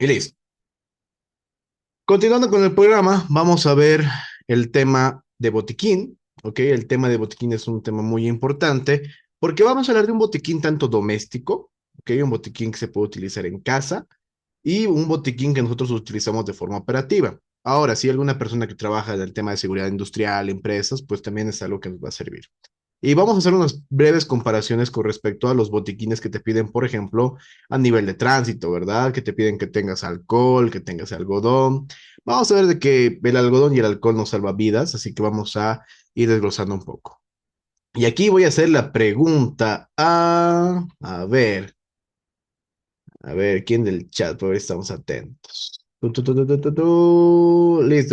Y listo. Continuando con el programa, vamos a ver el tema de botiquín, ¿ok? El tema de botiquín es un tema muy importante porque vamos a hablar de un botiquín tanto doméstico, ¿ok? Un botiquín que se puede utilizar en casa y un botiquín que nosotros utilizamos de forma operativa. Ahora, si hay alguna persona que trabaja en el tema de seguridad industrial, empresas, pues también es algo que nos va a servir. Y vamos a hacer unas breves comparaciones con respecto a los botiquines que te piden, por ejemplo, a nivel de tránsito, ¿verdad? Que te piden que tengas alcohol, que tengas algodón. Vamos a ver de que el algodón y el alcohol nos salva vidas, así que vamos a ir desglosando un poco. Y aquí voy a hacer la pregunta a ver, ¿quién del chat? Por ahí estamos atentos. Listo,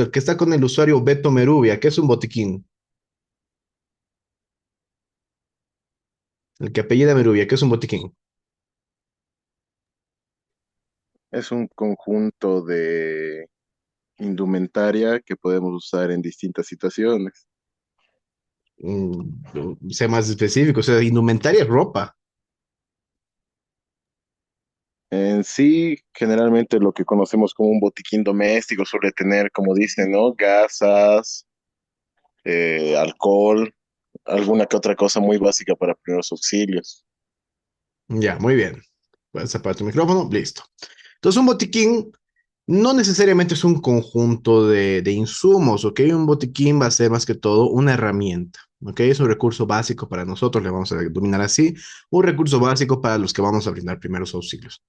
el que está con el usuario Beto Merubia, ¿qué es un botiquín? El que apellida Merubia, ¿qué es un botiquín? Es un conjunto de indumentaria que podemos usar en distintas situaciones. Sea más específico, o sea, indumentaria es ropa. En sí, generalmente lo que conocemos como un botiquín doméstico suele tener, como dicen, ¿no? Gasas, alcohol, alguna que otra cosa muy básica para primeros auxilios. Ya, muy bien. Puedes apagar tu micrófono, listo. Entonces, un botiquín no necesariamente es un conjunto de insumos, ¿ok? Un botiquín va a ser más que todo una herramienta, ¿ok? Es un recurso básico para nosotros, le vamos a denominar así, un recurso básico para los que vamos a brindar primeros auxilios.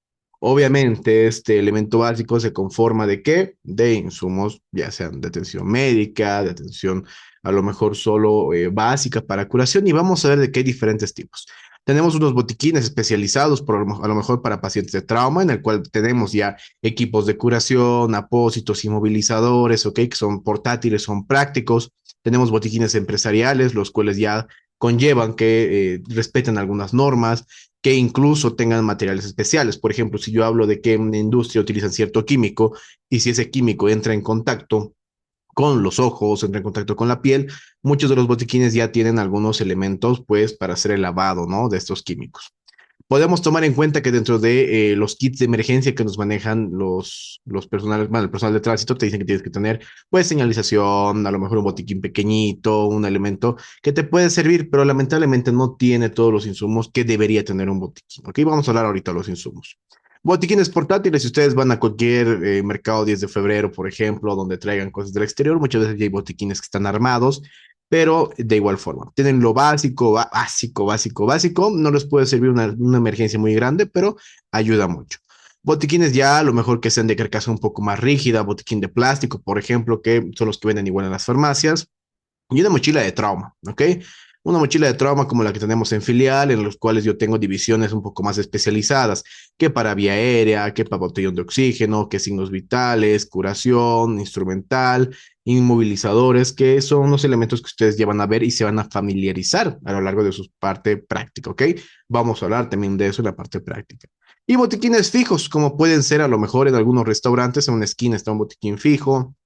Obviamente, este elemento básico se conforma de qué? De insumos, ya sean de atención médica, de atención a lo mejor solo básica para curación, y vamos a ver de qué hay diferentes tipos. Tenemos unos botiquines especializados, a lo mejor para pacientes de trauma, en el cual tenemos ya equipos de curación, apósitos, inmovilizadores, ¿ok? Que son portátiles, son prácticos. Tenemos botiquines empresariales, los cuales ya conllevan que respeten algunas normas, que incluso tengan materiales especiales. Por ejemplo, si yo hablo de que en una industria utilizan cierto químico y si ese químico entra en contacto con los ojos, entra en contacto con la piel, muchos de los botiquines ya tienen algunos elementos, pues, para hacer el lavado, ¿no? De estos químicos. Podemos tomar en cuenta que dentro de los kits de emergencia que nos manejan los personales, bueno, el personal de tránsito, te dicen que tienes que tener, pues, señalización, a lo mejor un botiquín pequeñito, un elemento que te puede servir, pero lamentablemente no tiene todos los insumos que debería tener un botiquín. Ok, vamos a hablar ahorita de los insumos. Botiquines portátiles, si ustedes van a cualquier mercado 10 de febrero, por ejemplo, donde traigan cosas del exterior, muchas veces ya hay botiquines que están armados, pero de igual forma. Tienen lo básico, básico. No les puede servir una emergencia muy grande, pero ayuda mucho. Botiquines ya a lo mejor que sean de carcasa un poco más rígida, botiquín de plástico, por ejemplo, que son los que venden igual en las farmacias, y una mochila de trauma, ¿ok? Una mochila de trauma como la que tenemos en filial, en los cuales yo tengo divisiones un poco más especializadas, que para vía aérea, que para botellón de oxígeno, que signos vitales, curación, instrumental, inmovilizadores, que son unos elementos que ustedes ya van a ver y se van a familiarizar a lo largo de su parte práctica, ¿ok? Vamos a hablar también de eso en la parte práctica. Y botiquines fijos, como pueden ser a lo mejor en algunos restaurantes, en una esquina está un botiquín fijo,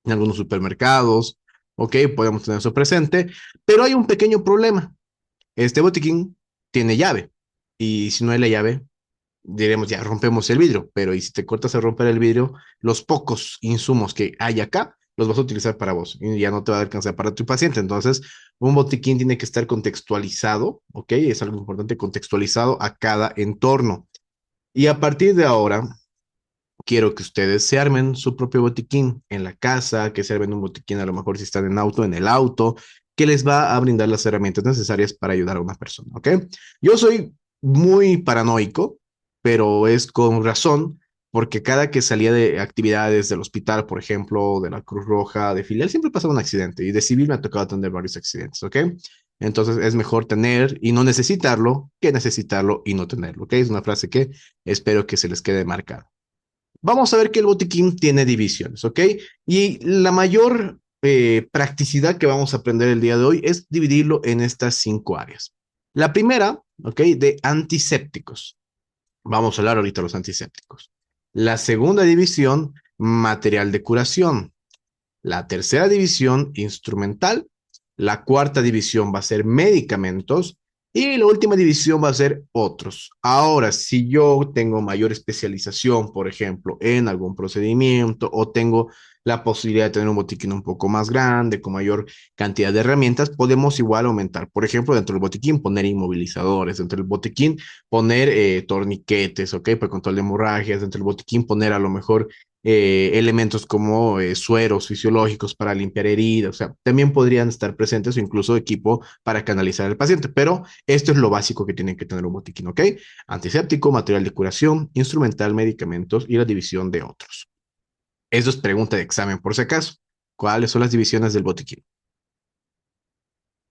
en algunos supermercados, ¿ok? Podemos tener eso presente, pero hay un pequeño problema. Este botiquín tiene llave y si no hay la llave, diremos ya rompemos el vidrio, pero y si te cortas a romper el vidrio, los pocos insumos que hay acá los vas a utilizar para vos y ya no te va a alcanzar para tu paciente. Entonces, un botiquín tiene que estar contextualizado, ¿ok? Es algo importante, contextualizado a cada entorno. Y a partir de ahora, quiero que ustedes se armen su propio botiquín en la casa, que se armen un botiquín a lo mejor si están en auto, en el auto, que les va a brindar las herramientas necesarias para ayudar a una persona, ¿ok? Yo soy muy paranoico, pero es con razón, porque cada que salía de actividades del hospital, por ejemplo, de la Cruz Roja, de filial, siempre pasaba un accidente y de civil me ha tocado atender varios accidentes, ¿ok? Entonces es mejor tener y no necesitarlo que necesitarlo y no tenerlo, ¿ok? Es una frase que espero que se les quede marcada. Vamos a ver que el botiquín tiene divisiones, ¿ok? Y la mayor practicidad que vamos a aprender el día de hoy es dividirlo en estas 5 áreas. La primera, ¿ok? De antisépticos. Vamos a hablar ahorita de los antisépticos. La segunda división, material de curación. La tercera división, instrumental. La cuarta división va a ser medicamentos. Y la última división va a ser otros. Ahora, si yo tengo mayor especialización, por ejemplo, en algún procedimiento o tengo la posibilidad de tener un botiquín un poco más grande, con mayor cantidad de herramientas, podemos igual aumentar. Por ejemplo, dentro del botiquín poner inmovilizadores, dentro del botiquín poner torniquetes, ¿ok? Para control de hemorragias, dentro del botiquín poner a lo mejor elementos como sueros fisiológicos para limpiar heridas, o sea, también podrían estar presentes o incluso equipo para canalizar al paciente, pero esto es lo básico que tienen que tener un botiquín, ¿ok? Antiséptico, material de curación, instrumental, medicamentos y la división de otros. Eso es pregunta de examen por si acaso. ¿Cuáles son las divisiones del botiquín?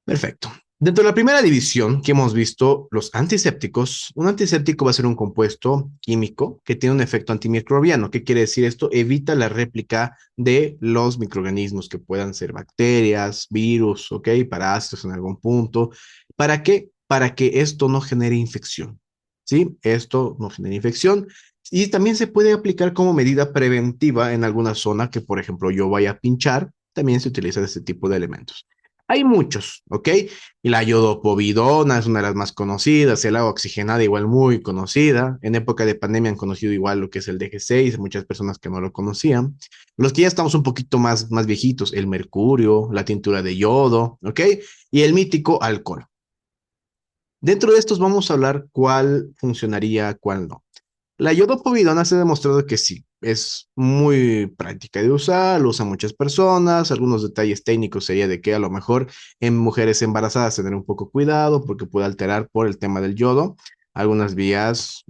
Perfecto. Dentro de la primera división que hemos visto, los antisépticos, un antiséptico va a ser un compuesto químico que tiene un efecto antimicrobiano. ¿Qué quiere decir esto? Evita la réplica de los microorganismos que puedan ser bacterias, virus, ¿ok? Parásitos en algún punto. ¿Para qué? Para que esto no genere infección, ¿sí? Esto no genere infección. Y también se puede aplicar como medida preventiva en alguna zona que, por ejemplo, yo vaya a pinchar. También se utiliza este tipo de elementos. Hay muchos, ¿ok? Y la iodopovidona es una de las más conocidas, el agua oxigenada igual muy conocida. En época de pandemia han conocido igual lo que es el DG6, muchas personas que no lo conocían. Los que ya estamos un poquito más viejitos, el mercurio, la tintura de yodo, ¿ok? Y el mítico alcohol. Dentro de estos vamos a hablar cuál funcionaría, cuál no. La iodopovidona se ha demostrado que sí, es muy práctica de usar, lo usan muchas personas. Algunos detalles técnicos sería de que a lo mejor en mujeres embarazadas tener un poco cuidado porque puede alterar por el tema del yodo algunas vías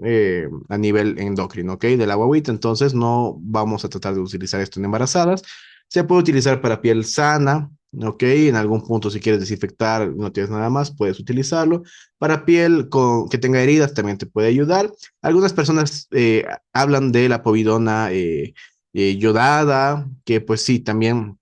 a nivel endocrino, ¿ok? De la guagüita. Entonces no vamos a tratar de utilizar esto en embarazadas. Se puede utilizar para piel sana, ¿ok? En algún punto si quieres desinfectar, no tienes nada más, puedes utilizarlo. Para piel que tenga heridas también te puede ayudar. Algunas personas hablan de la povidona yodada, que pues sí, también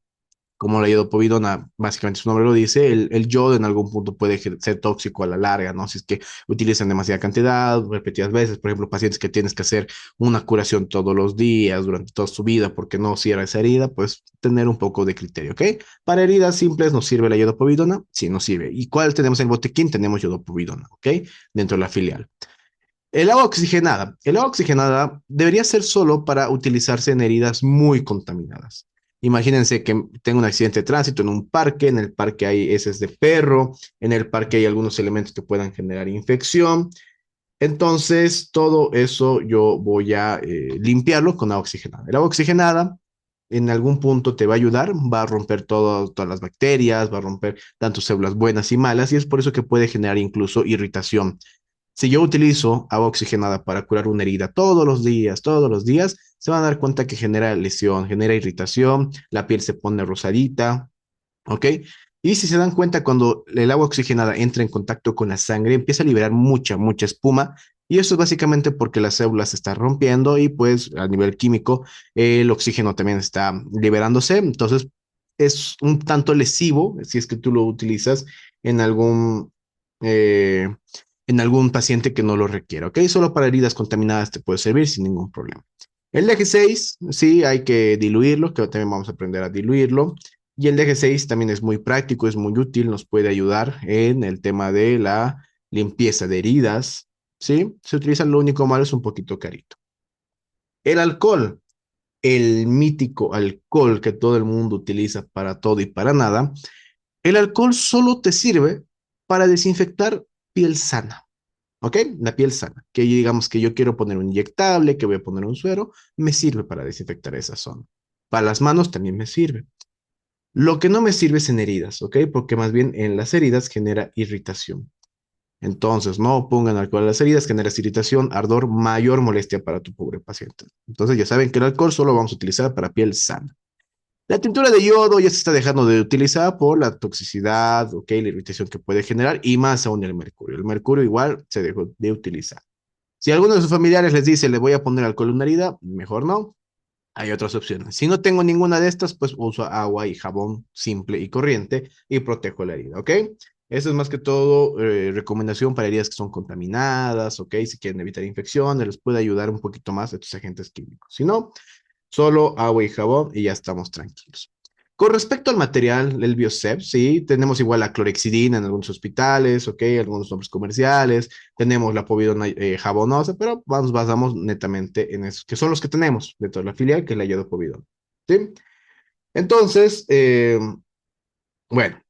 como la iodopovidona, básicamente su nombre lo dice, el yodo en algún punto puede ser tóxico a la larga, ¿no? Si es que utilizan demasiada cantidad, repetidas veces, por ejemplo, pacientes que tienes que hacer una curación todos los días, durante toda su vida, porque no cierra esa herida, pues tener un poco de criterio, ¿ok? Para heridas simples nos sirve la iodopovidona, sí, nos sirve. ¿Y cuál tenemos en el botequín? Tenemos iodopovidona, ¿ok? Dentro de la filial. El agua oxigenada. El agua oxigenada debería ser solo para utilizarse en heridas muy contaminadas. Imagínense que tengo un accidente de tránsito en un parque, en el parque hay heces de perro, en el parque hay algunos elementos que puedan generar infección. Entonces, todo eso yo voy a limpiarlo con agua oxigenada. El agua oxigenada en algún punto te va a ayudar, va a romper todas las bacterias, va a romper tanto células buenas y malas, y es por eso que puede generar incluso irritación. Si yo utilizo agua oxigenada para curar una herida todos los días, se van a dar cuenta que genera lesión, genera irritación, la piel se pone rosadita, ¿ok? Y si se dan cuenta, cuando el agua oxigenada entra en contacto con la sangre, empieza a liberar mucha espuma. Y eso es básicamente porque las células se están rompiendo y pues a nivel químico el oxígeno también está liberándose. Entonces es un tanto lesivo si es que tú lo utilizas en eh, en algún paciente que no lo requiera, ¿ok? Solo para heridas contaminadas te puede servir sin ningún problema. El DG6, sí, hay que diluirlo, que también vamos a aprender a diluirlo. Y el DG6 también es muy práctico, es muy útil, nos puede ayudar en el tema de la limpieza de heridas, ¿sí? Se utiliza, lo único malo es un poquito carito. El alcohol, el mítico alcohol que todo el mundo utiliza para todo y para nada, el alcohol solo te sirve para desinfectar piel sana. ¿Ok? La piel sana. Que digamos que yo quiero poner un inyectable, que voy a poner un suero, me sirve para desinfectar esa zona. Para las manos también me sirve. Lo que no me sirve es en heridas, ¿ok? Porque más bien en las heridas genera irritación. Entonces, no pongan alcohol a las heridas, generas irritación, ardor, mayor molestia para tu pobre paciente. Entonces, ya saben que el alcohol solo vamos a utilizar para piel sana. La tintura de yodo ya se está dejando de utilizar por la toxicidad, ¿ok? La irritación que puede generar y más aún el mercurio. El mercurio igual se dejó de utilizar. Si alguno de sus familiares les dice, le voy a poner alcohol en una herida, mejor no. Hay otras opciones. Si no tengo ninguna de estas, pues uso agua y jabón simple y corriente y protejo la herida, ¿ok? Eso es más que todo recomendación para heridas que son contaminadas, ¿ok? Si quieren evitar infecciones, les puede ayudar un poquito más estos agentes químicos. Si no, solo agua y jabón y ya estamos tranquilos. Con respecto al material, el Biosep, sí, tenemos igual la clorexidina en algunos hospitales, ok, algunos nombres comerciales, tenemos la povidona jabonosa, pero nos basamos netamente en esos, que son los que tenemos dentro de la filial, que es la iodopovidona, ¿sí? Entonces, bueno,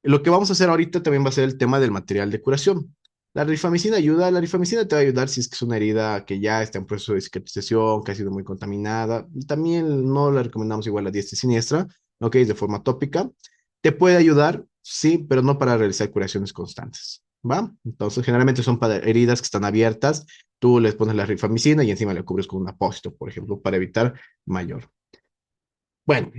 lo que vamos a hacer ahorita también va a ser el tema del material de curación. La rifamicina ayuda, la rifamicina te va a ayudar si es que es una herida que ya está en proceso de cicatrización, que ha sido muy contaminada. También no la recomendamos igual la diestra y siniestra, ¿ok? De forma tópica. Te puede ayudar, sí, pero no para realizar curaciones constantes, ¿va? Entonces, generalmente son para heridas que están abiertas. Tú les pones la rifamicina y encima le cubres con un apósito, por ejemplo, para evitar mayor. Bueno,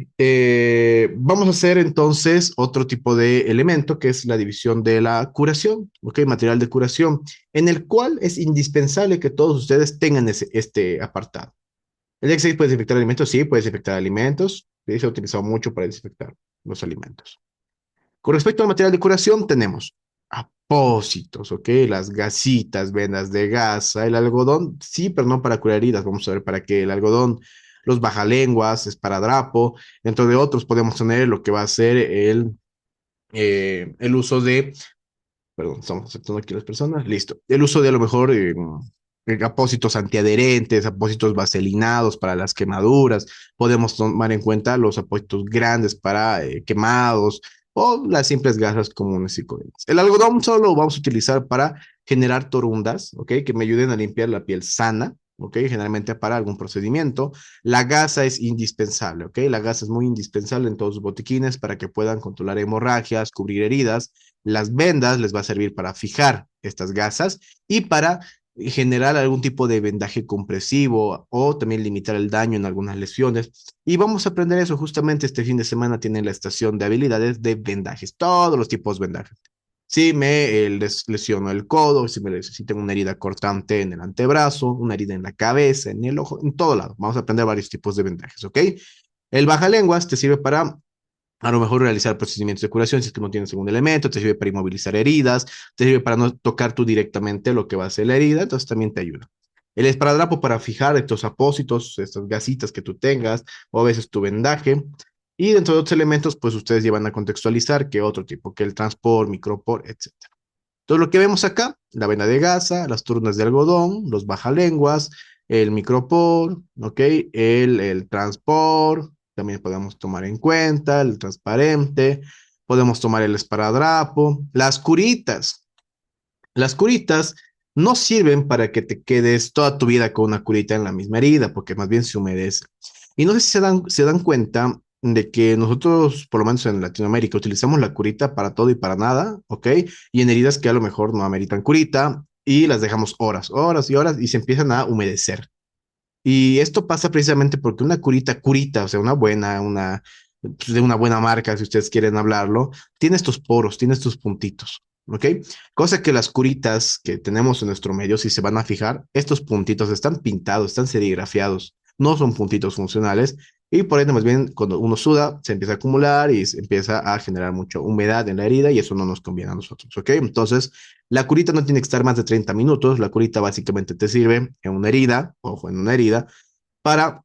vamos a hacer entonces otro tipo de elemento que es la división de la curación, ¿ok? Material de curación, en el cual es indispensable que todos ustedes tengan este apartado. ¿El X6 puede desinfectar alimentos? Sí, puede desinfectar alimentos. Sí, se ha utilizado mucho para desinfectar los alimentos. Con respecto al material de curación, tenemos apósitos, ¿ok? Las gasitas, vendas de gasa, el algodón, sí, pero no para curar heridas. Vamos a ver para qué el algodón, los bajalenguas, esparadrapo, dentro de otros podemos tener lo que va a ser el uso de, perdón, estamos aceptando aquí las personas, listo, el uso de a lo mejor apósitos antiadherentes, apósitos vaselinados para las quemaduras, podemos tomar en cuenta los apósitos grandes para quemados o las simples gasas comunes y corrientes. El algodón solo vamos a utilizar para generar torundas, ¿ok? Que me ayuden a limpiar la piel sana, ¿ok? Generalmente para algún procedimiento. La gasa es indispensable, ¿ok? La gasa es muy indispensable en todos los botiquines para que puedan controlar hemorragias, cubrir heridas. Las vendas les va a servir para fijar estas gasas y para generar algún tipo de vendaje compresivo o también limitar el daño en algunas lesiones. Y vamos a aprender eso justamente este fin de semana. Tienen la estación de habilidades de vendajes, todos los tipos de vendajes. Si me lesiono el codo, si tengo una herida cortante en el antebrazo, una herida en la cabeza, en el ojo, en todo lado. Vamos a aprender varios tipos de vendajes, ¿ok? El baja lenguas te sirve para a lo mejor realizar procedimientos de curación si es que no tienes algún elemento, te sirve para inmovilizar heridas, te sirve para no tocar tú directamente lo que va a ser la herida, entonces también te ayuda. El esparadrapo para fijar estos apósitos, estas gasitas que tú tengas, o a veces tu vendaje. Y dentro de otros elementos, pues ustedes llevan a contextualizar que otro tipo, que el transport, micropor, etcétera. Entonces, lo que vemos acá, la vena de gasa, las turnas de algodón, los bajalenguas, el micropor, ¿ok? El transport, también podemos tomar en cuenta, el transparente, podemos tomar el esparadrapo, las curitas. Las curitas no sirven para que te quedes toda tu vida con una curita en la misma herida, porque más bien se humedece. Y no sé si se dan cuenta de que nosotros, por lo menos en Latinoamérica, utilizamos la curita para todo y para nada, ¿ok? Y en heridas que a lo mejor no ameritan curita y las dejamos horas, horas y horas y se empiezan a humedecer. Y esto pasa precisamente porque una curita, curita, o sea, de una buena marca, si ustedes quieren hablarlo, tiene estos poros, tiene estos puntitos, ¿ok? Cosa que las curitas que tenemos en nuestro medio, si se van a fijar, estos puntitos están pintados, están serigrafiados, no son puntitos funcionales, y por ende, más bien, cuando uno suda, se empieza a acumular y se empieza a generar mucha humedad en la herida, y eso no nos conviene a nosotros, ¿ok? Entonces, la curita no tiene que estar más de 30 minutos. La curita básicamente te sirve en una herida, ojo, en una herida, para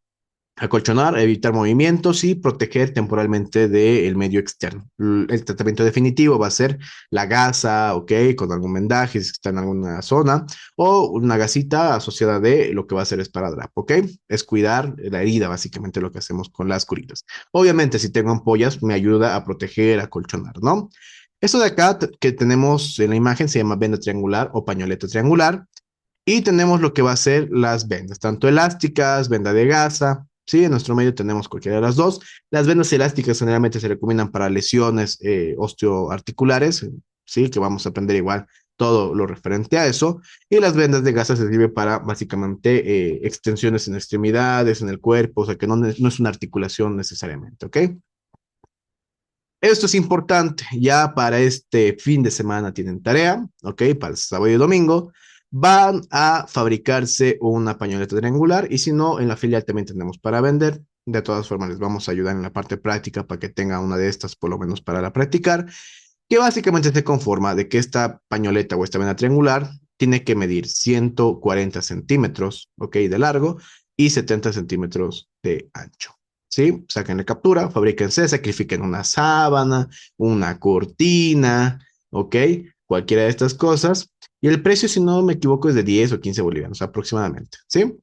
acolchonar, evitar movimientos y proteger temporalmente del medio externo. El tratamiento definitivo va a ser la gasa, ok, con algún vendaje si está en alguna zona, o una gasita asociada de lo que va a ser esparadrapo, ok. Es cuidar la herida, básicamente lo que hacemos con las curitas. Obviamente, si tengo ampollas, me ayuda a proteger, a acolchonar, ¿no? Esto de acá que tenemos en la imagen se llama venda triangular o pañoleta triangular. Y tenemos lo que va a ser las vendas, tanto elásticas, venda de gasa. Sí, en nuestro medio tenemos cualquiera de las dos. Las vendas elásticas generalmente se recomiendan para lesiones osteoarticulares, sí, que vamos a aprender igual todo lo referente a eso. Y las vendas de gasa se sirve para básicamente extensiones en extremidades, en el cuerpo, o sea que no es una articulación necesariamente, ¿ok? Esto es importante, ya para este fin de semana tienen tarea, ¿ok? Para el sábado y domingo van a fabricarse una pañoleta triangular y si no, en la filial también tenemos para vender. De todas formas, les vamos a ayudar en la parte práctica para que tengan una de estas, por lo menos para la practicar, que básicamente se conforma de que esta pañoleta o esta vena triangular tiene que medir 140 centímetros, ¿ok? De largo y 70 centímetros de ancho. ¿sí? Sáquenle captura, fabríquense, sacrifiquen una sábana, una cortina, ¿ok? Cualquiera de estas cosas. Y el precio, si no me equivoco, es de 10 o 15 bolivianos aproximadamente, ¿sí?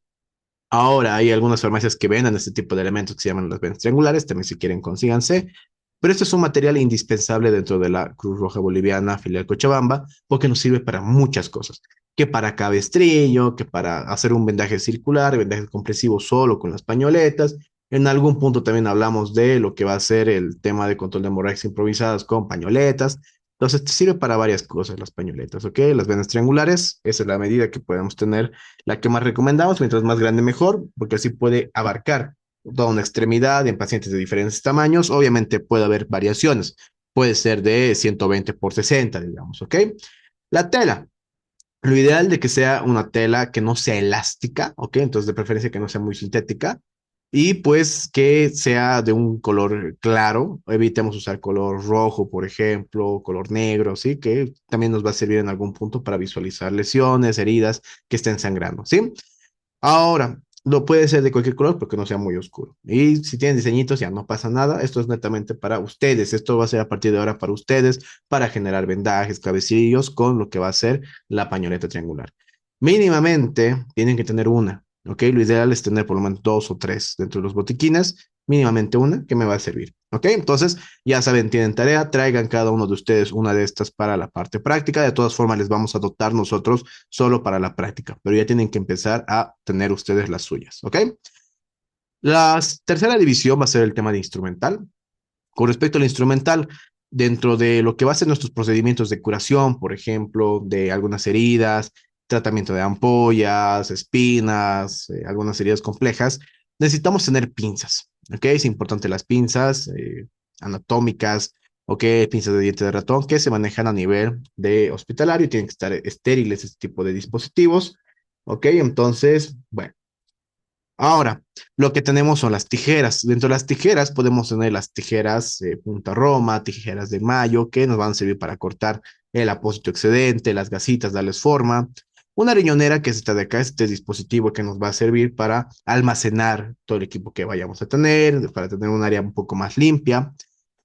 Ahora hay algunas farmacias que venden este tipo de elementos que se llaman las vendas triangulares, también si quieren consíganse. Pero esto es un material indispensable dentro de la Cruz Roja Boliviana, filial Cochabamba, porque nos sirve para muchas cosas. Que para cabestrillo, que para hacer un vendaje circular, vendaje compresivo solo con las pañoletas. En algún punto también hablamos de lo que va a ser el tema de control de hemorragias improvisadas con pañoletas. Entonces, te sirve para varias cosas las pañoletas, ¿ok? Las vendas triangulares, esa es la medida que podemos tener, la que más recomendamos, mientras más grande mejor, porque así puede abarcar toda una extremidad en pacientes de diferentes tamaños. Obviamente puede haber variaciones, puede ser de 120 por 60, digamos, ¿ok? La tela, lo ideal de que sea una tela que no sea elástica, ¿ok? Entonces de preferencia que no sea muy sintética y pues que sea de un color claro. Evitemos usar color rojo, por ejemplo, color negro, ¿sí? Que también nos va a servir en algún punto para visualizar lesiones, heridas que estén sangrando, ¿sí? Ahora, lo puede ser de cualquier color porque no sea muy oscuro. Y si tienen diseñitos, ya no pasa nada. Esto es netamente para ustedes. Esto va a ser a partir de ahora para ustedes, para generar vendajes, cabecillos con lo que va a ser la pañoleta triangular. Mínimamente tienen que tener una, ¿ok? Lo ideal es tener por lo menos dos o tres dentro de los botiquines, mínimamente una que me va a servir, ¿ok? Entonces, ya saben, tienen tarea, traigan cada uno de ustedes una de estas para la parte práctica. De todas formas, les vamos a dotar nosotros solo para la práctica, pero ya tienen que empezar a tener ustedes las suyas, ¿ok? La tercera división va a ser el tema de instrumental. Con respecto al instrumental, dentro de lo que va a ser nuestros procedimientos de curación, por ejemplo, de algunas heridas, tratamiento de ampollas, espinas, algunas heridas complejas, necesitamos tener pinzas, ¿ok? Es importante las pinzas anatómicas, ¿ok? Pinzas de diente de ratón que se manejan a nivel de hospitalario y tienen que estar estériles este tipo de dispositivos, ¿ok? Entonces, bueno. Ahora, lo que tenemos son las tijeras. Dentro de las tijeras podemos tener las tijeras punta roma, tijeras de mayo, que nos van a servir para cortar el apósito excedente, las gasitas, darles forma. Una riñonera, que es esta de acá, este dispositivo que nos va a servir para almacenar todo el equipo que vayamos a tener, para tener un área un poco más limpia.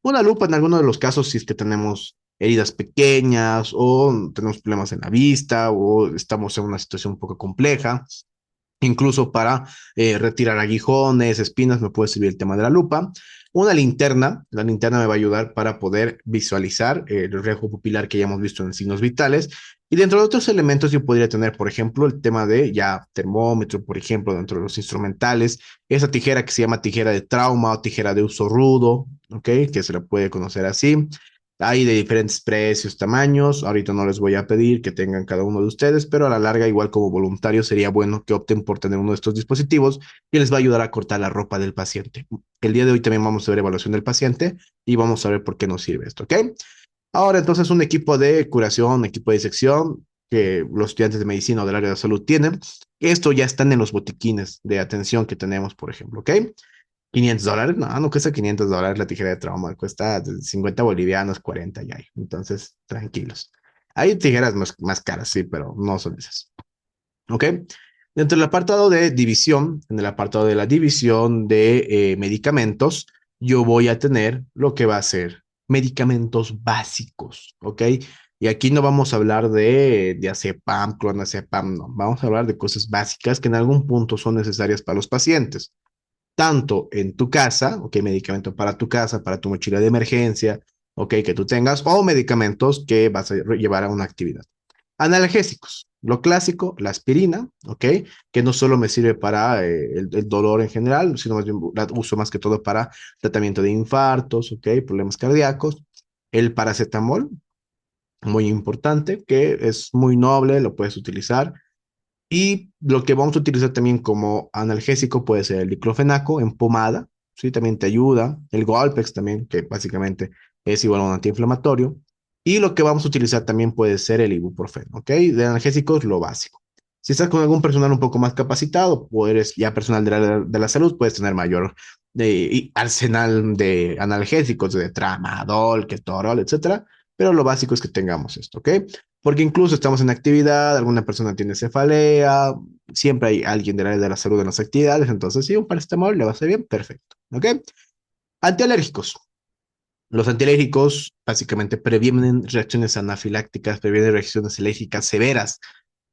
Una lupa en algunos de los casos, si es que tenemos heridas pequeñas o tenemos problemas en la vista o estamos en una situación un poco compleja. Incluso para retirar aguijones, espinas, me puede servir el tema de la lupa. Una linterna, la linterna me va a ayudar para poder visualizar el reflejo pupilar que ya hemos visto en signos vitales. Y dentro de otros elementos yo podría tener, por ejemplo, el tema de ya termómetro, por ejemplo, dentro de los instrumentales, esa tijera que se llama tijera de trauma o tijera de uso rudo, ¿ok? Que se la puede conocer así. Hay de diferentes precios, tamaños. Ahorita no les voy a pedir que tengan cada uno de ustedes, pero a la larga, igual como voluntario, sería bueno que opten por tener uno de estos dispositivos que les va a ayudar a cortar la ropa del paciente. El día de hoy también vamos a ver evaluación del paciente y vamos a ver por qué nos sirve esto, ¿ok? Ahora, entonces, un equipo de curación, un equipo de disección que los estudiantes de medicina o del área de salud tienen. Esto ya están en los botiquines de atención que tenemos, por ejemplo, ¿ok? $500, no, no cuesta $500 la tijera de trauma, cuesta 50 bolivianos, 40 y hay. Entonces, tranquilos. Hay tijeras más caras, sí, pero no son esas. ¿Ok? Dentro del apartado de división, en el apartado de la división de medicamentos, yo voy a tener lo que va a ser medicamentos básicos, ¿ok? Y aquí no vamos a hablar de diazepam, clonazepam, no. Vamos a hablar de cosas básicas que en algún punto son necesarias para los pacientes tanto en tu casa, ok, medicamento para tu casa, para tu mochila de emergencia, ok, que tú tengas, o medicamentos que vas a llevar a una actividad. Analgésicos, lo clásico, la aspirina, ok, que no solo me sirve para el dolor en general, sino más bien la uso más que todo para tratamiento de infartos, ok, problemas cardíacos. El paracetamol, muy importante, que es muy noble, lo puedes utilizar y lo que vamos a utilizar también como analgésico puede ser el diclofenaco en pomada, ¿sí? También te ayuda. El Golpex también, que básicamente es igual a un antiinflamatorio. Y lo que vamos a utilizar también puede ser el ibuprofeno, ¿ok? De analgésicos, lo básico. Si estás con algún personal un poco más capacitado o eres ya personal de la salud, puedes tener mayor arsenal de analgésicos, de tramadol, ketorol, etcétera. Pero lo básico es que tengamos esto, ¿ok? Porque incluso estamos en actividad, alguna persona tiene cefalea, siempre hay alguien del área de la salud en las actividades, entonces si un paracetamol le va a hacer bien, perfecto. ¿ok? Antialérgicos. Los antialérgicos básicamente previenen reacciones anafilácticas, previenen reacciones alérgicas severas.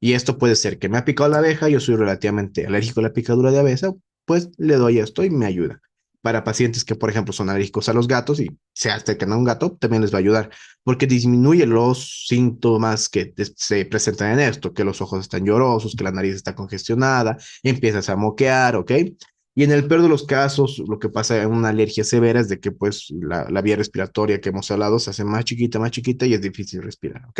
Y esto puede ser que me ha picado la abeja, yo soy relativamente alérgico a la picadura de abeja, pues le doy esto y me ayuda. Para pacientes que, por ejemplo, son alérgicos a los gatos y se acercan a un gato, también les va a ayudar, porque disminuye los síntomas que se presentan en esto, que los ojos están llorosos, que la nariz está congestionada, empiezas a moquear, ¿ok? Y en el peor de los casos, lo que pasa en una alergia severa es de que pues la vía respiratoria que hemos hablado se hace más chiquita y es difícil respirar, ¿ok?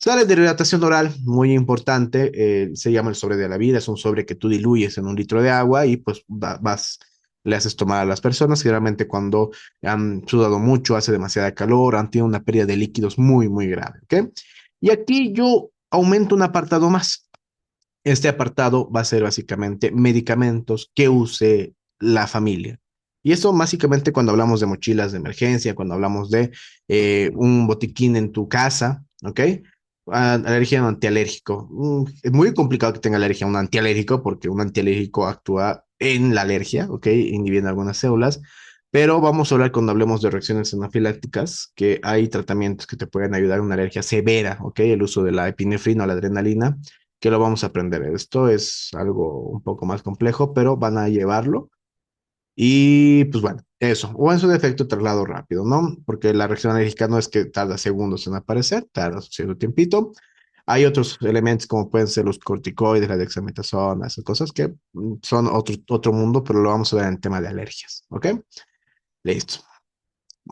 Sales de hidratación oral, muy importante, se llama el sobre de la vida, es un sobre que tú diluyes en un litro de agua y pues vas, le haces tomar a las personas, generalmente cuando han sudado mucho, hace demasiada calor, han tenido una pérdida de líquidos muy grave, ¿ok? Y aquí yo aumento un apartado más. Este apartado va a ser básicamente medicamentos que use la familia. Y eso básicamente cuando hablamos de mochilas de emergencia, cuando hablamos de un botiquín en tu casa, ¿ok? Alergia a un antialérgico. Es muy complicado que tenga alergia a un antialérgico porque un antialérgico actúa en la alergia, ¿ok? Inhibiendo algunas células. Pero vamos a hablar cuando hablemos de reacciones anafilácticas, que hay tratamientos que te pueden ayudar a una alergia severa, ¿ok? El uso de la epinefrina o la adrenalina que lo vamos a aprender. Esto es algo un poco más complejo, pero van a llevarlo. Y pues bueno, eso. O en su defecto, traslado rápido, ¿no? Porque la reacción alérgica no es que tarda segundos en aparecer, tarda cierto tiempito. Hay otros elementos como pueden ser los corticoides, la dexametasona, esas cosas que son otro mundo, pero lo vamos a ver en el tema de alergias, ¿ok? Listo.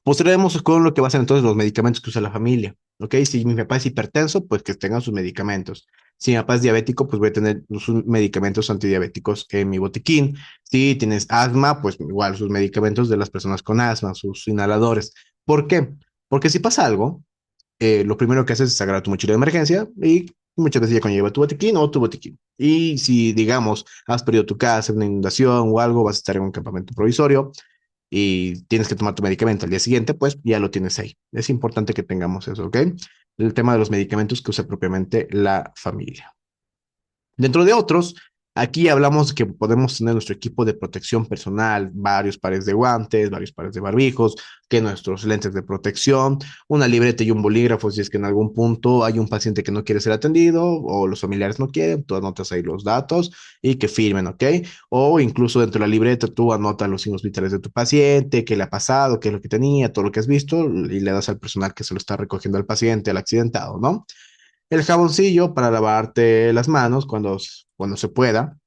Posterioremos con lo que va a ser entonces los medicamentos que usa la familia. ¿Ok? Si mi papá es hipertenso, pues que tenga sus medicamentos. Si mi papá es diabético, pues voy a tener sus medicamentos antidiabéticos en mi botiquín. Si tienes asma, pues igual sus medicamentos de las personas con asma, sus inhaladores. ¿Por qué? Porque si pasa algo, lo primero que haces es agarrar tu mochila de emergencia y muchas veces ya conlleva tu botiquín o tu botiquín. Y si, digamos, has perdido tu casa, una inundación o algo, vas a estar en un campamento provisorio y tienes que tomar tu medicamento al día siguiente, pues ya lo tienes ahí. Es importante que tengamos eso, ¿ok? El tema de los medicamentos que usa propiamente la familia. Dentro de otros, aquí hablamos que podemos tener nuestro equipo de protección personal, varios pares de guantes, varios pares de barbijos, que nuestros lentes de protección, una libreta y un bolígrafo si es que en algún punto hay un paciente que no quiere ser atendido o los familiares no quieren, tú anotas ahí los datos y que firmen, ¿ok? O incluso dentro de la libreta tú anotas los signos vitales de tu paciente, qué le ha pasado, qué es lo que tenía, todo lo que has visto y le das al personal que se lo está recogiendo al paciente, al accidentado, ¿no? El jaboncillo para lavarte las manos cuando se pueda.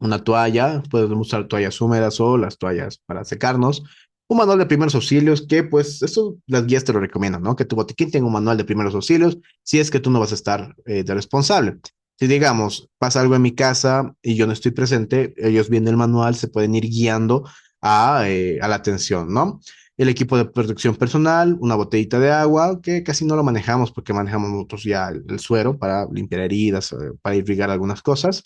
Una toalla, puedes usar toallas húmedas o las toallas para secarnos. Un manual de primeros auxilios que pues eso las guías te lo recomiendan, ¿no? Que tu botiquín tenga un manual de primeros auxilios si es que tú no vas a estar de responsable. Si digamos, pasa algo en mi casa y yo no estoy presente, ellos viendo el manual se pueden ir guiando a la atención, ¿no? El equipo de protección personal, una botellita de agua, que casi no lo manejamos porque manejamos nosotros ya el suero para limpiar heridas, para irrigar algunas cosas.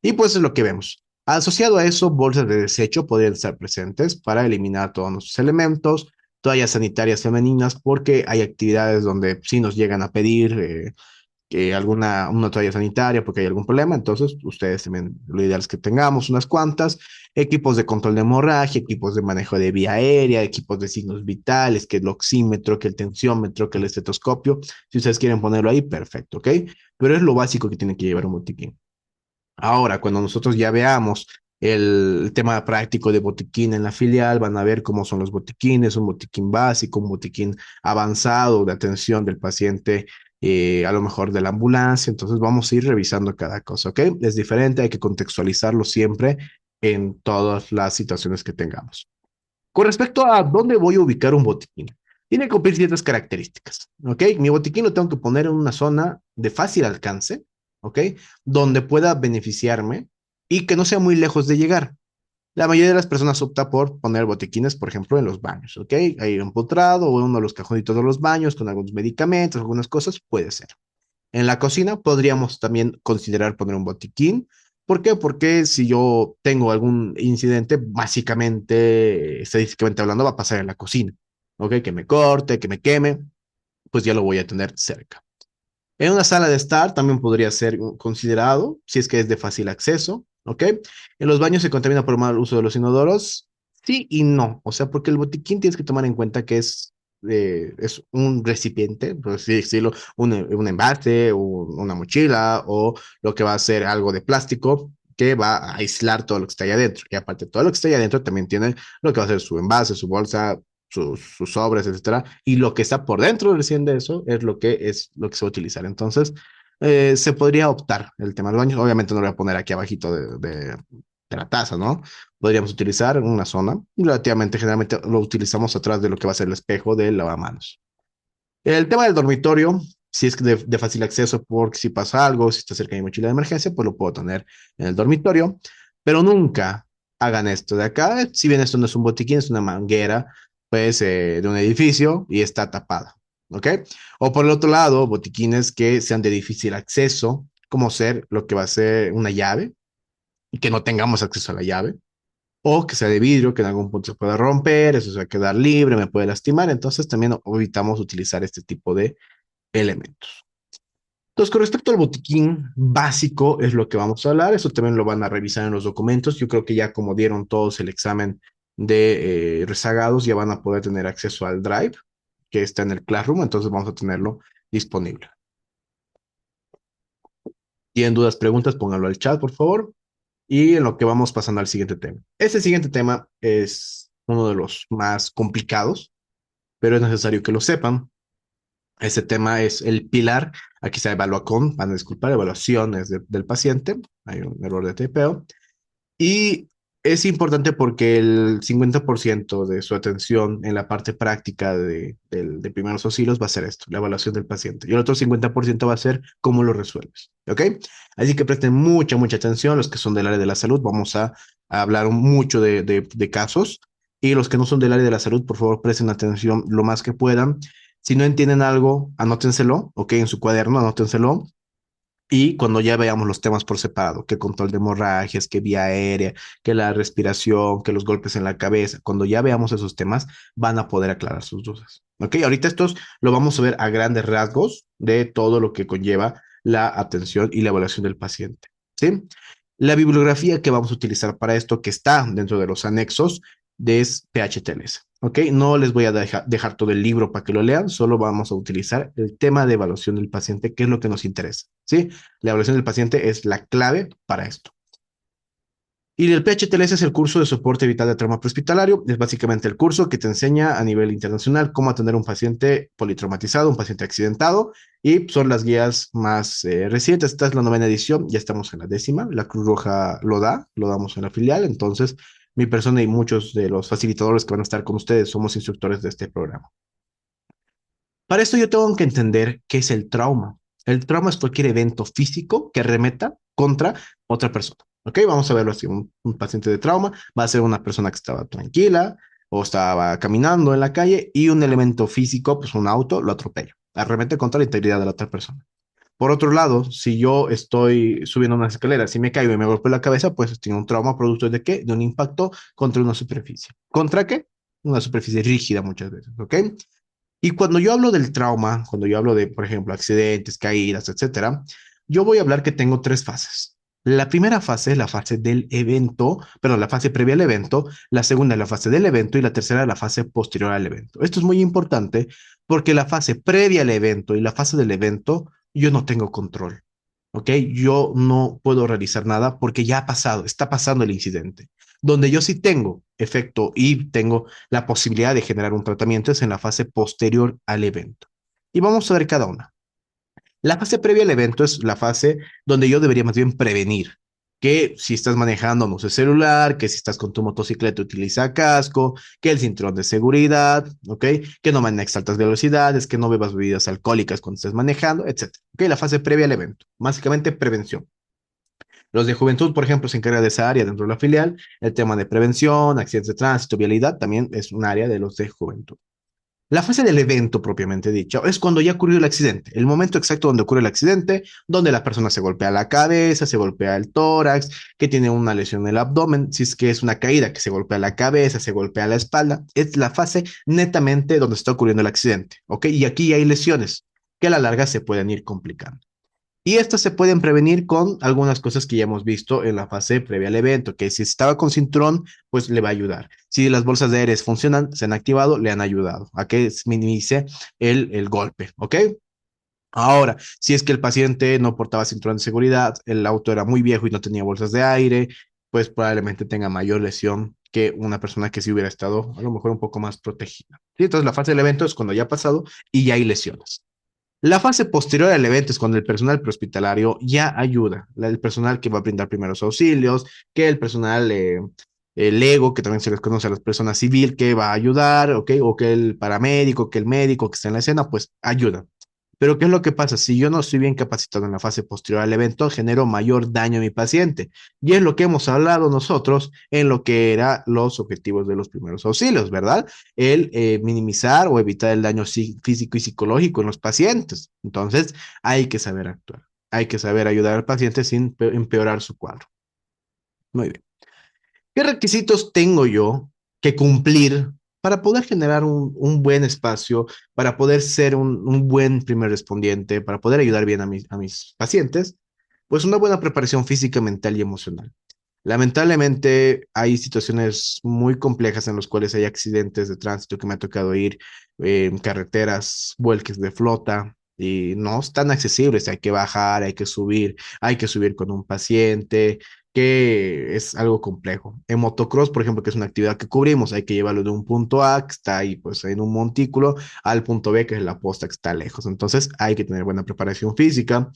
Y pues es lo que vemos. Asociado a eso, bolsas de desecho podrían estar presentes para eliminar todos nuestros elementos, toallas sanitarias femeninas, porque hay actividades donde sí nos llegan a pedir que una toalla sanitaria porque hay algún problema, entonces ustedes también, lo ideal es que tengamos unas cuantas, equipos de control de hemorragia, equipos de manejo de vía aérea, equipos de signos vitales, que el oxímetro, que el tensiómetro, que el estetoscopio, si ustedes quieren ponerlo ahí, perfecto, ¿ok? Pero es lo básico que tiene que llevar un botiquín. Ahora, cuando nosotros ya veamos el tema práctico de botiquín en la filial, van a ver cómo son los botiquines, un botiquín básico, un botiquín avanzado de atención del paciente, a lo mejor de la ambulancia. Entonces vamos a ir revisando cada cosa, ¿ok? Es diferente, hay que contextualizarlo siempre en todas las situaciones que tengamos. Con respecto a dónde voy a ubicar un botiquín, tiene que cumplir ciertas características, ¿ok? Mi botiquín lo tengo que poner en una zona de fácil alcance, ¿ok? Donde pueda beneficiarme y que no sea muy lejos de llegar. La mayoría de las personas opta por poner botiquines, por ejemplo, en los baños, ¿ok? Ahí empotrado o en uno de los cajonitos de los baños con algunos medicamentos, algunas cosas, puede ser. En la cocina podríamos también considerar poner un botiquín. ¿Por qué? Porque si yo tengo algún incidente, básicamente, estadísticamente hablando, va a pasar en la cocina. ¿Ok? Que me corte, que me queme, pues ya lo voy a tener cerca. En una sala de estar también podría ser considerado, si es que es de fácil acceso. ¿Ok? En los baños se contamina por mal uso de los inodoros. Sí y no, o sea, porque el botiquín tienes que tomar en cuenta que es un recipiente, por así decirlo, un envase, una mochila o lo que va a ser algo de plástico que va a aislar todo lo que está ahí adentro. Y aparte, todo lo que está ahí adentro también tiene lo que va a ser su envase, su bolsa, sus sobres, etcétera. Y lo que está por dentro recién de eso es lo que se va a utilizar. Entonces, se podría optar el tema de los baños. Obviamente no lo voy a poner aquí abajito de la taza, ¿no? Podríamos utilizar en una zona. Relativamente, generalmente lo utilizamos atrás de lo que va a ser el espejo del lavamanos. El tema del dormitorio, si es de fácil acceso, porque si pasa algo, si está cerca de mi mochila de emergencia, pues lo puedo tener en el dormitorio. Pero nunca hagan esto de acá. Si bien esto no es un botiquín, es una manguera, pues, de un edificio y está tapada. ¿Ok? O por el otro lado, botiquines que sean de difícil acceso, como ser lo que va a ser una llave y que no tengamos acceso a la llave o que sea de vidrio, que en algún punto se pueda romper, eso se va a quedar libre, me puede lastimar, entonces también evitamos utilizar este tipo de elementos. Entonces, con respecto al botiquín básico, es lo que vamos a hablar, eso también lo van a revisar en los documentos, yo creo que ya como dieron todos el examen de rezagados, ya van a poder tener acceso al Drive, que está en el Classroom, entonces vamos a tenerlo disponible. ¿Tienen dudas, preguntas? Pónganlo al chat, por favor. Y en lo que vamos pasando al siguiente tema. Este siguiente tema es uno de los más complicados, pero es necesario que lo sepan. Este tema es el pilar. Aquí se evalúa con, van a disculpar, evaluaciones del paciente. Hay un error de TPO. Y es importante porque el 50% de su atención en la parte práctica de primeros auxilios va a ser esto, la evaluación del paciente. Y el otro 50% va a ser cómo lo resuelves. ¿Ok? Así que presten mucha, mucha atención. Los que son del área de la salud, vamos a hablar mucho de casos. Y los que no son del área de la salud, por favor, presten atención lo más que puedan. Si no entienden algo, anótenselo, ¿ok? En su cuaderno, anótenselo y cuando ya veamos los temas por separado, que control de hemorragias, que vía aérea, que la respiración, que los golpes en la cabeza, cuando ya veamos esos temas, van a poder aclarar sus dudas. ¿Ok? Ahorita estos lo vamos a ver a grandes rasgos de todo lo que conlleva la atención y la evaluación del paciente. ¿Sí? La bibliografía que vamos a utilizar para esto, que está dentro de los anexos, es PHTLS. ¿Ok? No les voy a dejar todo el libro para que lo lean, solo vamos a utilizar el tema de evaluación del paciente, que es lo que nos interesa. ¿Sí? La evaluación del paciente es la clave para esto. Y el PHTLS es el curso de soporte vital de trauma prehospitalario. Es básicamente el curso que te enseña a nivel internacional cómo atender a un paciente politraumatizado, un paciente accidentado. Y son las guías más recientes. Esta es la 9ª edición, ya estamos en la 10ª. La Cruz Roja lo damos en la filial. Entonces, mi persona y muchos de los facilitadores que van a estar con ustedes somos instructores de este programa. Para esto yo tengo que entender qué es el trauma. El trauma es cualquier evento físico que arremeta contra otra persona. ¿Ok? Vamos a verlo así. Un paciente de trauma va a ser una persona que estaba tranquila o estaba caminando en la calle y un elemento físico, pues un auto, lo atropella. Arremete contra la integridad de la otra persona. Por otro lado, si yo estoy subiendo unas escaleras y me caigo y me golpeo la cabeza, pues tengo un trauma producto de qué? De un impacto contra una superficie. ¿Contra qué? Una superficie rígida muchas veces, ¿ok? Y cuando yo hablo del trauma, cuando yo hablo de, por ejemplo, accidentes, caídas, etcétera, yo voy a hablar que tengo tres fases. La primera fase es la fase del evento, pero la fase previa al evento, la segunda es la fase del evento y la tercera es la fase posterior al evento. Esto es muy importante porque la fase previa al evento y la fase del evento, yo no tengo control. ¿Ok? Yo no puedo realizar nada porque ya ha pasado, está pasando el incidente. Donde yo sí tengo efecto y tengo la posibilidad de generar un tratamiento es en la fase posterior al evento. Y vamos a ver cada una. La fase previa al evento es la fase donde yo debería más bien prevenir. Que si estás manejando no uses celular, que si estás con tu motocicleta utiliza casco, que el cinturón de seguridad, ¿ok? Que no manejes altas velocidades, que no bebas bebidas alcohólicas cuando estés manejando, etcétera. ¿Ok? La fase previa al evento, básicamente prevención. Los de juventud, por ejemplo, se encarga de esa área dentro de la filial. El tema de prevención, accidentes de tránsito, vialidad, también es un área de los de juventud. La fase del evento propiamente dicho es cuando ya ocurrió el accidente, el momento exacto donde ocurre el accidente, donde la persona se golpea la cabeza, se golpea el tórax, que tiene una lesión en el abdomen, si es que es una caída, que se golpea la cabeza, se golpea la espalda, es la fase netamente donde está ocurriendo el accidente, ¿ok? Y aquí hay lesiones que a la larga se pueden ir complicando. Y estas se pueden prevenir con algunas cosas que ya hemos visto en la fase previa al evento, que si estaba con cinturón, pues le va a ayudar. Si las bolsas de aire funcionan, se han activado, le han ayudado a que minimice el golpe, ¿ok? Ahora, si es que el paciente no portaba cinturón de seguridad, el auto era muy viejo y no tenía bolsas de aire, pues probablemente tenga mayor lesión que una persona que sí hubiera estado a lo mejor un poco más protegida. ¿Sí? Entonces, la fase del evento es cuando ya ha pasado y ya hay lesiones. La fase posterior al evento es cuando el personal prehospitalario ya ayuda, el personal que va a brindar primeros auxilios, que el personal el ego, que también se les conoce a las personas civil, que va a ayudar, ¿ok? O que el paramédico, que el médico que está en la escena, pues ayuda. Pero ¿qué es lo que pasa? Si yo no estoy bien capacitado en la fase posterior al evento, genero mayor daño a mi paciente. Y es lo que hemos hablado nosotros en lo que eran los objetivos de los primeros auxilios, ¿verdad? El minimizar o evitar el daño físico y psicológico en los pacientes. Entonces, hay que saber actuar. Hay que saber ayudar al paciente sin empeorar su cuadro. Muy bien. ¿Qué requisitos tengo yo que cumplir para poder generar un buen espacio, para poder ser un buen primer respondiente, para poder ayudar bien a mis pacientes? Pues una buena preparación física, mental y emocional. Lamentablemente hay situaciones muy complejas en las cuales hay accidentes de tránsito que me ha tocado ir en carreteras, vuelques de flota y no están accesibles. Hay que subir con un paciente, que es algo complejo. En motocross, por ejemplo, que es una actividad que cubrimos, hay que llevarlo de un punto A, que está ahí pues en un montículo, al punto B, que es la posta que está lejos. Entonces hay que tener buena preparación física.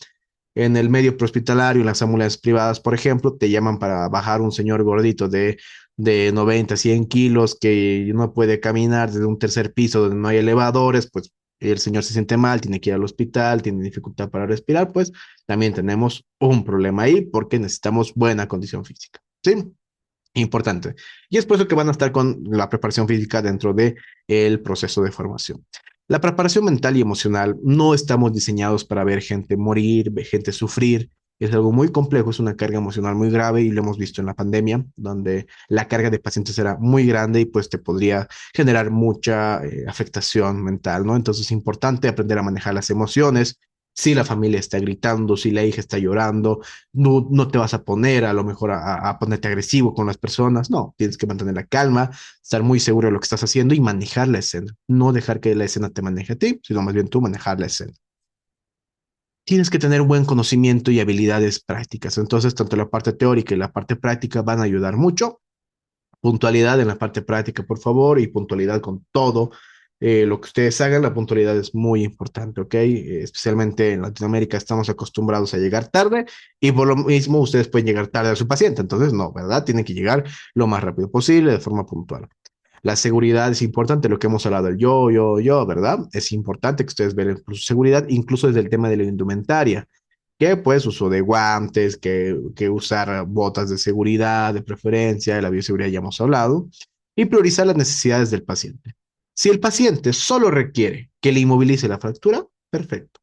En el medio prehospitalario, en las ambulancias privadas, por ejemplo, te llaman para bajar un señor gordito de 90, 100 kilos que no puede caminar desde un tercer piso donde no hay elevadores, pues el señor se siente mal, tiene que ir al hospital, tiene dificultad para respirar, pues también tenemos un problema ahí porque necesitamos buena condición física. ¿Sí? Importante. Y es por eso que van a estar con la preparación física dentro de el proceso de formación. La preparación mental y emocional no estamos diseñados para ver gente morir, ver gente sufrir. Es algo muy complejo, es una carga emocional muy grave y lo hemos visto en la pandemia, donde la carga de pacientes era muy grande y pues te podría generar mucha afectación mental, ¿no? Entonces es importante aprender a manejar las emociones. Si la familia está gritando, si la hija está llorando, no te vas a poner a lo mejor a ponerte agresivo con las personas, no, tienes que mantener la calma, estar muy seguro de lo que estás haciendo y manejar la escena, no dejar que la escena te maneje a ti, sino más bien tú manejar la escena. Tienes que tener buen conocimiento y habilidades prácticas, entonces tanto la parte teórica y la parte práctica van a ayudar mucho. Puntualidad en la parte práctica, por favor, y puntualidad con todo. Lo que ustedes hagan, la puntualidad es muy importante, ¿ok? Especialmente en Latinoamérica estamos acostumbrados a llegar tarde y por lo mismo ustedes pueden llegar tarde a su paciente. Entonces, no, ¿verdad? Tienen que llegar lo más rápido posible de forma puntual. La seguridad es importante, lo que hemos hablado, el yo, ¿verdad? Es importante que ustedes vean su seguridad, incluso desde el tema de la indumentaria, que pues uso de guantes, que usar botas de seguridad, de preferencia, de la bioseguridad ya hemos hablado, y priorizar las necesidades del paciente. Si el paciente solo requiere que le inmovilice la fractura, perfecto.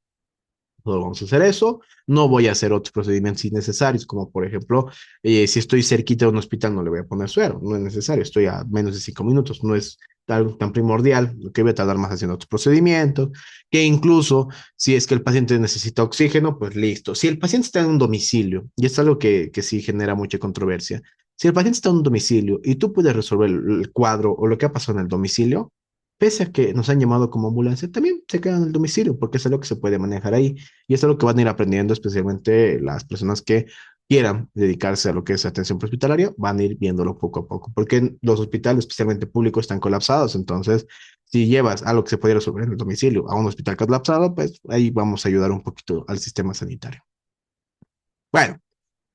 No vamos a hacer eso, no voy a hacer otros procedimientos innecesarios, como por ejemplo, si estoy cerquita de un hospital no le voy a poner suero, no es necesario, estoy a menos de 5 minutos, no es tan primordial, lo que voy a tardar más haciendo otros procedimientos, que incluso si es que el paciente necesita oxígeno, pues listo. Si el paciente está en un domicilio, y es algo que sí genera mucha controversia, si el paciente está en un domicilio y tú puedes resolver el cuadro o lo que ha pasado en el domicilio, pese a que nos han llamado como ambulancia, también se quedan en el domicilio porque es algo que se puede manejar ahí y es algo que van a ir aprendiendo, especialmente las personas que quieran dedicarse a lo que es atención prehospitalaria, van a ir viéndolo poco a poco, porque los hospitales, especialmente públicos, están colapsados. Entonces, si llevas algo que se puede resolver en el domicilio a un hospital colapsado, pues ahí vamos a ayudar un poquito al sistema sanitario. Bueno,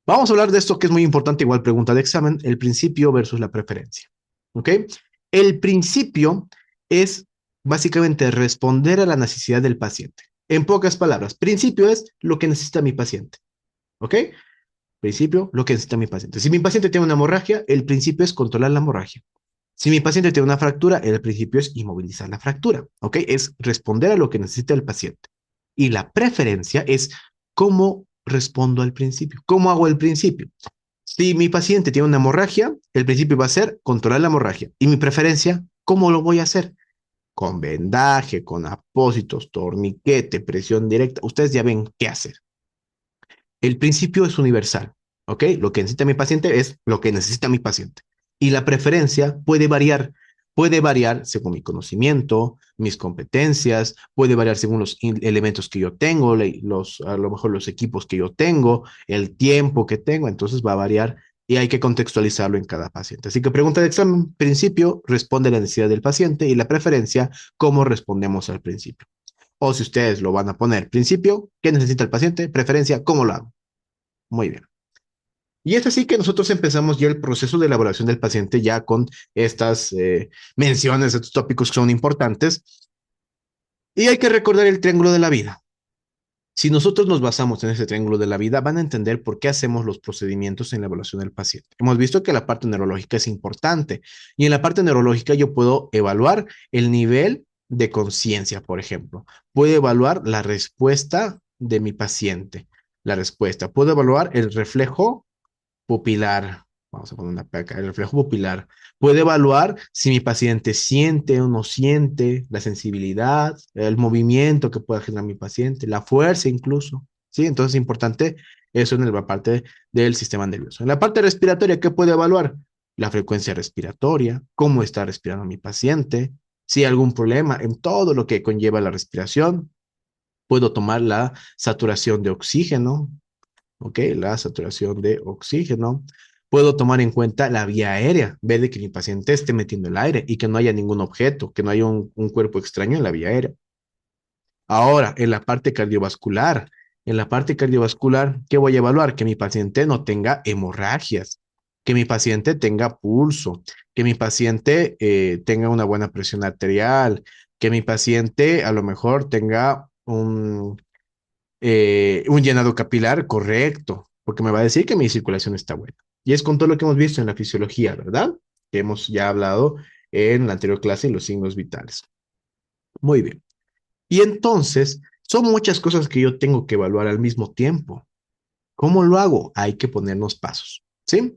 vamos a hablar de esto que es muy importante, igual pregunta de examen, el principio versus la preferencia. ¿Ok? El principio es básicamente responder a la necesidad del paciente. En pocas palabras, principio es lo que necesita mi paciente. ¿Ok? Principio, lo que necesita mi paciente. Si mi paciente tiene una hemorragia, el principio es controlar la hemorragia. Si mi paciente tiene una fractura, el principio es inmovilizar la fractura. ¿Ok? Es responder a lo que necesita el paciente. Y la preferencia es cómo respondo al principio. ¿Cómo hago el principio? Si mi paciente tiene una hemorragia, el principio va a ser controlar la hemorragia. Y mi preferencia, ¿cómo lo voy a hacer? Con vendaje, con apósitos, torniquete, presión directa. Ustedes ya ven qué hacer. El principio es universal, ¿ok? Lo que necesita mi paciente es lo que necesita mi paciente. Y la preferencia puede variar según mi conocimiento, mis competencias, puede variar según los elementos que yo tengo, a lo mejor los equipos que yo tengo, el tiempo que tengo, entonces va a variar y hay que contextualizarlo en cada paciente. Así que pregunta de examen, principio, responde a la necesidad del paciente y la preferencia, cómo respondemos al principio. O si ustedes lo van a poner, principio, ¿qué necesita el paciente? Preferencia, ¿cómo lo hago? Muy bien. Y es así que nosotros empezamos ya el proceso de elaboración del paciente ya con estas menciones, estos tópicos que son importantes. Y hay que recordar el triángulo de la vida. Si nosotros nos basamos en ese triángulo de la vida, van a entender por qué hacemos los procedimientos en la evaluación del paciente. Hemos visto que la parte neurológica es importante y en la parte neurológica yo puedo evaluar el nivel de conciencia, por ejemplo. Puedo evaluar la respuesta de mi paciente, la respuesta. Puedo evaluar el reflejo pupilar. Vamos a poner una placa. El reflejo pupilar puede evaluar si mi paciente siente o no siente, la sensibilidad, el movimiento que pueda generar mi paciente, la fuerza incluso. ¿Sí? Entonces es importante eso en la parte del sistema nervioso. En la parte respiratoria, ¿qué puede evaluar? La frecuencia respiratoria, cómo está respirando mi paciente, si hay algún problema en todo lo que conlleva la respiración. Puedo tomar la saturación de oxígeno, ¿ok? La saturación de oxígeno. Puedo tomar en cuenta la vía aérea, ver de que mi paciente esté metiendo el aire y que no haya ningún objeto, que no haya un cuerpo extraño en la vía aérea. Ahora, en la parte cardiovascular, ¿qué voy a evaluar? Que mi paciente no tenga hemorragias, que mi paciente tenga pulso, que mi paciente tenga una buena presión arterial, que mi paciente a lo mejor tenga un llenado capilar correcto, porque me va a decir que mi circulación está buena. Y es con todo lo que hemos visto en la fisiología, ¿verdad? Que hemos ya hablado en la anterior clase, los signos vitales. Muy bien. Y entonces, son muchas cosas que yo tengo que evaluar al mismo tiempo. ¿Cómo lo hago? Hay que ponernos pasos, ¿sí?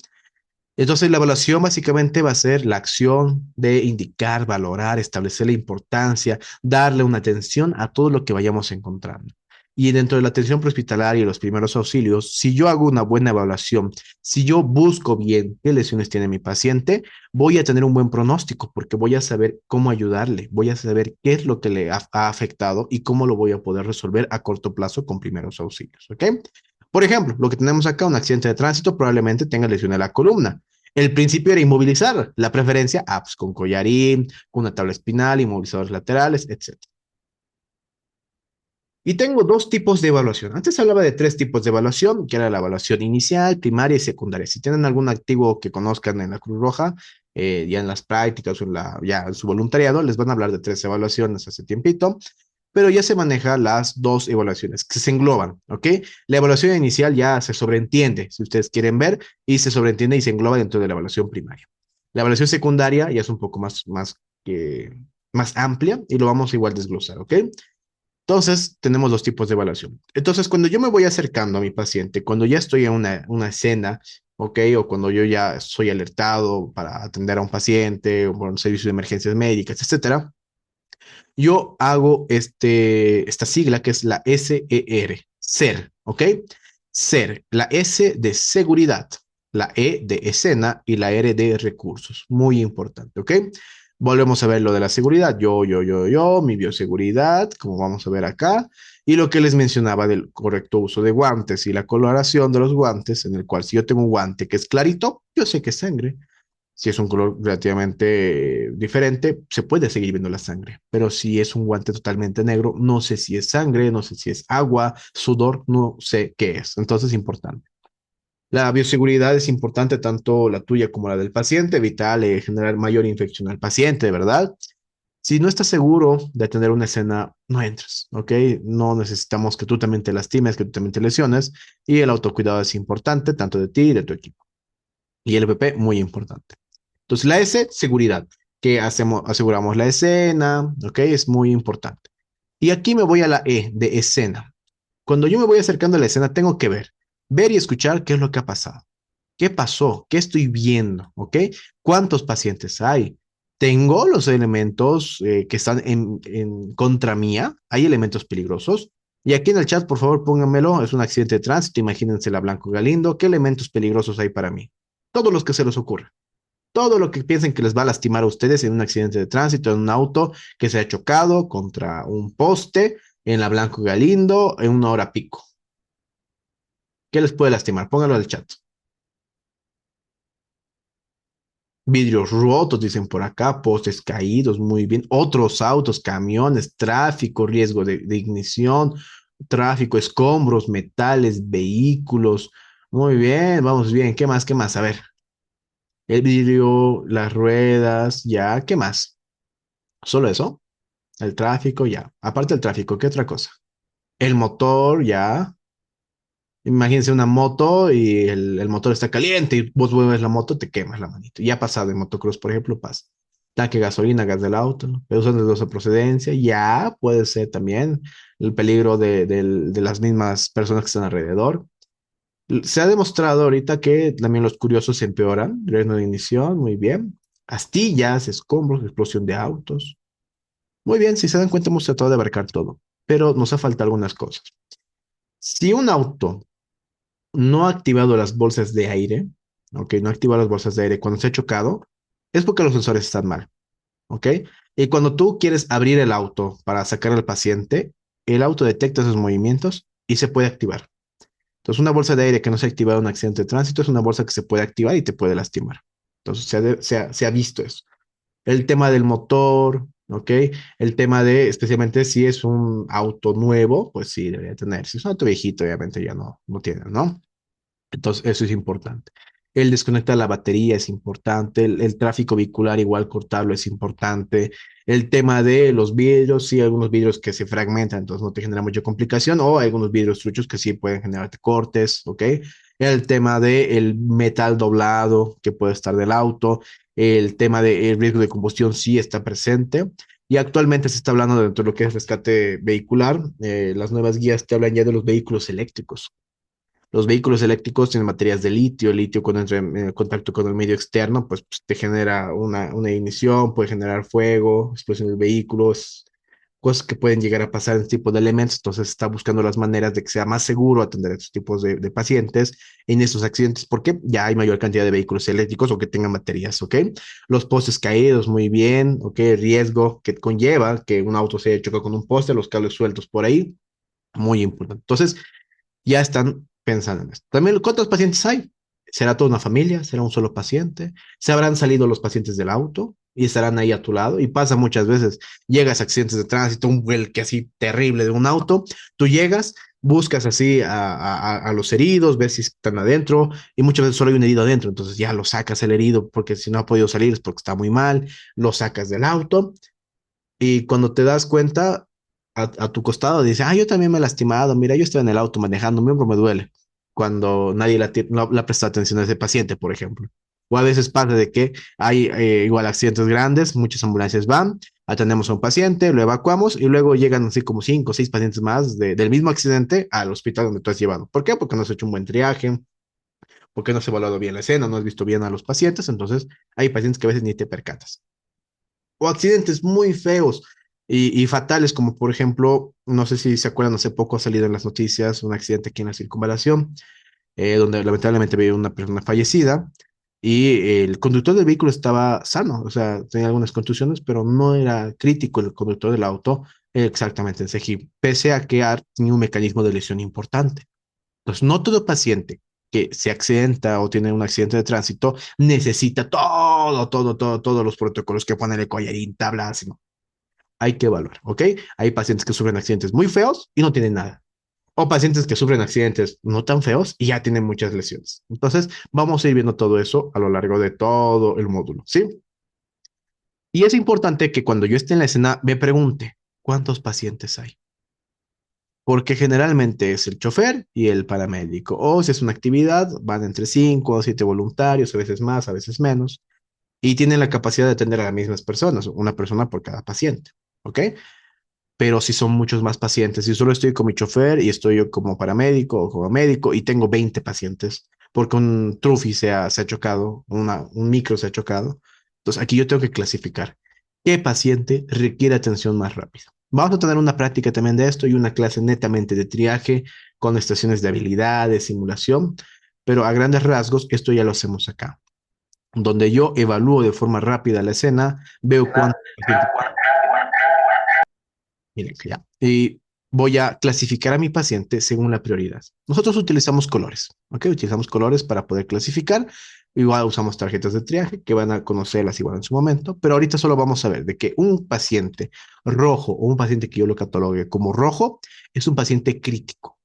Entonces, la evaluación básicamente va a ser la acción de indicar, valorar, establecer la importancia, darle una atención a todo lo que vayamos encontrando. Y dentro de la atención prehospitalaria y los primeros auxilios, si yo hago una buena evaluación, si yo busco bien qué lesiones tiene mi paciente, voy a tener un buen pronóstico porque voy a saber cómo ayudarle, voy a saber qué es lo que le ha afectado y cómo lo voy a poder resolver a corto plazo con primeros auxilios, ¿ok? Por ejemplo, lo que tenemos acá, un accidente de tránsito, probablemente tenga lesión de la columna. El principio era inmovilizar, la preferencia, pues con collarín, con una tabla espinal, inmovilizadores laterales, etc. Y tengo dos tipos de evaluación. Antes hablaba de tres tipos de evaluación, que era la evaluación inicial, primaria y secundaria. Si tienen algún activo que conozcan en la Cruz Roja, ya en las prácticas o ya en su voluntariado, les van a hablar de tres evaluaciones hace tiempito, pero ya se maneja las dos evaluaciones que se engloban, ¿ok? La evaluación inicial ya se sobreentiende, si ustedes quieren ver, y se sobreentiende y se engloba dentro de la evaluación primaria. La evaluación secundaria ya es un poco más amplia y lo vamos a igual desglosar, ¿ok? Entonces, tenemos dos tipos de evaluación. Entonces, cuando yo me voy acercando a mi paciente, cuando ya estoy en una escena, ¿ok? O cuando yo ya soy alertado para atender a un paciente o por un servicio de emergencias médicas, etcétera, yo hago esta sigla que es la SER, SER, ¿ok? SER, la S de seguridad, la E de escena y la R de recursos. Muy importante, ¿ok? Volvemos a ver lo de la seguridad. Mi bioseguridad, como vamos a ver acá. Y lo que les mencionaba del correcto uso de guantes y la coloración de los guantes, en el cual si yo tengo un guante que es clarito, yo sé que es sangre. Si es un color relativamente diferente, se puede seguir viendo la sangre. Pero si es un guante totalmente negro, no sé si es sangre, no sé si es agua, sudor, no sé qué es. Entonces es importante. La bioseguridad es importante, tanto la tuya como la del paciente, evitar generar mayor infección al paciente, ¿verdad? Si no estás seguro de tener una escena, no entres, ¿ok? No necesitamos que tú también te lastimes, que tú también te lesiones. Y el autocuidado es importante, tanto de ti y de tu equipo. Y el PP, muy importante. Entonces, la S, seguridad, que aseguramos la escena, ¿ok? Es muy importante. Y aquí me voy a la E de escena. Cuando yo me voy acercando a la escena, tengo que ver y escuchar qué es lo que ha pasado. ¿Qué pasó? ¿Qué estoy viendo? ¿Ok? ¿Cuántos pacientes hay? ¿Tengo los elementos que están en contra mía? ¿Hay elementos peligrosos? Y aquí en el chat, por favor, pónganmelo. Es un accidente de tránsito. Imagínense la Blanco Galindo. ¿Qué elementos peligrosos hay para mí? Todos los que se les ocurra. Todo lo que piensen que les va a lastimar a ustedes en un accidente de tránsito, en un auto que se ha chocado contra un poste en la Blanco Galindo en una hora pico. ¿Qué les puede lastimar? Pónganlo en el chat. Vidrios rotos, dicen por acá, postes caídos, muy bien. Otros autos, camiones, tráfico, riesgo de ignición, tráfico, escombros, metales, vehículos. Muy bien, vamos bien. ¿Qué más? ¿Qué más? A ver, el vidrio, las ruedas, ya. ¿Qué más? ¿Solo eso? El tráfico, ya. Aparte del tráfico, ¿qué otra cosa? El motor, ya. Imagínense una moto y el motor está caliente y vos mueves la moto, te quemas la manito. Ya ha pasado en motocross, por ejemplo, pasa. Tanque de gasolina, gas del auto, ¿no? Pero usan de dudosa procedencia, ya puede ser también el peligro de las mismas personas que están alrededor. Se ha demostrado ahorita que también los curiosos se empeoran, riesgo de ignición, muy bien. Astillas, escombros, explosión de autos. Muy bien, si se dan cuenta, hemos tratado de abarcar todo, pero nos ha faltado algunas cosas. Si un auto no ha activado las bolsas de aire, ¿ok? No ha activado las bolsas de aire cuando se ha chocado, es porque los sensores están mal, ¿ok? Y cuando tú quieres abrir el auto para sacar al paciente, el auto detecta esos movimientos y se puede activar. Entonces, una bolsa de aire que no se ha activado en un accidente de tránsito es una bolsa que se puede activar y te puede lastimar. Entonces, se ha visto eso. El tema del motor, ¿ok? El tema de, especialmente si es un auto nuevo, pues sí, debería tener. Si es un auto viejito, obviamente ya no tiene, ¿no? Entonces, eso es importante. El desconectar la batería es importante, el tráfico vehicular igual cortarlo es importante, el tema de los vidrios, sí, algunos vidrios que se fragmentan, entonces no te genera mucha complicación, o hay algunos vidrios truchos que sí pueden generarte cortes, ¿ok? El tema del metal doblado que puede estar del auto, el tema del riesgo de combustión sí está presente. Y actualmente se está hablando dentro de lo que es rescate vehicular. Las nuevas guías te hablan ya de los vehículos eléctricos. Los vehículos eléctricos tienen baterías de litio. El litio cuando entra en contacto con el medio externo, pues te genera una ignición, puede generar fuego, explosión del vehículo, cosas que pueden llegar a pasar en este tipo de elementos. Entonces se está buscando las maneras de que sea más seguro atender a estos tipos de pacientes en estos accidentes, porque ya hay mayor cantidad de vehículos eléctricos o que tengan baterías, ¿ok? Los postes caídos, muy bien, ¿ok? El riesgo que conlleva que un auto se choque con un poste, los cables sueltos por ahí, muy importante. Entonces, ya están pensando en esto. También, ¿cuántos pacientes hay? ¿Será toda una familia? ¿Será un solo paciente? ¿Se habrán salido los pacientes del auto y estarán ahí a tu lado? Y pasa muchas veces, llegas a accidentes de tránsito, un vuelque así terrible de un auto, tú llegas, buscas así a los heridos, ves si están adentro y muchas veces solo hay un herido adentro, entonces ya lo sacas el herido porque si no ha podido salir es porque está muy mal, lo sacas del auto y cuando te das cuenta, a tu costado dice, yo también me he lastimado, mira, yo estoy en el auto manejando, mi hombro me duele. Cuando nadie le ha prestado atención a ese paciente, por ejemplo. O a veces pasa de que hay igual accidentes grandes, muchas ambulancias van, atendemos a un paciente, lo evacuamos y luego llegan así como 5 o 6 pacientes más del mismo accidente al hospital donde tú has llevado. ¿Por qué? Porque no has hecho un buen triaje, porque no has evaluado bien la escena, no has visto bien a los pacientes, entonces hay pacientes que a veces ni te percatas o accidentes muy feos y fatales, como por ejemplo, no sé si se acuerdan, hace poco ha salido en las noticias un accidente aquí en la circunvalación, donde lamentablemente había una persona fallecida y el conductor del vehículo estaba sano, o sea, tenía algunas contusiones, pero no era crítico el conductor del auto exactamente en CEGIP, pese a que tenía un mecanismo de lesión importante. Entonces, no todo paciente que se accidenta o tiene un accidente de tránsito necesita todos los protocolos que ponen el collarín, tablas, no. Hay que evaluar, ¿ok? Hay pacientes que sufren accidentes muy feos y no tienen nada. O pacientes que sufren accidentes no tan feos y ya tienen muchas lesiones. Entonces, vamos a ir viendo todo eso a lo largo de todo el módulo, ¿sí? Y es importante que cuando yo esté en la escena me pregunte, ¿cuántos pacientes hay? Porque generalmente es el chofer y el paramédico. O si es una actividad, van entre 5 o 7 voluntarios, a veces más, a veces menos, y tienen la capacidad de atender a las mismas personas, una persona por cada paciente, ¿ok? Pero si son muchos más pacientes, si solo estoy con mi chofer y estoy yo como paramédico o como médico y tengo 20 pacientes, porque un trufi se ha chocado, un micro se ha chocado, entonces aquí yo tengo que clasificar qué paciente requiere atención más rápida. Vamos a tener una práctica también de esto y una clase netamente de triaje con estaciones de habilidad, de simulación, pero a grandes rasgos esto ya lo hacemos acá, donde yo evalúo de forma rápida la escena, veo cuánto paciente, miren que ya, y voy a clasificar a mi paciente según la prioridad. Nosotros utilizamos colores, ¿ok? Utilizamos colores para poder clasificar. Igual usamos tarjetas de triaje que van a conocerlas igual en su momento, pero ahorita solo vamos a ver de que un paciente rojo o un paciente que yo lo catalogue como rojo es un paciente crítico.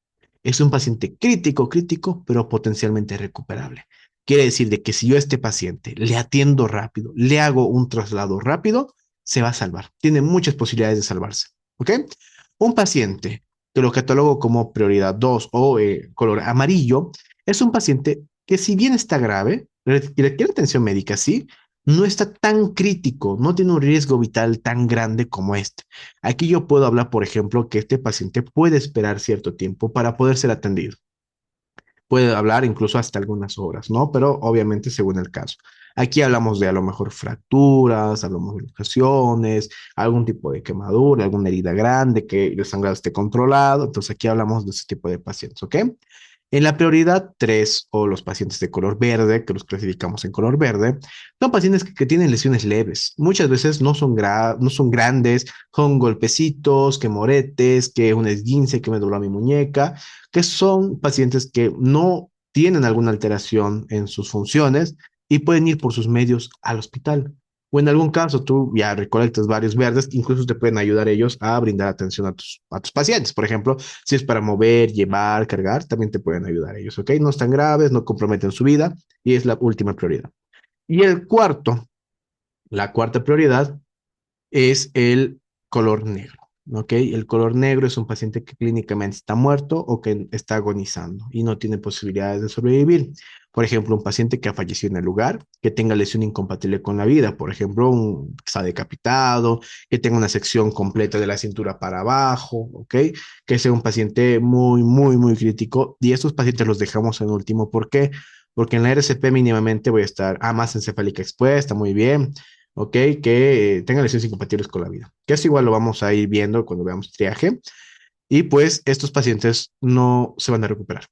Es un paciente crítico, crítico, pero potencialmente recuperable. Quiere decir de que si yo a este paciente le atiendo rápido, le hago un traslado rápido, se va a salvar. Tiene muchas posibilidades de salvarse. ¿Ok? Un paciente que lo catalogo como prioridad 2 o color amarillo es un paciente que si bien está grave, requiere atención médica, sí, no está tan crítico, no tiene un riesgo vital tan grande como este. Aquí yo puedo hablar, por ejemplo, que este paciente puede esperar cierto tiempo para poder ser atendido. Puede hablar incluso hasta algunas horas, ¿no? Pero obviamente según el caso. Aquí hablamos de a lo mejor fracturas, hablamos de luxaciones, algún tipo de quemadura, alguna herida grande, que el sangrado esté controlado. Entonces aquí hablamos de ese tipo de pacientes, ¿ok? En la prioridad 3 o los pacientes de color verde, que los clasificamos en color verde, son pacientes que tienen lesiones leves. Muchas veces no son grandes, son golpecitos, que moretes, que un esguince que me dobló mi muñeca, que son pacientes que no tienen alguna alteración en sus funciones y pueden ir por sus medios al hospital. O en algún caso tú ya recolectas varios verdes, incluso te pueden ayudar ellos a brindar atención a tus pacientes. Por ejemplo, si es para mover, llevar, cargar, también te pueden ayudar ellos, ¿ok? No están graves, no comprometen su vida y es la última prioridad. Y la cuarta prioridad es el color negro. ¿Ok? El color negro es un paciente que clínicamente está muerto o que está agonizando y no tiene posibilidades de sobrevivir. Por ejemplo, un paciente que ha fallecido en el lugar, que tenga lesión incompatible con la vida, por ejemplo, un que está decapitado, que tenga una sección completa de la cintura para abajo, ¿ok? Que sea un paciente muy, muy, muy crítico. Y estos pacientes los dejamos en último. ¿Por qué? Porque en la RCP mínimamente voy a estar, masa encefálica expuesta, muy bien, ¿ok? Que tengan lesiones incompatibles con la vida. Que eso igual lo vamos a ir viendo cuando veamos triaje. Y pues estos pacientes no se van a recuperar.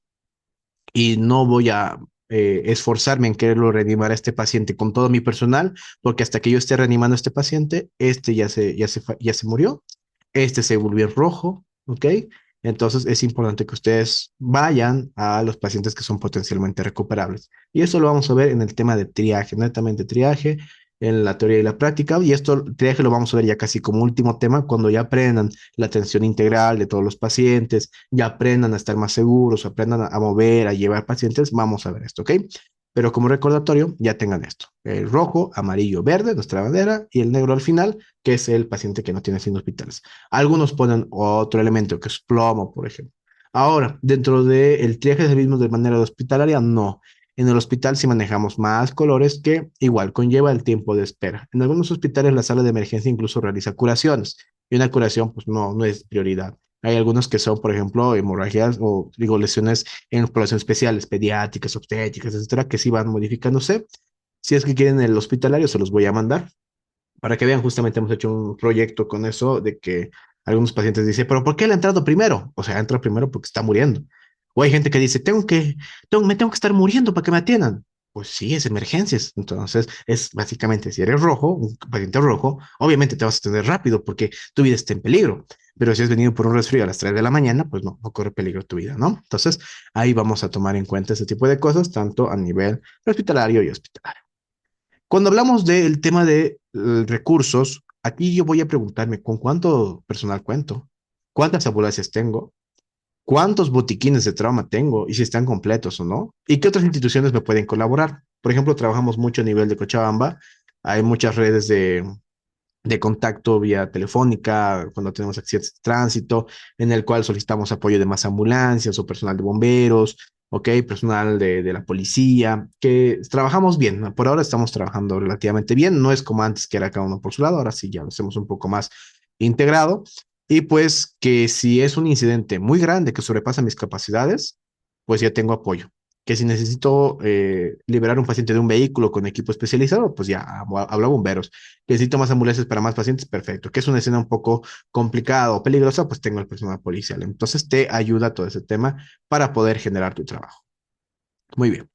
Y no voy a esforzarme en quererlo reanimar a este paciente con todo mi personal, porque hasta que yo esté reanimando a este paciente, este ya se murió, este se volvió rojo, ¿ok? Entonces es importante que ustedes vayan a los pacientes que son potencialmente recuperables. Y eso lo vamos a ver en el tema de triaje, netamente triaje, en la teoría y la práctica. Y esto, triaje lo vamos a ver ya casi como último tema, cuando ya aprendan la atención integral de todos los pacientes, ya aprendan a estar más seguros, aprendan a mover, a llevar pacientes, vamos a ver esto, ¿ok? Pero como recordatorio, ya tengan esto. El rojo, amarillo, verde, nuestra bandera, y el negro al final, que es el paciente que no tiene signos vitales. Algunos ponen otro elemento, que es plomo, por ejemplo. Ahora, dentro del triaje de servicios de manera hospitalaria, no. En el hospital sí manejamos más colores que igual conlleva el tiempo de espera. En algunos hospitales la sala de emergencia incluso realiza curaciones y una curación pues no es prioridad. Hay algunos que son, por ejemplo, hemorragias o digo lesiones en población especiales, pediátricas, obstétricas, etcétera, que sí van modificándose. Si es que quieren el hospitalario, se los voy a mandar para que vean. Justamente hemos hecho un proyecto con eso de que algunos pacientes dicen, pero ¿por qué él ha entrado primero? O sea, entra primero porque está muriendo. O hay gente que dice, me tengo que estar muriendo para que me atiendan. Pues sí, es emergencias. Entonces, es básicamente, si eres rojo, un paciente rojo, obviamente te vas a atender rápido porque tu vida está en peligro. Pero si has venido por un resfrío a las 3 de la mañana, pues no corre peligro tu vida, ¿no? Entonces, ahí vamos a tomar en cuenta ese tipo de cosas, tanto a nivel hospitalario y hospitalario. Cuando hablamos del tema de recursos, aquí yo voy a preguntarme con cuánto personal cuento, cuántas ambulancias tengo, cuántos botiquines de trauma tengo y si están completos o no, y qué otras instituciones me pueden colaborar. Por ejemplo, trabajamos mucho a nivel de Cochabamba, hay muchas redes de contacto vía telefónica cuando tenemos accidentes de tránsito, en el cual solicitamos apoyo de más ambulancias o personal de bomberos, ok, personal de la policía, que trabajamos bien, ¿no? Por ahora estamos trabajando relativamente bien, no es como antes que era cada uno por su lado, ahora sí ya lo hacemos un poco más integrado, y pues que si es un incidente muy grande que sobrepasa mis capacidades, pues ya tengo apoyo. que si necesito liberar un paciente de un vehículo con equipo especializado, pues ya hablo a bomberos. Que necesito más ambulancias para más pacientes, perfecto. Que es una escena un poco complicada o peligrosa, pues tengo el personal policial. Entonces te ayuda todo ese tema para poder generar tu trabajo. Muy bien.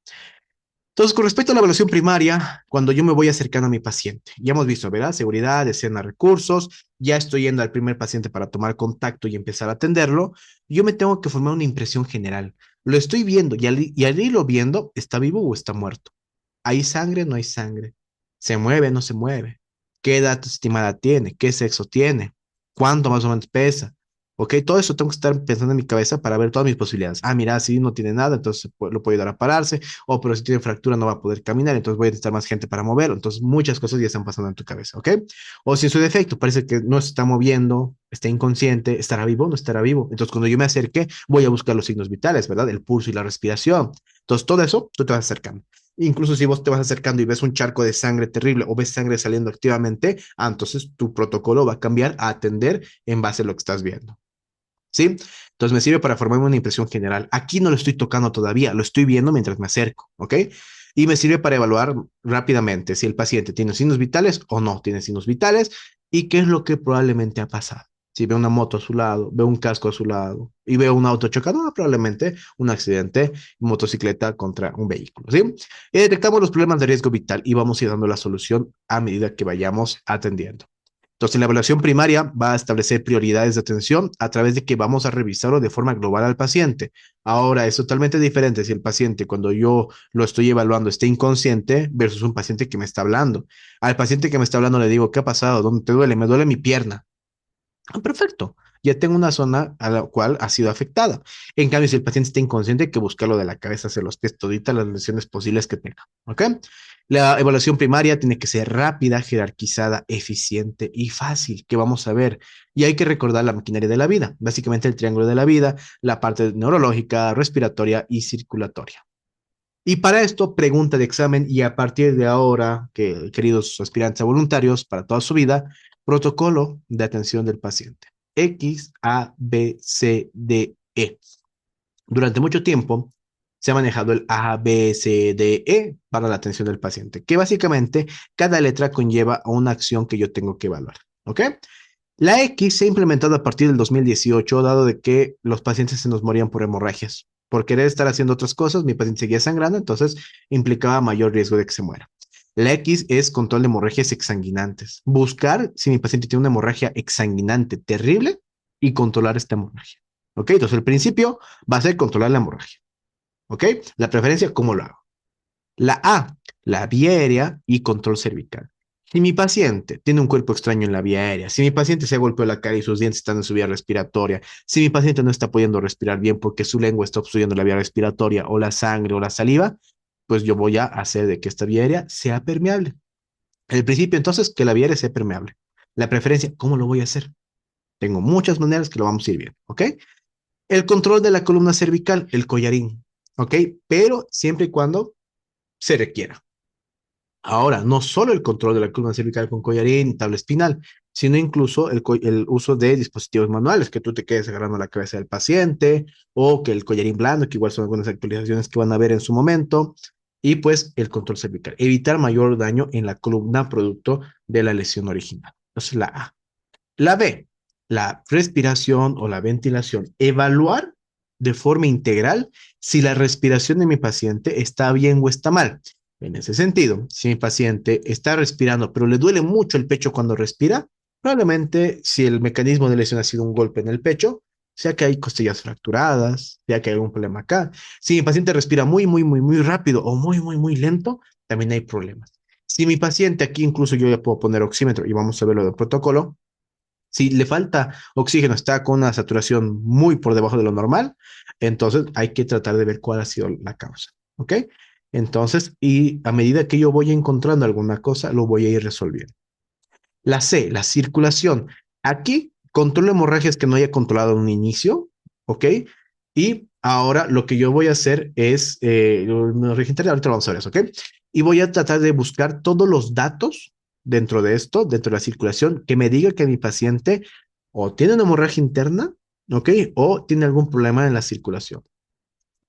Entonces, con respecto a la evaluación primaria, cuando yo me voy acercando a mi paciente, ya hemos visto, ¿verdad? Seguridad, escena, recursos, ya estoy yendo al primer paciente para tomar contacto y empezar a atenderlo, yo me tengo que formar una impresión general. Lo estoy viendo y al irlo viendo, ¿está vivo o está muerto? ¿Hay sangre o no hay sangre? ¿Se mueve o no se mueve? ¿Qué edad estimada tiene? ¿Qué sexo tiene? ¿Cuánto más o menos pesa? Ok, todo eso tengo que estar pensando en mi cabeza para ver todas mis posibilidades. Ah, mira, si no tiene nada, entonces lo puedo ayudar a pararse. O, pero si tiene fractura no va a poder caminar, entonces voy a necesitar más gente para moverlo. Entonces, muchas cosas ya están pasando en tu cabeza, ¿ok? O si en su defecto parece que no se está moviendo, está inconsciente, ¿estará vivo o no estará vivo? Entonces, cuando yo me acerque, voy a buscar los signos vitales, ¿verdad? El pulso y la respiración. Entonces, todo eso, tú te vas acercando. Incluso si vos te vas acercando y ves un charco de sangre terrible o ves sangre saliendo activamente, entonces tu protocolo va a cambiar a atender en base a lo que estás viendo. ¿Sí? Entonces me sirve para formarme una impresión general. Aquí no lo estoy tocando todavía, lo estoy viendo mientras me acerco, ¿ok? Y me sirve para evaluar rápidamente si el paciente tiene signos vitales o no tiene signos vitales y qué es lo que probablemente ha pasado. Si ve una moto a su lado, ve un casco a su lado y ve un auto chocado, probablemente un accidente, motocicleta contra un vehículo, ¿sí? Y detectamos los problemas de riesgo vital y vamos a ir dando la solución a medida que vayamos atendiendo. Entonces, la evaluación primaria va a establecer prioridades de atención a través de que vamos a revisarlo de forma global al paciente. Ahora, es totalmente diferente si el paciente, cuando yo lo estoy evaluando, está inconsciente versus un paciente que me está hablando. Al paciente que me está hablando le digo, ¿qué ha pasado? ¿Dónde te duele? Me duele mi pierna. Ah, perfecto. Ya tengo una zona a la cual ha sido afectada. En cambio, si el paciente está inconsciente, hay que buscarlo de la cabeza hacia los pies, toditas las lesiones posibles que tenga. ¿Ok? La evaluación primaria tiene que ser rápida, jerarquizada, eficiente y fácil, que vamos a ver. Y hay que recordar la maquinaria de la vida, básicamente el triángulo de la vida, la parte neurológica, respiratoria y circulatoria. Y para esto, pregunta de examen y a partir de ahora, que queridos aspirantes a voluntarios, para toda su vida, protocolo de atención del paciente. X, A, B, C, D, E. Durante mucho tiempo se ha manejado el A, B, C, D, E para la atención del paciente, que básicamente cada letra conlleva a una acción que yo tengo que evaluar. ¿Ok? La X se ha implementado a partir del 2018, dado de que los pacientes se nos morían por hemorragias. Por querer estar haciendo otras cosas, mi paciente seguía sangrando, entonces implicaba mayor riesgo de que se muera. La X es control de hemorragias exsanguinantes. Buscar si mi paciente tiene una hemorragia exsanguinante terrible y controlar esta hemorragia. ¿Ok? Entonces el principio va a ser controlar la hemorragia. ¿Ok? La preferencia, ¿cómo lo hago? La A, la vía aérea y control cervical. Si mi paciente tiene un cuerpo extraño en la vía aérea, si mi paciente se ha golpeado la cara y sus dientes están en su vía respiratoria, si mi paciente no está pudiendo respirar bien porque su lengua está obstruyendo la vía respiratoria o la sangre o la saliva, pues yo voy a hacer de que esta vía aérea sea permeable. El principio entonces, que la vía aérea sea permeable. La preferencia, ¿cómo lo voy a hacer? Tengo muchas maneras que lo vamos a ir viendo, ¿ok? El control de la columna cervical, el collarín, ¿ok? Pero siempre y cuando se requiera. Ahora, no solo el control de la columna cervical con collarín y tabla espinal, sino incluso el uso de dispositivos manuales, que tú te quedes agarrando la cabeza del paciente o que el collarín blando, que igual son algunas actualizaciones que van a ver en su momento, y pues el control cervical, evitar mayor daño en la columna producto de la lesión original. Entonces, la A. La B, la respiración o la ventilación. Evaluar de forma integral si la respiración de mi paciente está bien o está mal. En ese sentido, si mi paciente está respirando, pero le duele mucho el pecho cuando respira, probablemente si el mecanismo de lesión ha sido un golpe en el pecho, sea que hay costillas fracturadas, sea que hay algún problema acá. Si mi paciente respira muy, muy, muy, muy rápido o muy, muy, muy lento, también hay problemas. Si mi paciente, aquí incluso yo ya puedo poner oxímetro y vamos a verlo del protocolo, si le falta oxígeno, está con una saturación muy por debajo de lo normal, entonces hay que tratar de ver cuál ha sido la causa. ¿Ok? Entonces, y a medida que yo voy encontrando alguna cosa, lo voy a ir resolviendo. La C, la circulación. Aquí controlo hemorragias que no haya controlado en un inicio, ¿ok? Y ahora lo que yo voy a hacer es, me registraré, ahorita lo vamos a ver eso, ¿ok? Y voy a tratar de buscar todos los datos dentro de esto, dentro de la circulación, que me diga que mi paciente o tiene una hemorragia interna, ¿ok? O tiene algún problema en la circulación.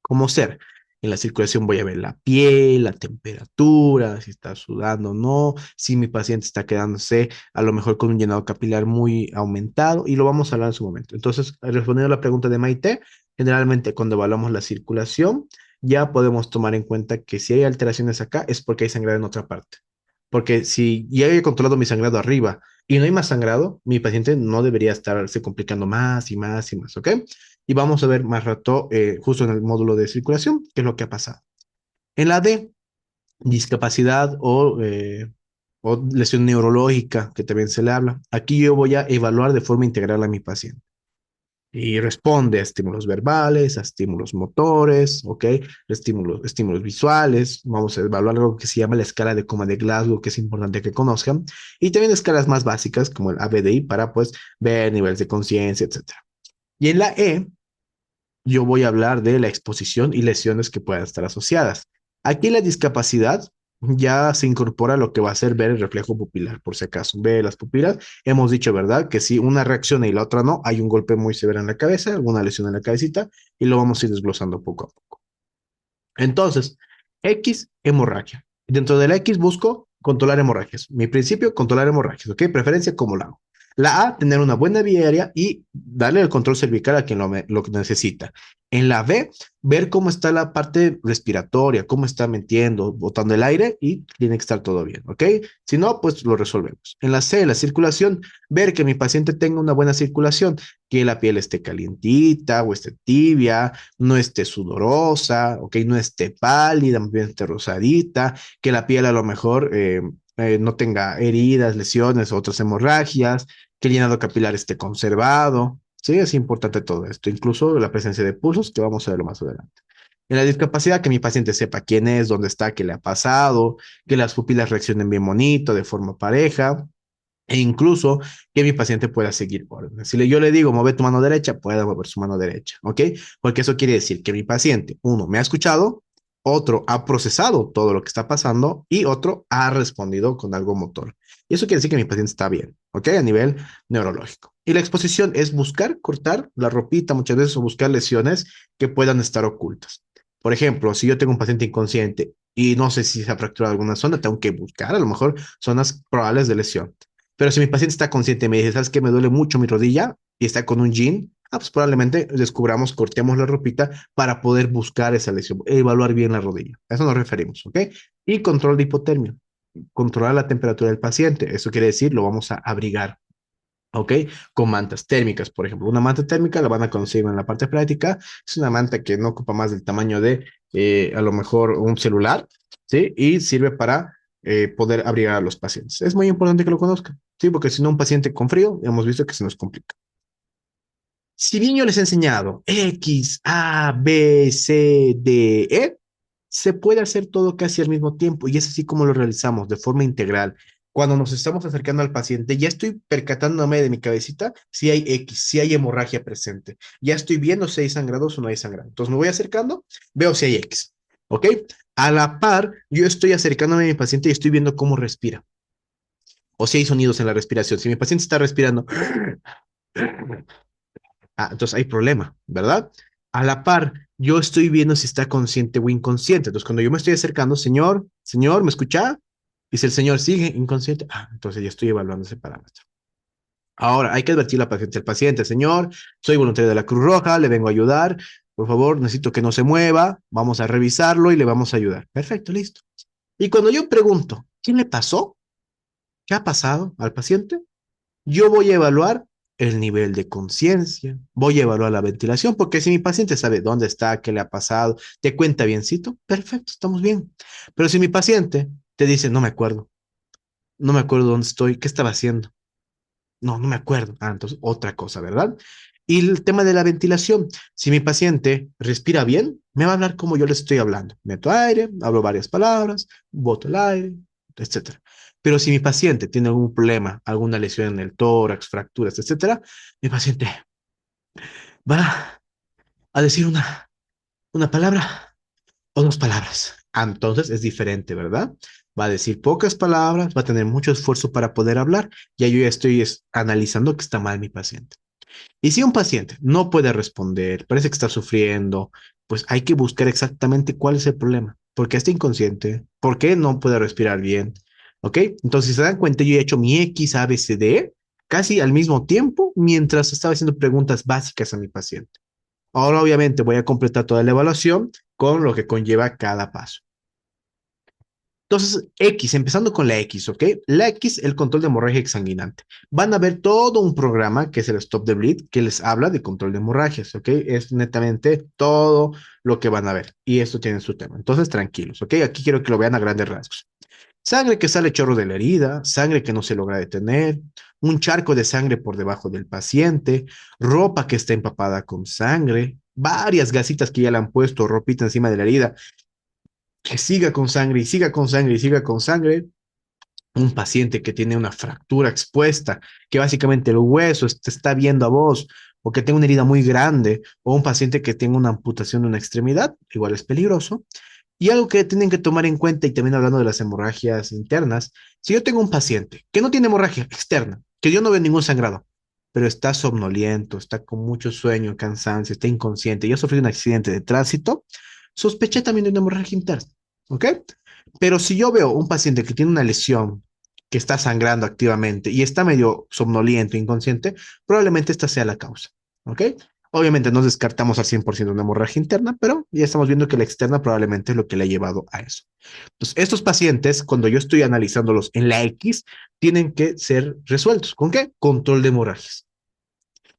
Como ser. En la circulación voy a ver la piel, la temperatura, si está sudando o no, si mi paciente está quedándose a lo mejor con un llenado capilar muy aumentado y lo vamos a hablar en su momento. Entonces, respondiendo a la pregunta de Maite, generalmente cuando evaluamos la circulación, ya podemos tomar en cuenta que si hay alteraciones acá es porque hay sangrado en otra parte. Porque si ya he controlado mi sangrado arriba y no hay más sangrado, mi paciente no debería estarse complicando más y más y más, ¿ok? Y vamos a ver más rato, justo en el módulo de circulación, qué es lo que ha pasado. En la D, discapacidad o lesión neurológica, que también se le habla. Aquí yo voy a evaluar de forma integral a mi paciente. Y responde a estímulos verbales, a estímulos motores, ¿ok? Estímulos visuales. Vamos a evaluar algo que se llama la escala de coma de Glasgow, que es importante que conozcan. Y también escalas más básicas como el ABDI para pues ver niveles de conciencia, etcétera. Y en la E, yo voy a hablar de la exposición y lesiones que puedan estar asociadas. Aquí la discapacidad ya se incorpora a lo que va a ser ver el reflejo pupilar, por si acaso. Ve las pupilas, hemos dicho, ¿verdad? Que si una reacciona y la otra no, hay un golpe muy severo en la cabeza, alguna lesión en la cabecita, y lo vamos a ir desglosando poco a poco. Entonces, X, hemorragia. Dentro de la X busco controlar hemorragias. Mi principio, controlar hemorragias, ¿ok? Preferencia, ¿cómo lo hago? La A, tener una buena vía aérea y darle el control cervical a quien lo necesita. En la B, ver cómo está la parte respiratoria, cómo está metiendo, botando el aire y tiene que estar todo bien, ¿ok? Si no, pues lo resolvemos. En la C, la circulación, ver que mi paciente tenga una buena circulación, que la piel esté calientita o esté tibia, no esté sudorosa, ¿ok? No esté pálida, más bien esté rosadita, que la piel a lo mejor no tenga heridas, lesiones o otras hemorragias, que el llenado capilar esté conservado. Sí, es importante todo esto, incluso la presencia de pulsos, que vamos a verlo más adelante. En la discapacidad, que mi paciente sepa quién es, dónde está, qué le ha pasado, que las pupilas reaccionen bien bonito, de forma pareja, e incluso que mi paciente pueda seguir órdenes. Si yo le digo, mueve tu mano derecha, pueda mover su mano derecha, ¿ok? Porque eso quiere decir que mi paciente, uno, me ha escuchado, otro ha procesado todo lo que está pasando y otro ha respondido con algo motor. Y eso quiere decir que mi paciente está bien, ¿ok? A nivel neurológico. Y la exposición es buscar cortar la ropita muchas veces o buscar lesiones que puedan estar ocultas. Por ejemplo, si yo tengo un paciente inconsciente y no sé si se ha fracturado alguna zona, tengo que buscar a lo mejor zonas probables de lesión. Pero si mi paciente está consciente y me dice, ¿sabes qué? Me duele mucho mi rodilla y está con un jean, pues probablemente descubramos, cortemos la ropita para poder buscar esa lesión, evaluar bien la rodilla. A eso nos referimos, ¿ok? Y control de hipotermia, controlar la temperatura del paciente. Eso quiere decir, lo vamos a abrigar, ¿ok? Con mantas térmicas, por ejemplo. Una manta térmica la van a conseguir en la parte práctica. Es una manta que no ocupa más del tamaño de a lo mejor un celular, ¿sí? Y sirve para poder abrigar a los pacientes. Es muy importante que lo conozcan, ¿sí? Porque si no, un paciente con frío, hemos visto que se nos complica. Si bien yo les he enseñado X, A, B, C, D, E, se puede hacer todo casi al mismo tiempo y es así como lo realizamos de forma integral. Cuando nos estamos acercando al paciente, ya estoy percatándome de mi cabecita si hay X, si hay hemorragia presente. Ya estoy viendo si hay sangrados o no hay sangrado. Entonces me voy acercando, veo si hay X. ¿Ok? A la par, yo estoy acercándome a mi paciente y estoy viendo cómo respira. O si hay sonidos en la respiración. Si mi paciente está respirando, entonces hay problema, ¿verdad? A la par, yo estoy viendo si está consciente o inconsciente. Entonces, cuando yo me estoy acercando, señor, señor, ¿me escucha? Y si el señor sigue inconsciente, entonces ya estoy evaluando ese parámetro. Ahora, hay que advertir al paciente, señor, soy voluntario de la Cruz Roja, le vengo a ayudar, por favor, necesito que no se mueva, vamos a revisarlo y le vamos a ayudar. Perfecto, listo. Y cuando yo pregunto, ¿qué le pasó? ¿Qué ha pasado al paciente? Yo voy a evaluar el nivel de conciencia, voy a evaluar la ventilación, porque si mi paciente sabe dónde está, qué le ha pasado, te cuenta biencito, perfecto, estamos bien. Pero si mi paciente te dice, no me acuerdo dónde estoy, qué estaba haciendo, no me acuerdo. Entonces otra cosa, ¿verdad? Y el tema de la ventilación, si mi paciente respira bien, me va a hablar como yo le estoy hablando. Meto aire, hablo varias palabras, boto el aire, etcétera. Pero si mi paciente tiene algún problema, alguna lesión en el tórax, fracturas, etcétera, mi paciente va a decir una palabra o dos palabras. Entonces es diferente, ¿verdad? Va a decir pocas palabras, va a tener mucho esfuerzo para poder hablar. Ya yo ya estoy analizando que está mal mi paciente. Y si un paciente no puede responder, parece que está sufriendo, pues hay que buscar exactamente cuál es el problema. ¿Por qué está inconsciente? ¿Por qué no puede respirar bien? ¿Ok? Entonces, si se dan cuenta, yo he hecho mi X, A, B, C, D casi al mismo tiempo mientras estaba haciendo preguntas básicas a mi paciente. Ahora, obviamente, voy a completar toda la evaluación con lo que conlleva cada paso. Entonces, X, empezando con la X, ¿ok? La X, el control de hemorragia exsanguinante. Van a ver todo un programa que es el Stop the Bleed, que les habla de control de hemorragias, ¿ok? Es netamente todo lo que van a ver. Y esto tiene su tema. Entonces, tranquilos, ¿ok? Aquí quiero que lo vean a grandes rasgos. Sangre que sale chorro de la herida, sangre que no se logra detener, un charco de sangre por debajo del paciente, ropa que está empapada con sangre, varias gasitas que ya le han puesto, ropita encima de la herida, que siga con sangre y siga con sangre y siga con sangre, un paciente que tiene una fractura expuesta, que básicamente el hueso te está viendo a vos, o que tenga una herida muy grande, o un paciente que tenga una amputación de una extremidad, igual es peligroso. Y algo que tienen que tomar en cuenta, y también hablando de las hemorragias internas, si yo tengo un paciente que no tiene hemorragia externa, que yo no veo ningún sangrado, pero está somnoliento, está con mucho sueño, cansancio, está inconsciente, y ha sufrido un accidente de tránsito, sospeché también de una hemorragia interna, ¿ok? Pero si yo veo un paciente que tiene una lesión, que está sangrando activamente y está medio somnoliento, inconsciente, probablemente esta sea la causa, ¿ok? Obviamente no descartamos al 100% una hemorragia interna, pero ya estamos viendo que la externa probablemente es lo que le ha llevado a eso. Entonces, estos pacientes, cuando yo estoy analizándolos en la X, tienen que ser resueltos. ¿Con qué? Control de hemorragias.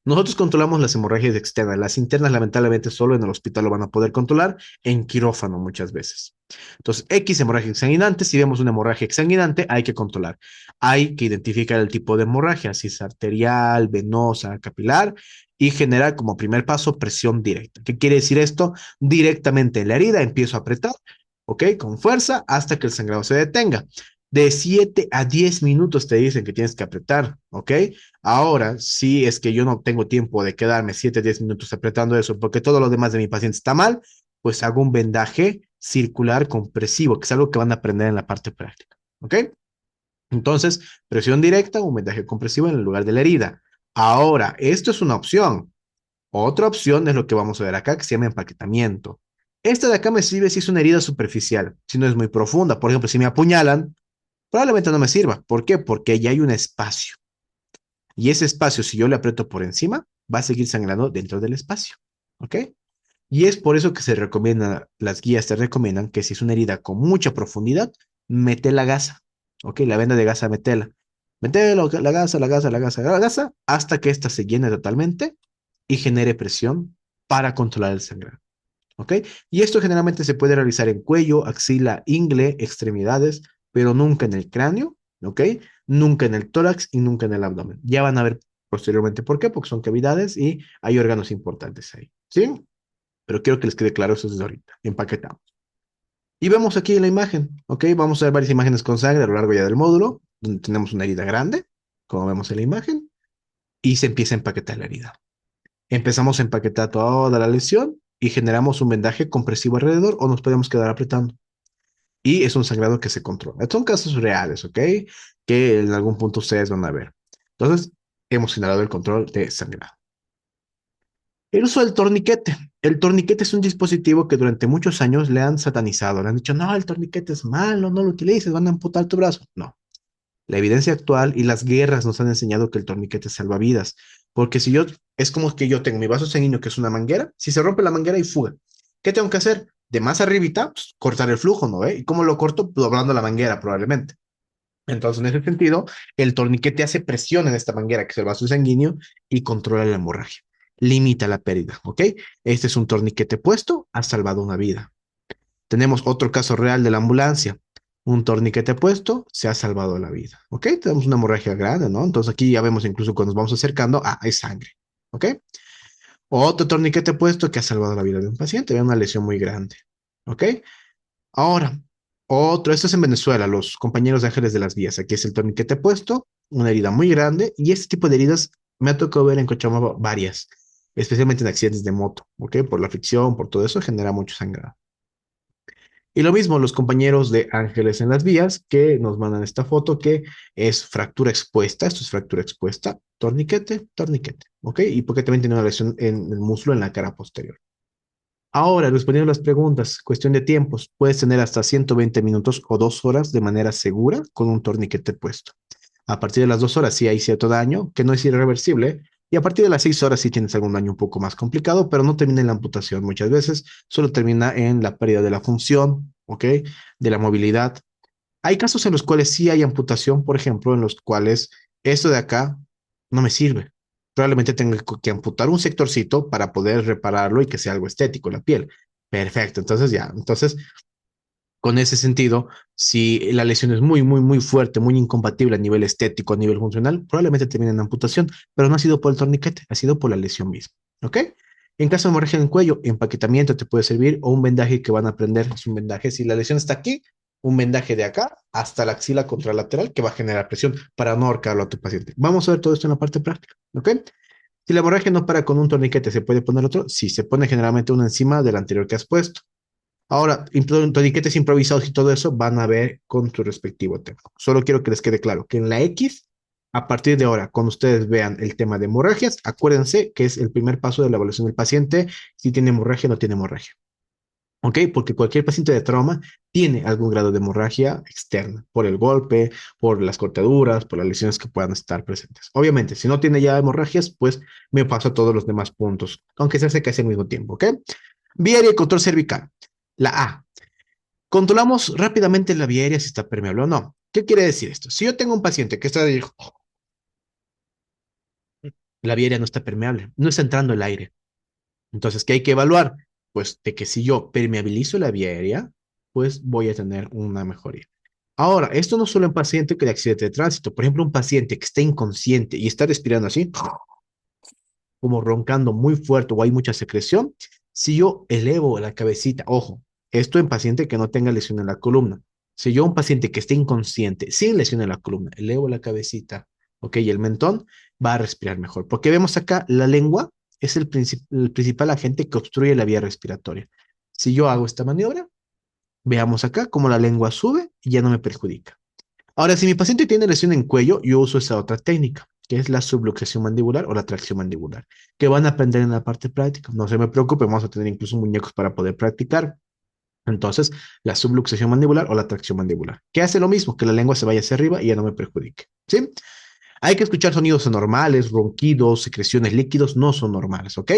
Nosotros controlamos las hemorragias externas, las internas lamentablemente solo en el hospital lo van a poder controlar, en quirófano muchas veces. Entonces, X hemorragia exsanguinante, si vemos una hemorragia exsanguinante, hay que controlar. Hay que identificar el tipo de hemorragia, si es arterial, venosa, capilar, y generar como primer paso presión directa. ¿Qué quiere decir esto? Directamente en la herida empiezo a apretar, ¿ok? Con fuerza hasta que el sangrado se detenga. De 7 a 10 minutos te dicen que tienes que apretar, ¿ok? Ahora, si es que yo no tengo tiempo de quedarme 7 a 10 minutos apretando eso porque todo lo demás de mi paciente está mal, pues hago un vendaje circular compresivo, que es algo que van a aprender en la parte práctica. ¿Ok? Entonces, presión directa, un vendaje compresivo en el lugar de la herida. Ahora, esto es una opción. Otra opción es lo que vamos a ver acá, que se llama empaquetamiento. Esta de acá me sirve si es una herida superficial, si no es muy profunda. Por ejemplo, si me apuñalan, probablemente no me sirva. ¿Por qué? Porque ya hay un espacio. Y ese espacio, si yo le aprieto por encima, va a seguir sangrando dentro del espacio. ¿Ok? Y es por eso que se recomienda, las guías te recomiendan que si es una herida con mucha profundidad, mete la gasa. ¿Ok? La venda de gasa, metela. Mete la gasa, la gasa, la gasa, la gasa, hasta que ésta se llene totalmente y genere presión para controlar el sangrado. ¿Ok? Y esto generalmente se puede realizar en cuello, axila, ingle, extremidades, pero nunca en el cráneo, ¿ok? Nunca en el tórax y nunca en el abdomen. Ya van a ver posteriormente por qué, porque son cavidades y hay órganos importantes ahí, ¿sí? Pero quiero que les quede claro eso desde ahorita. Empaquetamos. Y vemos aquí en la imagen, ¿ok? Vamos a ver varias imágenes con sangre a lo largo ya del módulo, donde tenemos una herida grande, como vemos en la imagen, y se empieza a empaquetar la herida. Empezamos a empaquetar toda la lesión y generamos un vendaje compresivo alrededor o nos podemos quedar apretando. Y es un sangrado que se controla. Estos son casos reales, ¿ok? Que en algún punto ustedes van a ver. Entonces, hemos generado el control de sangrado. El uso del torniquete. El torniquete es un dispositivo que durante muchos años le han satanizado. Le han dicho, no, el torniquete es malo, no lo utilices, van a amputar tu brazo. No. La evidencia actual y las guerras nos han enseñado que el torniquete salva vidas. Porque si yo, es como que yo tengo mi vaso sanguíneo que es una manguera, si se rompe la manguera y fuga, ¿qué tengo que hacer? De más arribita, pues, cortar el flujo, ¿no ve? ¿Y cómo lo corto? Doblando la manguera, probablemente. Entonces, en ese sentido, el torniquete hace presión en esta manguera, que es el vaso sanguíneo, y controla la hemorragia. Limita la pérdida, ¿ok? Este es un torniquete puesto, ha salvado una vida. Tenemos otro caso real de la ambulancia. Un torniquete puesto se ha salvado la vida. ¿Ok? Tenemos una hemorragia grande, ¿no? Entonces aquí ya vemos incluso cuando nos vamos acercando, hay sangre. ¿Ok? Otro torniquete puesto que ha salvado la vida de un paciente, ve una lesión muy grande. ¿Ok? Ahora, esto es en Venezuela, los compañeros de Ángeles de las Vías. Aquí es el torniquete puesto, una herida muy grande, y este tipo de heridas me ha tocado ver en Cochabamba varias, especialmente en accidentes de moto, ¿ok? Por la fricción, por todo eso, genera mucho sangrado. Y lo mismo los compañeros de Ángeles en las Vías que nos mandan esta foto que es fractura expuesta, esto es fractura expuesta, torniquete, torniquete, ¿ok? Y porque también tiene una lesión en el muslo en la cara posterior. Ahora, respondiendo a las preguntas, cuestión de tiempos, puedes tener hasta 120 minutos o 2 horas de manera segura con un torniquete puesto. A partir de las 2 horas sí hay cierto daño, que no es irreversible, y a partir de las 6 horas sí tienes algún daño un poco más complicado, pero no termina en la amputación muchas veces, solo termina en la pérdida de la función, ¿ok? De la movilidad. Hay casos en los cuales sí hay amputación, por ejemplo, en los cuales esto de acá no me sirve. Probablemente tenga que amputar un sectorcito para poder repararlo y que sea algo estético la piel. Perfecto, entonces ya, entonces con ese sentido, si la lesión es muy, muy, muy fuerte, muy incompatible a nivel estético, a nivel funcional, probablemente termine en amputación, pero no ha sido por el torniquete, ha sido por la lesión misma. ¿Ok? En caso de hemorragia en el cuello, empaquetamiento te puede servir o un vendaje que van a aprender. Es un vendaje, si la lesión está aquí, un vendaje de acá hasta la axila contralateral que va a generar presión para no ahorcarlo a tu paciente. Vamos a ver todo esto en la parte práctica. ¿Ok? Si la hemorragia no para con un torniquete, ¿se puede poner otro? Sí, se pone generalmente uno encima del anterior que has puesto. Ahora, toniquetes improvisados y todo eso van a ver con su respectivo tema. Solo quiero que les quede claro que en la X, a partir de ahora, cuando ustedes vean el tema de hemorragias, acuérdense que es el primer paso de la evaluación del paciente, si tiene hemorragia o no tiene hemorragia. ¿Ok? Porque cualquier paciente de trauma tiene algún grado de hemorragia externa, por el golpe, por las cortaduras, por las lesiones que puedan estar presentes. Obviamente, si no tiene ya hemorragias, pues me paso a todos los demás puntos, aunque se hace casi al mismo tiempo, ¿ok? Vía aérea y control cervical. La A. Controlamos rápidamente la vía aérea si está permeable o no. ¿Qué quiere decir esto? Si yo tengo un paciente que está de, la vía aérea no está permeable, no está entrando el aire. Entonces, ¿qué hay que evaluar? Pues de que si yo permeabilizo la vía aérea, pues voy a tener una mejoría. Ahora, esto no solo en paciente que de accidente de tránsito, por ejemplo, un paciente que está inconsciente y está respirando así, como roncando muy fuerte o hay mucha secreción, si yo elevo la cabecita, ojo, esto en paciente que no tenga lesión en la columna. Si yo un paciente que esté inconsciente, sin lesión en la columna, elevo la cabecita, ok, y el mentón, va a respirar mejor. Porque vemos acá, la lengua es el principal agente que obstruye la vía respiratoria. Si yo hago esta maniobra, veamos acá cómo la lengua sube y ya no me perjudica. Ahora, si mi paciente tiene lesión en cuello, yo uso esa otra técnica, que es la subluxación mandibular o la tracción mandibular, que van a aprender en la parte práctica. No se me preocupe, vamos a tener incluso muñecos para poder practicar. Entonces, la subluxación mandibular o la tracción mandibular, que hace lo mismo, que la lengua se vaya hacia arriba y ya no me perjudique. ¿Sí? Hay que escuchar sonidos anormales, ronquidos, secreciones líquidos, no son normales, ¿ok?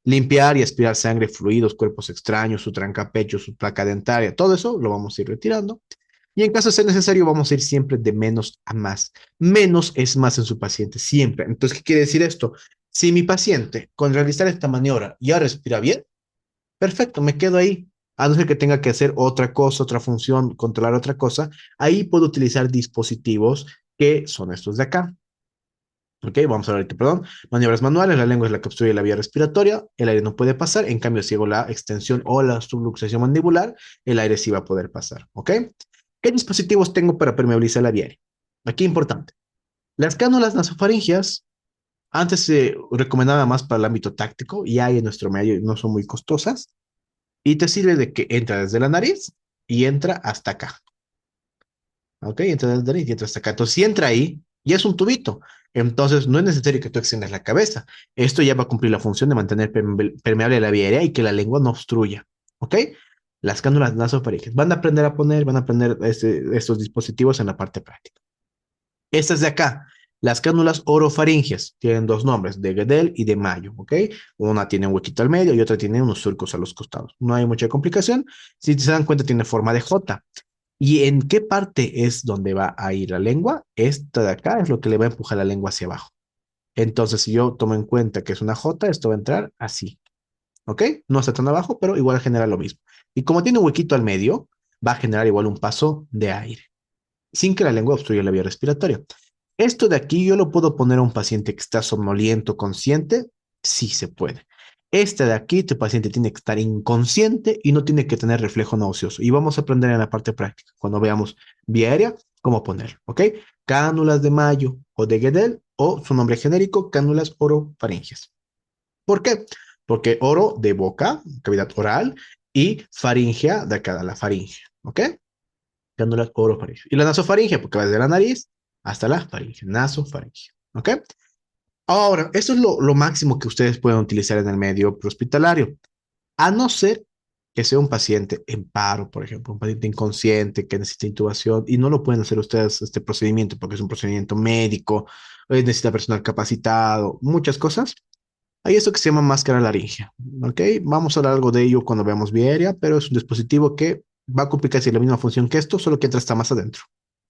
Limpiar y aspirar sangre, fluidos, cuerpos extraños, su trancapecho, su placa dentaria, todo eso lo vamos a ir retirando. Y en caso de ser necesario, vamos a ir siempre de menos a más. Menos es más en su paciente, siempre. Entonces, ¿qué quiere decir esto? Si mi paciente, con realizar esta maniobra, ya respira bien, perfecto, me quedo ahí. A no ser que tenga que hacer otra cosa, otra función, controlar otra cosa, ahí puedo utilizar dispositivos que son estos de acá. Ok, vamos a ver ahorita, perdón. Maniobras manuales, la lengua es la que obstruye la vía respiratoria, el aire no puede pasar, en cambio, si hago la extensión o la subluxación mandibular, el aire sí va a poder pasar, ¿ok? ¿Qué dispositivos tengo para permeabilizar la vía aérea? Aquí importante. Las cánulas nasofaringeas, antes se recomendaba más para el ámbito táctico y hay en nuestro medio, no son muy costosas, y te sirve de que entra desde la nariz y entra hasta acá. ¿Ok? Entra desde la nariz y entra hasta acá. Entonces, si entra ahí, ya es un tubito. Entonces, no es necesario que tú extiendas la cabeza. Esto ya va a cumplir la función de mantener permeable la vía aérea y que la lengua no obstruya. ¿Ok? Las cánulas nasofaringeas. Van a aprender a poner, van a aprender estos dispositivos en la parte práctica. Estas de acá, las cánulas orofaringeas, tienen dos nombres, de Guedel y de Mayo, ¿ok? Una tiene un huequito al medio y otra tiene unos surcos a los costados. No hay mucha complicación. Si se dan cuenta, tiene forma de J. ¿Y en qué parte es donde va a ir la lengua? Esta de acá es lo que le va a empujar la lengua hacia abajo. Entonces, si yo tomo en cuenta que es una J, esto va a entrar así, ¿ok? No está tan abajo, pero igual genera lo mismo. Y como tiene un huequito al medio, va a generar igual un paso de aire, sin que la lengua obstruya la vía respiratoria. Esto de aquí yo lo puedo poner a un paciente que está somnoliento, consciente, sí se puede. Este de aquí, tu paciente tiene que estar inconsciente y no tiene que tener reflejo nauseoso. Y vamos a aprender en la parte práctica, cuando veamos vía aérea, cómo ponerlo, ¿ok? Cánulas de Mayo o de Guedel, o su nombre genérico, cánulas orofaringeas. ¿Por qué? Porque oro de boca, cavidad oral, y faringea de acá, la faringe, ¿ok? Glándulas orofaringeas. Y la nasofaringe, porque va desde la nariz hasta la faringe, nasofaringe. ¿Ok? Ahora, esto es lo máximo que ustedes pueden utilizar en el medio prehospitalario. A no ser que sea un paciente en paro, por ejemplo, un paciente inconsciente que necesita intubación y no lo pueden hacer ustedes este procedimiento porque es un procedimiento médico, necesita personal capacitado, muchas cosas. Hay esto que se llama máscara laringea, ¿ok? Vamos a hablar algo de ello cuando veamos vía aérea, pero es un dispositivo que va a cumplir casi la misma función que esto, solo que entra hasta más adentro.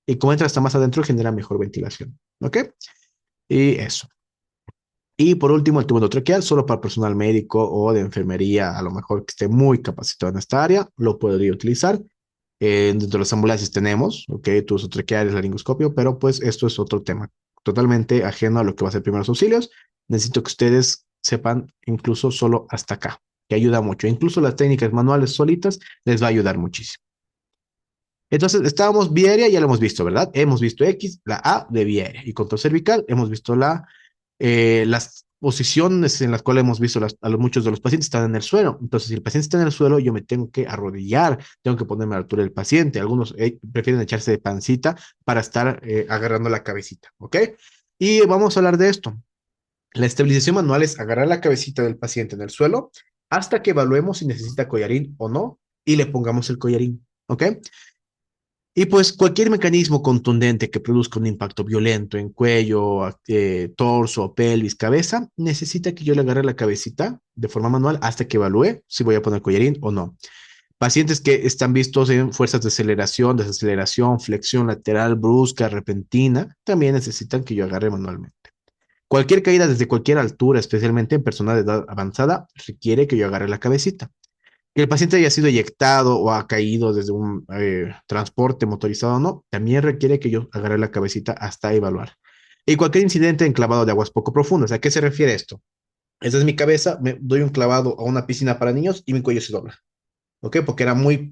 Y como entra hasta más adentro, genera mejor ventilación, ¿ok? Y eso. Y por último, el tubo endotraqueal, solo para personal médico o de enfermería, a lo mejor que esté muy capacitado en esta área, lo podría utilizar. Dentro de las ambulancias tenemos, ¿ok? Tubos endotraqueales, laringoscopio, pero pues esto es otro tema, totalmente ajeno a lo que va a ser primeros auxilios. Necesito que ustedes sepan incluso solo hasta acá, que ayuda mucho. Incluso las técnicas manuales solitas les va a ayudar muchísimo. Entonces, estábamos vía aérea, ya lo hemos visto, ¿verdad? Hemos visto X, la A de vía aérea. Y control cervical, hemos visto las posiciones en las cuales hemos visto muchos de los pacientes están en el suelo. Entonces, si el paciente está en el suelo, yo me tengo que arrodillar, tengo que ponerme a la altura del paciente. Algunos prefieren echarse de pancita para estar agarrando la cabecita, ¿ok? Y vamos a hablar de esto. La estabilización manual es agarrar la cabecita del paciente en el suelo hasta que evaluemos si necesita collarín o no y le pongamos el collarín, ¿ok? Y pues cualquier mecanismo contundente que produzca un impacto violento en cuello, torso, pelvis, cabeza, necesita que yo le agarre la cabecita de forma manual hasta que evalúe si voy a poner collarín o no. Pacientes que están vistos en fuerzas de aceleración, desaceleración, flexión lateral brusca, repentina, también necesitan que yo agarre manualmente. Cualquier caída desde cualquier altura, especialmente en personas de edad avanzada, requiere que yo agarre la cabecita. Que el paciente haya sido eyectado o ha caído desde un transporte motorizado o no, también requiere que yo agarre la cabecita hasta evaluar. Y cualquier incidente en clavado de aguas poco profundas, ¿a qué se refiere esto? Esa es mi cabeza, me doy un clavado a una piscina para niños y mi cuello se dobla, ¿ok? Porque era muy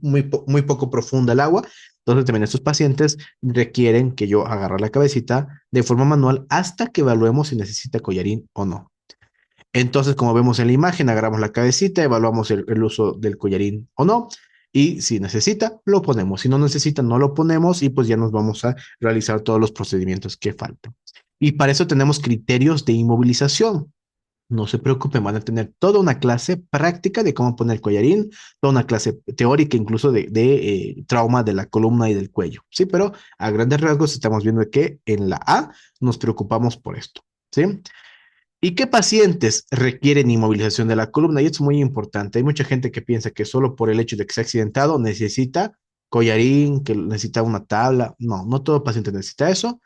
poco profunda el agua. Entonces también estos pacientes requieren que yo agarre la cabecita de forma manual hasta que evaluemos si necesita collarín o no. Entonces, como vemos en la imagen, agarramos la cabecita, evaluamos el uso del collarín o no, y si necesita, lo ponemos. Si no necesita, no lo ponemos y pues ya nos vamos a realizar todos los procedimientos que faltan. Y para eso tenemos criterios de inmovilización. No se preocupen, van a tener toda una clase práctica de cómo poner collarín, toda una clase teórica incluso de trauma de la columna y del cuello, ¿sí? Pero a grandes rasgos estamos viendo que en la A nos preocupamos por esto, ¿sí? ¿Y qué pacientes requieren inmovilización de la columna? Y esto es muy importante. Hay mucha gente que piensa que solo por el hecho de que se ha accidentado necesita collarín, que necesita una tabla. No, no todo paciente necesita eso.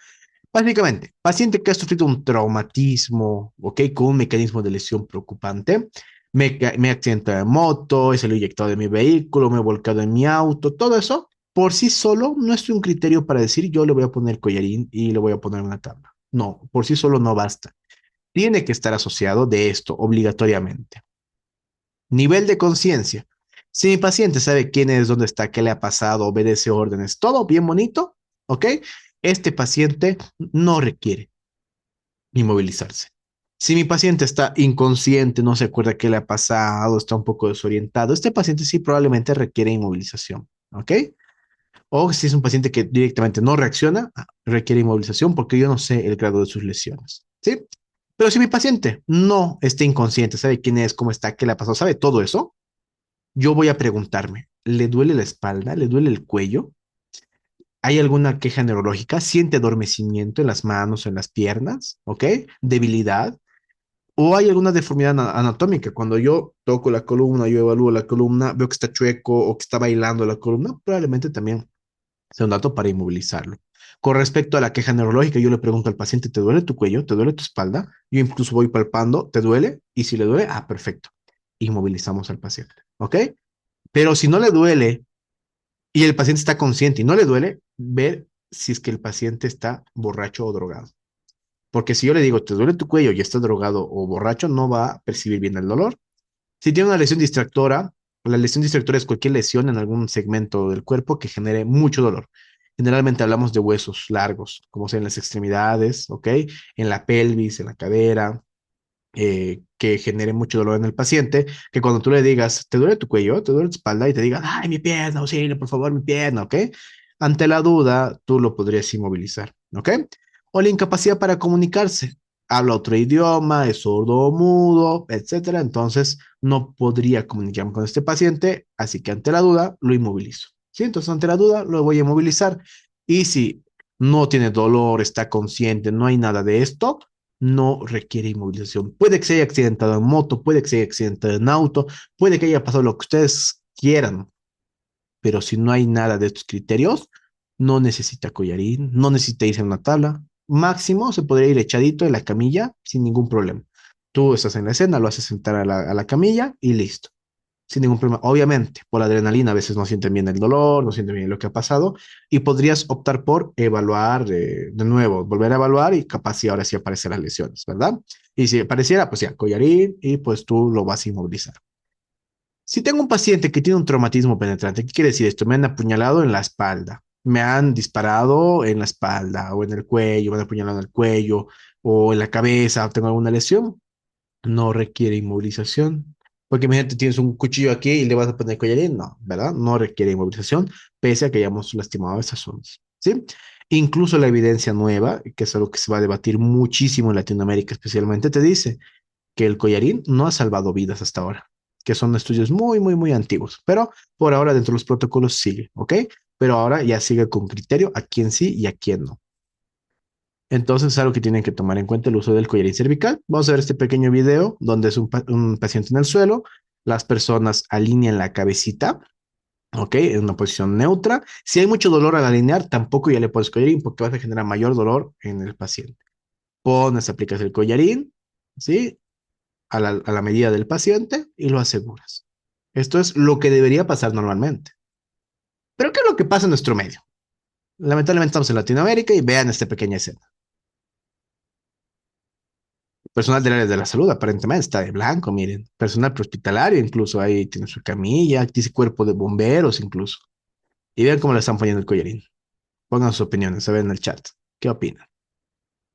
Básicamente, paciente que ha sufrido un traumatismo, ¿ok? Con un mecanismo de lesión preocupante. Me he accidentado de moto, he salido eyectado de mi vehículo, me he volcado en mi auto, todo eso por sí solo no es un criterio para decir yo le voy a poner collarín y le voy a poner una tabla. No, por sí solo no basta, tiene que estar asociado de esto obligatoriamente. Nivel de conciencia. Si mi paciente sabe quién es, dónde está, qué le ha pasado, obedece órdenes, todo bien bonito, ¿ok? Este paciente no requiere inmovilizarse. Si mi paciente está inconsciente, no se acuerda qué le ha pasado, está un poco desorientado, este paciente sí probablemente requiere inmovilización, ¿ok? O si es un paciente que directamente no reacciona, requiere inmovilización porque yo no sé el grado de sus lesiones, ¿sí? Pero si mi paciente no está inconsciente, sabe quién es, cómo está, qué le ha pasado, sabe todo eso, yo voy a preguntarme, ¿le duele la espalda? ¿Le duele el cuello? ¿Hay alguna queja neurológica? ¿Siente adormecimiento en las manos o en las piernas? ¿Ok? ¿Debilidad? ¿O hay alguna deformidad anatómica? Cuando yo toco la columna, yo evalúo la columna, veo que está chueco o que está bailando la columna, probablemente también sea un dato para inmovilizarlo. Con respecto a la queja neurológica, yo le pregunto al paciente, ¿te duele tu cuello? ¿Te duele tu espalda? Yo incluso voy palpando, ¿te duele? Y si le duele, perfecto. Inmovilizamos al paciente, ¿ok? Pero si no le duele y el paciente está consciente y no le duele, ver si es que el paciente está borracho o drogado. Porque si yo le digo, ¿te duele tu cuello y está drogado o borracho? No va a percibir bien el dolor. Si tiene una lesión distractora, la lesión distractora es cualquier lesión en algún segmento del cuerpo que genere mucho dolor. Generalmente hablamos de huesos largos, como sea en las extremidades, ¿ok? En la pelvis, en la cadera, que genere mucho dolor en el paciente, que cuando tú le digas, ¿te duele tu cuello? ¿Te duele tu espalda? Y te diga, ay, mi pierna, auxilio, por favor, mi pierna, ¿ok? Ante la duda, tú lo podrías inmovilizar, ¿ok? O la incapacidad para comunicarse. habla otro idioma, es sordo o mudo, etcétera. Entonces no podría comunicarme con este paciente, así que ante la duda lo inmovilizo. ¿Sí? Entonces ante la duda lo voy a inmovilizar y si no tiene dolor, está consciente, no hay nada de esto, no requiere inmovilización. Puede que se haya accidentado en moto, puede que se haya accidentado en auto, puede que haya pasado lo que ustedes quieran, pero si no hay nada de estos criterios, no necesita collarín, no necesita irse a una tabla. Máximo se podría ir echadito en la camilla sin ningún problema. Tú estás en la escena, lo haces sentar a la camilla y listo, sin ningún problema. Obviamente, por la adrenalina a veces no sienten bien el dolor, no sienten bien lo que ha pasado y podrías optar por evaluar de nuevo, volver a evaluar y capaz si ahora sí aparecen las lesiones, ¿verdad? Y si apareciera, pues ya, collarín y pues tú lo vas a inmovilizar. Si tengo un paciente que tiene un traumatismo penetrante, ¿qué quiere decir esto? Me han apuñalado en la espalda, me han disparado en la espalda o en el cuello, me han apuñalado en el cuello o en la cabeza, tengo alguna lesión, no requiere inmovilización. Porque imagínate, tienes un cuchillo aquí y le vas a poner collarín, no, ¿verdad? No requiere inmovilización, pese a que hayamos lastimado esas zonas, ¿sí? Incluso la evidencia nueva, que es algo que se va a debatir muchísimo en Latinoamérica especialmente, te dice que el collarín no ha salvado vidas hasta ahora, que son estudios muy, muy, muy antiguos, pero por ahora dentro de los protocolos sigue, ¿ok? Pero ahora ya sigue con criterio a quién sí y a quién no. Entonces es algo que tienen que tomar en cuenta el uso del collarín cervical. Vamos a ver este pequeño video donde es un paciente en el suelo, las personas alinean la cabecita, ¿ok? En una posición neutra. Si hay mucho dolor al alinear, tampoco ya le pones collarín porque vas a generar mayor dolor en el paciente. Pones, aplicas el collarín, ¿sí? A la medida del paciente y lo aseguras. Esto es lo que debería pasar normalmente. Pero ¿qué es lo que pasa en nuestro medio? Lamentablemente estamos en Latinoamérica y vean esta pequeña escena. Personal del área de la salud aparentemente está de blanco, miren. Personal prehospitalario incluso ahí tiene su camilla, dice cuerpo de bomberos incluso. Y vean cómo le están poniendo el collarín. Pongan sus opiniones, a ver en el chat. ¿Qué opinan?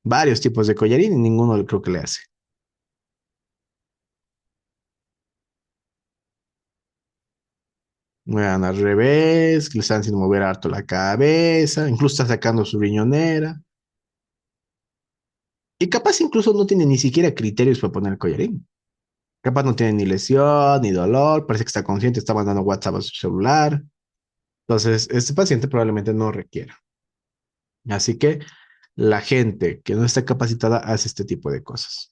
Varios tipos de collarín y ninguno creo que le hace. Vean al revés, le están haciendo mover harto la cabeza, incluso está sacando su riñonera. Y capaz incluso no tiene ni siquiera criterios para poner el collarín. Capaz no tiene ni lesión, ni dolor, parece que está consciente, está mandando WhatsApp a su celular. Entonces, este paciente probablemente no requiera. Así que la gente que no está capacitada hace este tipo de cosas.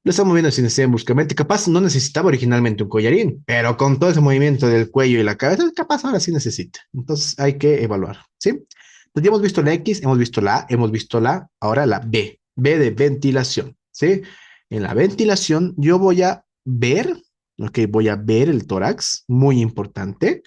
Lo está moviendo sin necesidad bruscamente. Capaz no necesitaba originalmente un collarín, pero con todo ese movimiento del cuello y la cabeza, capaz ahora sí necesita. Entonces hay que evaluar, ¿sí? Entonces ya hemos visto la X, hemos visto la A, hemos visto ahora la B. B de ventilación, ¿sí? En la ventilación yo voy a ver, ok, voy a ver el tórax, muy importante.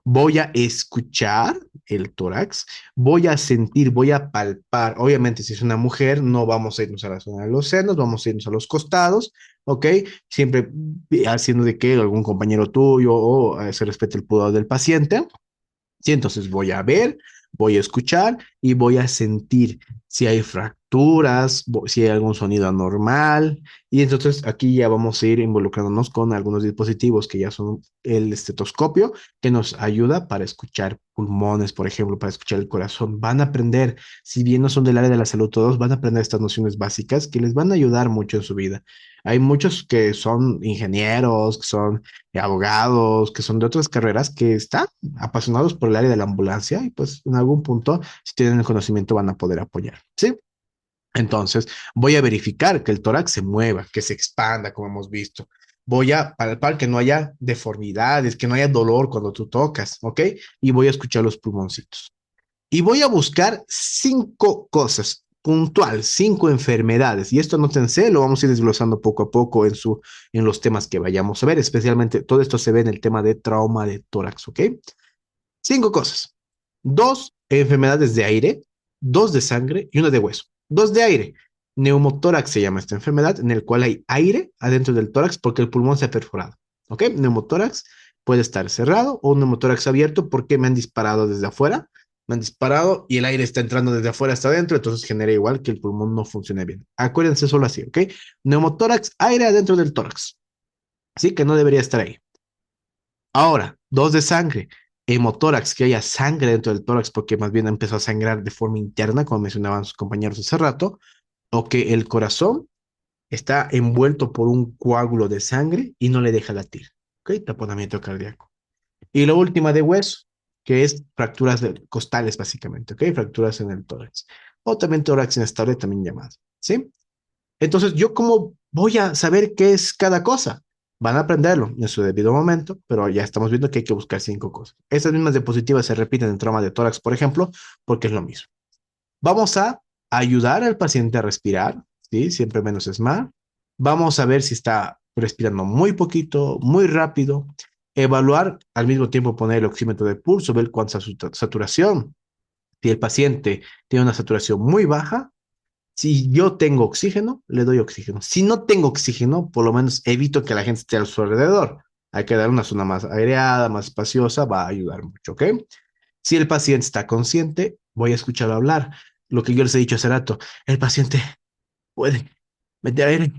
Voy a escuchar el tórax, voy a sentir, voy a palpar. Obviamente, si es una mujer, no vamos a irnos a la zona de los senos, vamos a irnos a los costados, ¿ok? Siempre haciendo de que algún compañero tuyo o se respete el pudor del paciente. Sí, entonces voy a ver, voy a escuchar y voy a sentir si hay fracturas, si hay algún sonido anormal. Y entonces aquí ya vamos a ir involucrándonos con algunos dispositivos que ya son el estetoscopio, que nos ayuda para escuchar pulmones, por ejemplo, para escuchar el corazón. Van a aprender, si bien no son del área de la salud todos, van a aprender estas nociones básicas que les van a ayudar mucho en su vida. Hay muchos que son ingenieros, que son abogados, que son de otras carreras, que están apasionados por el área de la ambulancia y pues en algún punto, si tienen el conocimiento, van a poder apoyar, ¿sí? Entonces, voy a verificar que el tórax se mueva, que se expanda, como hemos visto. Voy a palpar que no haya deformidades, que no haya dolor cuando tú tocas, ¿ok? Y voy a escuchar los pulmoncitos. Y voy a buscar 5 cosas puntual, 5 enfermedades. Y esto anótense, lo vamos a ir desglosando poco a poco en los temas que vayamos a ver. Especialmente todo esto se ve en el tema de trauma de tórax, ¿ok? 5 cosas. 2 enfermedades de aire, 2 de sangre y una de hueso. 2 de aire. Neumotórax se llama esta enfermedad, en el cual hay aire adentro del tórax porque el pulmón se ha perforado. ¿Ok? Neumotórax puede estar cerrado o un neumotórax abierto porque me han disparado desde afuera, me han disparado y el aire está entrando desde afuera hasta adentro, entonces genera igual que el pulmón no funcione bien. Acuérdense solo así, ¿ok? Neumotórax, aire adentro del tórax. Así que no debería estar ahí. Ahora, 2 de sangre. hemotórax, que haya sangre dentro del tórax, porque más bien empezó a sangrar de forma interna, como mencionaban sus compañeros hace rato, o que el corazón está envuelto por un coágulo de sangre y no le deja latir. ¿Ok? Taponamiento cardíaco. Y la última de hueso, que es fracturas costales, básicamente. ¿Ok? Fracturas en el tórax. O también tórax inestable, también llamado. ¿Sí? Entonces, ¿yo cómo voy a saber qué es cada cosa? Van a aprenderlo en su debido momento, pero ya estamos viendo que hay que buscar cinco cosas. Esas mismas diapositivas se repiten en trauma de tórax, por ejemplo, porque es lo mismo. Vamos a ayudar al paciente a respirar, ¿sí? Siempre menos es más. Vamos a ver si está respirando muy poquito, muy rápido. Evaluar al mismo tiempo poner el oxímetro de pulso, ver cuánta saturación. Si el paciente tiene una saturación muy baja, si yo tengo oxígeno, le doy oxígeno. Si no tengo oxígeno, por lo menos evito que la gente esté a su alrededor. Hay que dar una zona más aireada, más espaciosa, va a ayudar mucho, ¿ok? Si el paciente está consciente, voy a escucharlo hablar. Lo que yo les he dicho hace rato, el paciente puede meter aire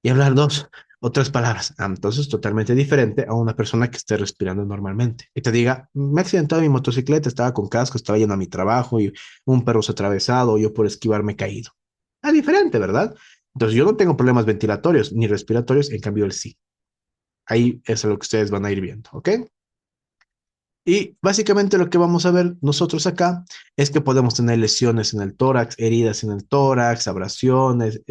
y hablar dos o tres palabras. Entonces, totalmente diferente a una persona que esté respirando normalmente. Y te diga, me he accidentado mi motocicleta, estaba con casco, estaba yendo a mi trabajo y un perro se ha atravesado, yo por esquivarme he caído. Es diferente, ¿verdad? Entonces, yo no tengo problemas ventilatorios ni respiratorios, en cambio él sí. Ahí es lo que ustedes van a ir viendo, ¿ok? Y básicamente lo que vamos a ver nosotros acá es que podemos tener lesiones en el tórax, heridas en el tórax, abrasiones,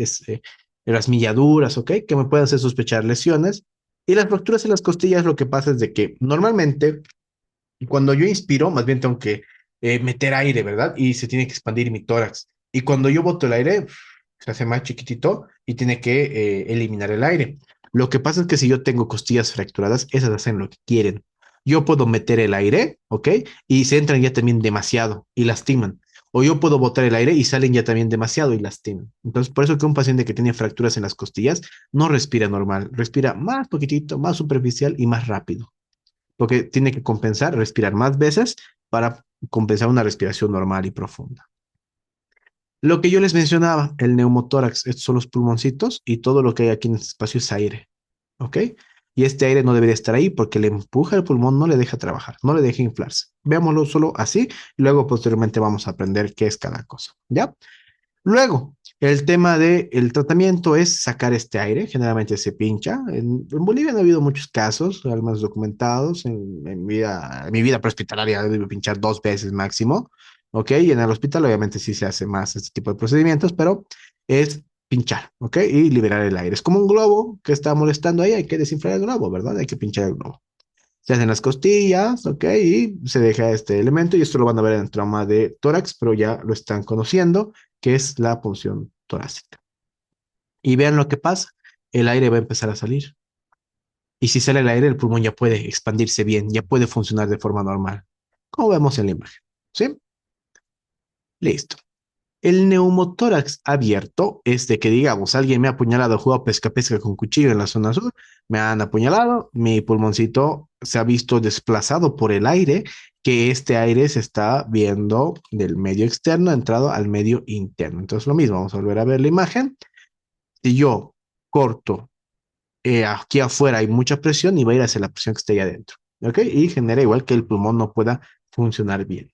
rasmilladuras, ¿ok? Que me pueden hacer sospechar lesiones. Y las fracturas en las costillas, lo que pasa es de que normalmente cuando yo inspiro, más bien tengo que meter aire, ¿verdad? Y se tiene que expandir mi tórax. Y cuando yo boto el aire, se hace más chiquitito y tiene que eliminar el aire. Lo que pasa es que si yo tengo costillas fracturadas, esas hacen lo que quieren. Yo puedo meter el aire, ¿ok? Y se entran ya también demasiado y lastiman. O yo puedo botar el aire y salen ya también demasiado y lastiman. Entonces, por eso que un paciente que tiene fracturas en las costillas no respira normal, respira más poquitito, más superficial y más rápido porque tiene que compensar, respirar más veces para compensar una respiración normal y profunda. Lo que yo les mencionaba, el neumotórax, estos son los pulmoncitos y todo lo que hay aquí en este espacio es aire, ¿ok? Y este aire no debería estar ahí porque le empuja el pulmón, no le deja trabajar, no le deja inflarse. Veámoslo solo así y luego posteriormente vamos a aprender qué es cada cosa, ¿ya? Luego, el tema del tratamiento es sacar este aire, generalmente se pincha. En Bolivia no ha habido muchos casos, al menos documentados. En mi vida prehospitalaria debo pinchar dos veces máximo, ¿ok? Y en el hospital obviamente sí se hace más este tipo de procedimientos, pero es pinchar, ¿ok? Y liberar el aire. Es como un globo que está molestando ahí, hay que desinflar el globo, ¿verdad? Hay que pinchar el globo. Se hacen las costillas, ¿ok? Y se deja este elemento y esto lo van a ver en el trauma de tórax, pero ya lo están conociendo, que es la punción torácica. Y vean lo que pasa, el aire va a empezar a salir. Y si sale el aire, el pulmón ya puede expandirse bien, ya puede funcionar de forma normal, como vemos en la imagen. ¿Sí? Listo. El neumotórax abierto es de que, digamos, alguien me ha apuñalado, jugado pesca-pesca con cuchillo en la zona sur, me han apuñalado, mi pulmoncito se ha visto desplazado por el aire, que este aire se está viendo del medio externo, entrado al medio interno. Entonces, lo mismo, vamos a volver a ver la imagen. Si yo corto aquí afuera hay mucha presión y va a ir hacia la presión que está ahí adentro, ¿ok? Y genera igual que el pulmón no pueda funcionar bien.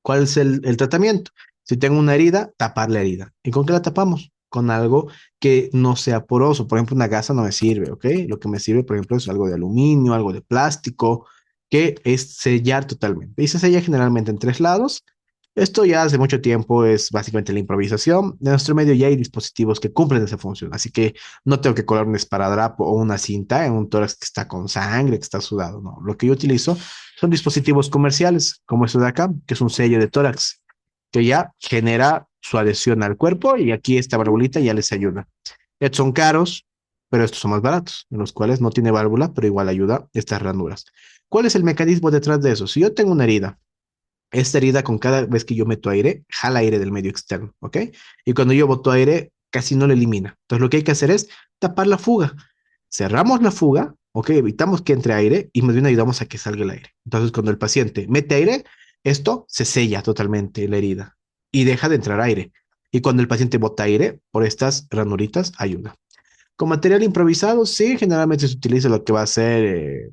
¿Cuál es el tratamiento? Si tengo una herida, tapar la herida. ¿Y con qué la tapamos? Con algo que no sea poroso. Por ejemplo, una gasa no me sirve, ¿ok? Lo que me sirve, por ejemplo, es algo de aluminio, algo de plástico, que es sellar totalmente. Y se sella generalmente en tres lados. Esto ya hace mucho tiempo es básicamente la improvisación. En nuestro medio ya hay dispositivos que cumplen esa función, así que no tengo que colar un esparadrapo o una cinta en un tórax que está con sangre, que está sudado, no. Lo que yo utilizo son dispositivos comerciales, como este de acá, que es un sello de tórax, que ya genera su adhesión al cuerpo y aquí esta válvulita ya les ayuda. Estos son caros, pero estos son más baratos, en los cuales no tiene válvula, pero igual ayuda estas ranuras. ¿Cuál es el mecanismo detrás de eso? Si yo tengo una herida, esta herida con cada vez que yo meto aire, jala aire del medio externo, ¿ok? Y cuando yo boto aire, casi no lo elimina. Entonces lo que hay que hacer es tapar la fuga. Cerramos la fuga, ¿ok? Evitamos que entre aire y más bien ayudamos a que salga el aire. Entonces cuando el paciente mete aire, esto se sella totalmente la herida y deja de entrar aire. Y cuando el paciente bota aire, por estas ranuritas, ayuda. Con material improvisado, sí, generalmente se utiliza lo que va a ser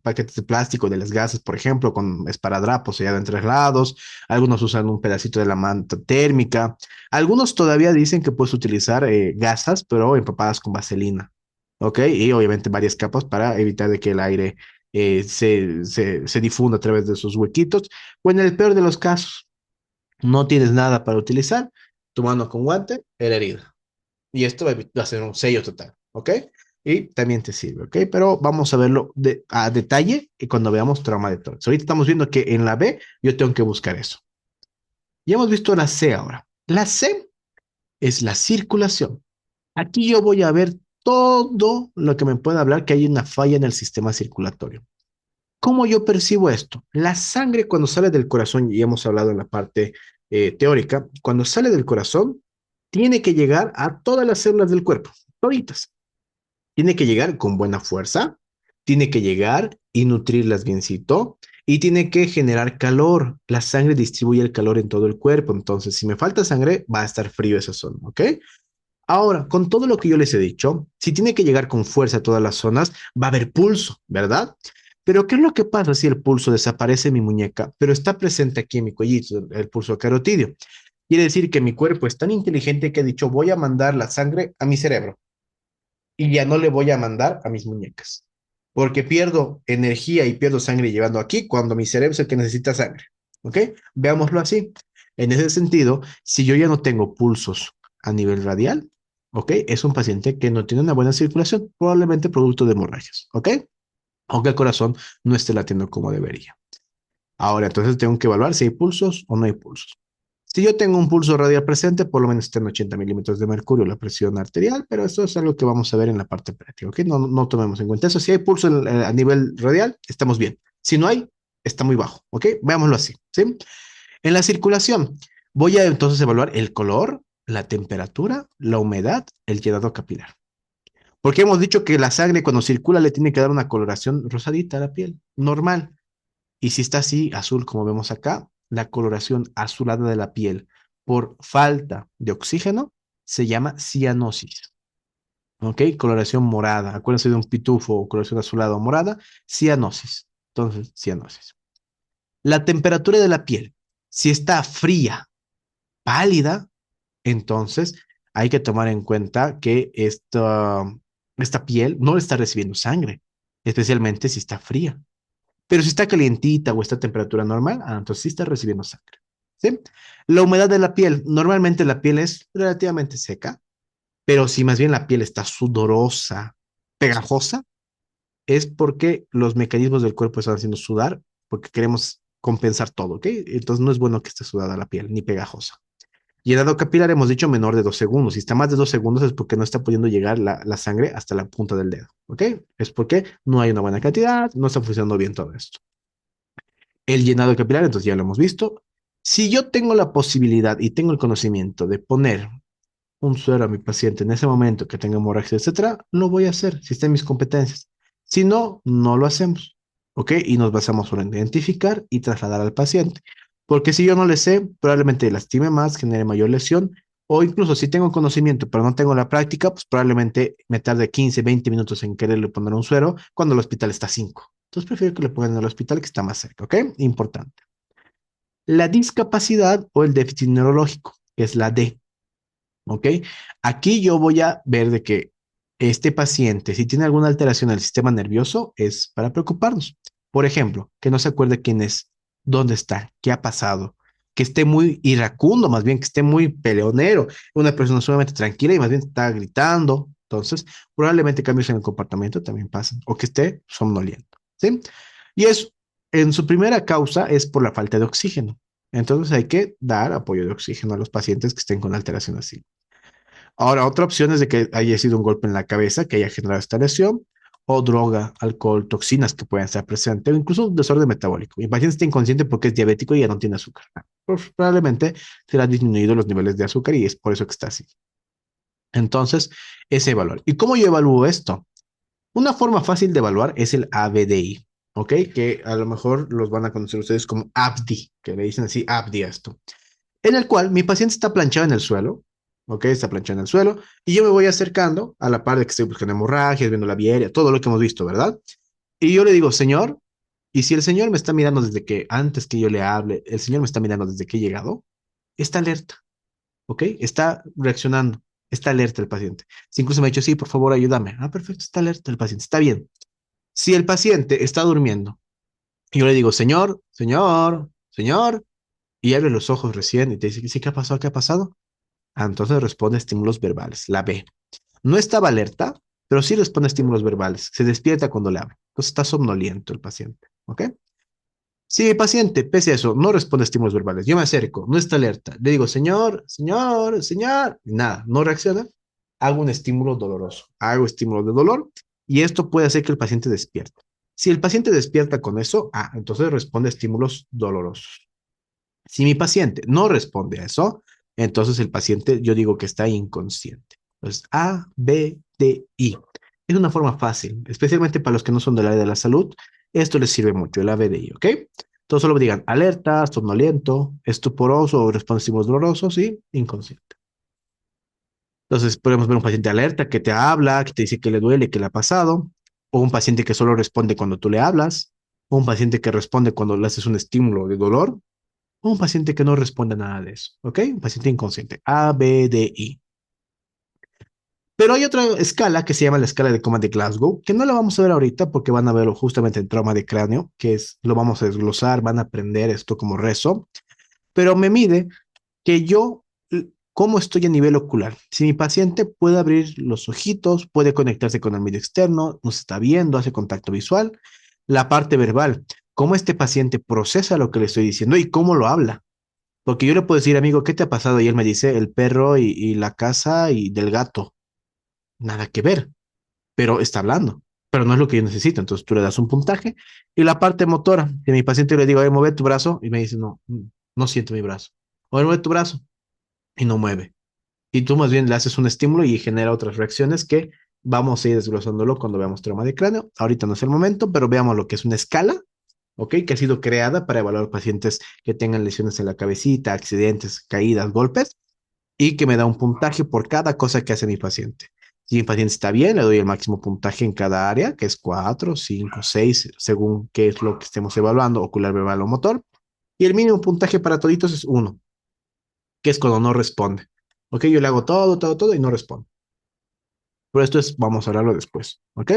paquetes de plástico de las gasas, por ejemplo, con esparadrapos sellado en 3 lados. Algunos usan un pedacito de la manta térmica. Algunos todavía dicen que puedes utilizar gasas, pero empapadas con vaselina. ¿Ok? Y obviamente varias capas para evitar de que el aire se difunda a través de esos huequitos. O en el peor de los casos, no tienes nada para utilizar, tu mano con guante, la herida. Y esto va a ser un sello total, ¿ok? Y también te sirve, ¿ok? Pero vamos a verlo a detalle y cuando veamos trauma de tórax. Ahorita estamos viendo que en la B yo tengo que buscar eso. Ya hemos visto la C ahora. La C es la circulación. Aquí yo voy a ver todo lo que me pueda hablar que hay una falla en el sistema circulatorio. ¿Cómo yo percibo esto? La sangre cuando sale del corazón, y hemos hablado en la parte teórica, cuando sale del corazón, tiene que llegar a todas las células del cuerpo, toditas. Tiene que llegar con buena fuerza, tiene que llegar y nutrirlas biencito, y tiene que generar calor. La sangre distribuye el calor en todo el cuerpo, entonces si me falta sangre, va a estar frío esa zona, ¿ok? Ahora, con todo lo que yo les he dicho, si tiene que llegar con fuerza a todas las zonas, va a haber pulso, ¿verdad? Pero ¿qué es lo que pasa si el pulso desaparece en mi muñeca, pero está presente aquí en mi cuellito, el pulso carotidio? Quiere decir que mi cuerpo es tan inteligente que ha dicho, voy a mandar la sangre a mi cerebro y ya no le voy a mandar a mis muñecas, porque pierdo energía y pierdo sangre llevando aquí cuando mi cerebro es el que necesita sangre. ¿Ok? Veámoslo así. En ese sentido, si yo ya no tengo pulsos a nivel radial, ¿ok? Es un paciente que no tiene una buena circulación, probablemente producto de hemorragias, ¿ok? Aunque el corazón no esté latiendo como debería. Ahora, entonces tengo que evaluar si hay pulsos o no hay pulsos. Si yo tengo un pulso radial presente, por lo menos está en 80 milímetros de mercurio la presión arterial, pero esto es algo que vamos a ver en la parte práctica, ¿ok? No, no tomemos en cuenta eso. Si hay pulso a nivel radial, estamos bien. Si no hay, está muy bajo, ¿ok? Veámoslo así, ¿sí? En la circulación, voy a entonces evaluar el color, la temperatura, la humedad, el llenado capilar. Porque hemos dicho que la sangre cuando circula le tiene que dar una coloración rosadita a la piel, normal. Y si está así, azul, como vemos acá, la coloración azulada de la piel por falta de oxígeno se llama cianosis. ¿Ok? Coloración morada. Acuérdense de un pitufo o coloración azulada o morada, cianosis. Entonces, cianosis. La temperatura de la piel, si está fría, pálida, entonces hay que tomar en cuenta que esta piel no está recibiendo sangre, especialmente si está fría. Pero si está calientita o está a temperatura normal, entonces sí está recibiendo sangre. ¿Sí? La humedad de la piel. Normalmente la piel es relativamente seca, pero si más bien la piel está sudorosa, pegajosa, es porque los mecanismos del cuerpo están haciendo sudar, porque queremos compensar todo, ¿ok? Entonces no es bueno que esté sudada la piel, ni pegajosa. Llenado capilar hemos dicho menor de 2 segundos. Si está más de 2 segundos es porque no está pudiendo llegar la sangre hasta la punta del dedo, ¿ok? Es porque no hay una buena cantidad, no está funcionando bien todo esto. El llenado capilar, entonces ya lo hemos visto. Si yo tengo la posibilidad y tengo el conocimiento de poner un suero a mi paciente en ese momento que tenga hemorragia, etcétera, lo voy a hacer si está en mis competencias. Si no, no lo hacemos. ¿Ok? Y nos basamos en identificar y trasladar al paciente. Porque si yo no le sé, probablemente lastime más, genere mayor lesión, o incluso si tengo conocimiento pero no tengo la práctica, pues probablemente me tarde 15, 20 minutos en quererle poner un suero cuando el hospital está a 5. Entonces prefiero que le pongan en el hospital que está más cerca, ¿ok? Importante. La discapacidad o el déficit neurológico, que es la D. ¿Ok? Aquí yo voy a ver de que este paciente, si tiene alguna alteración del sistema nervioso, es para preocuparnos. Por ejemplo, que no se acuerde quién es, dónde está, qué ha pasado, que esté muy iracundo, más bien que esté muy peleonero, una persona sumamente tranquila y más bien está gritando. Entonces, probablemente cambios en el comportamiento también pasan, o que esté somnoliento, ¿sí? Y es, en su primera causa es por la falta de oxígeno. Entonces hay que dar apoyo de oxígeno a los pacientes que estén con alteración así. Ahora, otra opción es de que haya sido un golpe en la cabeza que haya generado esta lesión, o droga, alcohol, toxinas que puedan estar presentes, o incluso un desorden metabólico. Mi paciente está inconsciente porque es diabético y ya no tiene azúcar. Pues probablemente se le han disminuido los niveles de azúcar y es por eso que está así. Entonces, ese valor. ¿Y cómo yo evalúo esto? Una forma fácil de evaluar es el ABDI, ¿ok? Que a lo mejor los van a conocer ustedes como ABDI, que le dicen así ABDI a esto, en el cual mi paciente está planchado en el suelo, ¿ok? Está planchado en el suelo, y yo me voy acercando a la par de que estoy buscando hemorragias, viendo la viaria, todo lo que hemos visto, ¿verdad? Y yo le digo, señor, y si el señor me está mirando desde que antes que yo le hable, el señor me está mirando desde que he llegado, está alerta, ¿ok? Está reaccionando, está alerta el paciente. Si incluso me ha dicho, sí, por favor, ayúdame. Ah, perfecto, está alerta el paciente, está bien. Si el paciente está durmiendo, y yo le digo, señor, señor, señor, y abre los ojos recién y te dice, sí, ¿qué ha pasado? ¿Qué ha pasado? Ah, entonces responde a estímulos verbales, la B. No estaba alerta, pero sí responde a estímulos verbales. Se despierta cuando le hablo. Entonces está somnoliento el paciente, ¿ok? Si mi paciente, pese a eso, no responde a estímulos verbales, yo me acerco, no está alerta, le digo, señor, señor, señor, y nada, no reacciona, hago un estímulo doloroso, hago estímulo de dolor, y esto puede hacer que el paciente despierte. Si el paciente despierta con eso, entonces responde a estímulos dolorosos. Si mi paciente no responde a eso, entonces el paciente, yo digo que está inconsciente. Entonces, A, B, D, I. Es una forma fácil, especialmente para los que no son del área de la salud. Esto les sirve mucho, el A, B, D, I, ¿ok? Entonces solo digan alerta, somnoliento, estuporoso o responde a estímulos dolorosos y inconsciente. Entonces podemos ver un paciente alerta que te habla, que te dice que le duele, que le ha pasado, o un paciente que solo responde cuando tú le hablas, o un paciente que responde cuando le haces un estímulo de dolor, un paciente que no responde a nada de eso, ¿ok? Un paciente inconsciente, A, B, D, I. Pero hay otra escala que se llama la escala de coma de Glasgow, que no la vamos a ver ahorita porque van a verlo justamente en trauma de cráneo, que es, lo vamos a desglosar, van a aprender esto como rezo, pero me mide que yo, cómo estoy a nivel ocular. Si mi paciente puede abrir los ojitos, puede conectarse con el medio externo, nos está viendo, hace contacto visual, la parte verbal, cómo este paciente procesa lo que le estoy diciendo y cómo lo habla. Porque yo le puedo decir, amigo, ¿qué te ha pasado? Y él me dice, el perro y la casa y del gato. Nada que ver, pero está hablando. Pero no es lo que yo necesito. Entonces tú le das un puntaje. Y la parte motora, que mi paciente le digo, mueve tu brazo. Y me dice, no, no siento mi brazo. O mueve tu brazo. Y no mueve. Y tú más bien le haces un estímulo y genera otras reacciones que vamos a ir desglosándolo cuando veamos trauma de cráneo. Ahorita no es el momento, pero veamos lo que es una escala, ¿ok? Que ha sido creada para evaluar pacientes que tengan lesiones en la cabecita, accidentes, caídas, golpes, y que me da un puntaje por cada cosa que hace mi paciente. Si mi paciente está bien, le doy el máximo puntaje en cada área, que es 4, 5, 6, según qué es lo que estemos evaluando, ocular, verbal o motor. Y el mínimo puntaje para toditos es 1, que es cuando no responde. ¿Ok? Yo le hago todo, todo, todo y no responde. Pero esto es, vamos a hablarlo después. ¿Ok?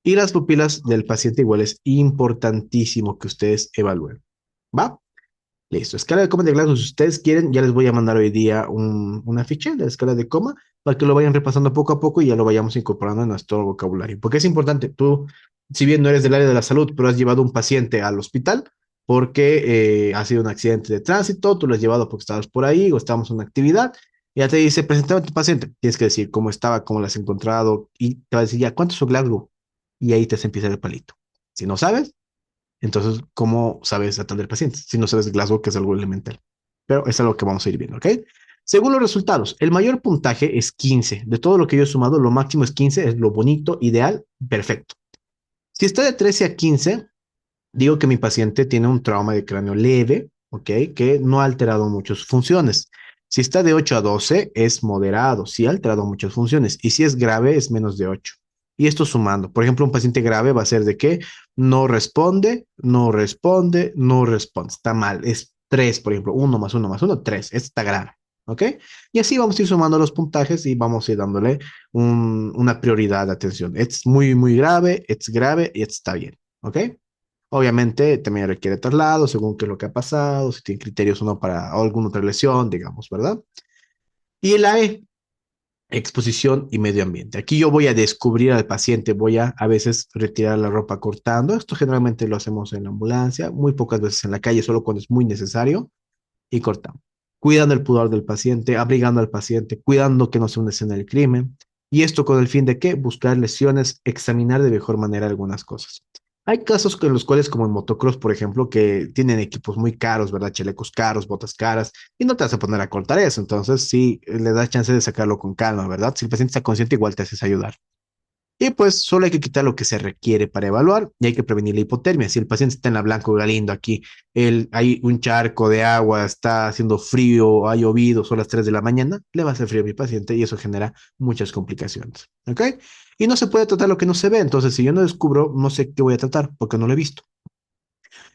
Y las pupilas del paciente igual es importantísimo que ustedes evalúen. ¿Va? Listo. Escala de coma de Glasgow, si ustedes quieren, ya les voy a mandar hoy día una ficha de la escala de coma para que lo vayan repasando poco a poco y ya lo vayamos incorporando en nuestro vocabulario. Porque es importante, tú, si bien no eres del área de la salud, pero has llevado un paciente al hospital porque ha sido un accidente de tránsito, tú lo has llevado porque estabas por ahí o estábamos en una actividad, y ya te dice, presentame a tu paciente. Tienes que decir cómo estaba, cómo lo has encontrado y te va a decir ya, ¿cuánto es su Glasgow? Y ahí te se empieza el palito. Si no sabes, entonces, ¿cómo sabes atender pacientes? Si no sabes Glasgow, que es algo elemental. Pero es algo que vamos a ir viendo, ¿ok? Según los resultados, el mayor puntaje es 15. De todo lo que yo he sumado, lo máximo es 15, es lo bonito, ideal, perfecto. Si está de 13 a 15, digo que mi paciente tiene un trauma de cráneo leve, ¿ok? Que no ha alterado muchas funciones. Si está de 8 a 12, es moderado, sí ha alterado muchas funciones. Y si es grave, es menos de 8. Y esto sumando. Por ejemplo, un paciente grave va a ser de que no responde, no responde, no responde. Está mal. Es 3, por ejemplo. Uno más uno más uno, 3. Esto está grave. ¿Ok? Y así vamos a ir sumando los puntajes y vamos a ir dándole una prioridad de atención. Es muy, muy grave, es grave y está bien. ¿Ok? Obviamente también requiere traslado según qué es lo que ha pasado, si tiene criterios o no para alguna otra lesión, digamos, ¿verdad? Y la E, exposición y medio ambiente. Aquí yo voy a descubrir al paciente, voy a veces retirar la ropa cortando. Esto generalmente lo hacemos en la ambulancia, muy pocas veces en la calle, solo cuando es muy necesario, y cortamos. Cuidando el pudor del paciente, abrigando al paciente, cuidando que no se una escena del crimen. Y esto con el fin de que buscar lesiones, examinar de mejor manera algunas cosas. Hay casos en los cuales, como en motocross, por ejemplo, que tienen equipos muy caros, ¿verdad? Chalecos caros, botas caras, y no te vas a poner a cortar eso. Entonces, sí, le das chance de sacarlo con calma, ¿verdad? Si el paciente está consciente, igual te haces ayudar. Y pues solo hay que quitar lo que se requiere para evaluar y hay que prevenir la hipotermia. Si el paciente está en la Blanco Galindo aquí, hay un charco de agua, está haciendo frío, ha llovido, son las 3 de la mañana, le va a hacer frío a mi paciente y eso genera muchas complicaciones. ¿Ok? Y no se puede tratar lo que no se ve. Entonces, si yo no descubro, no sé qué voy a tratar porque no lo he visto.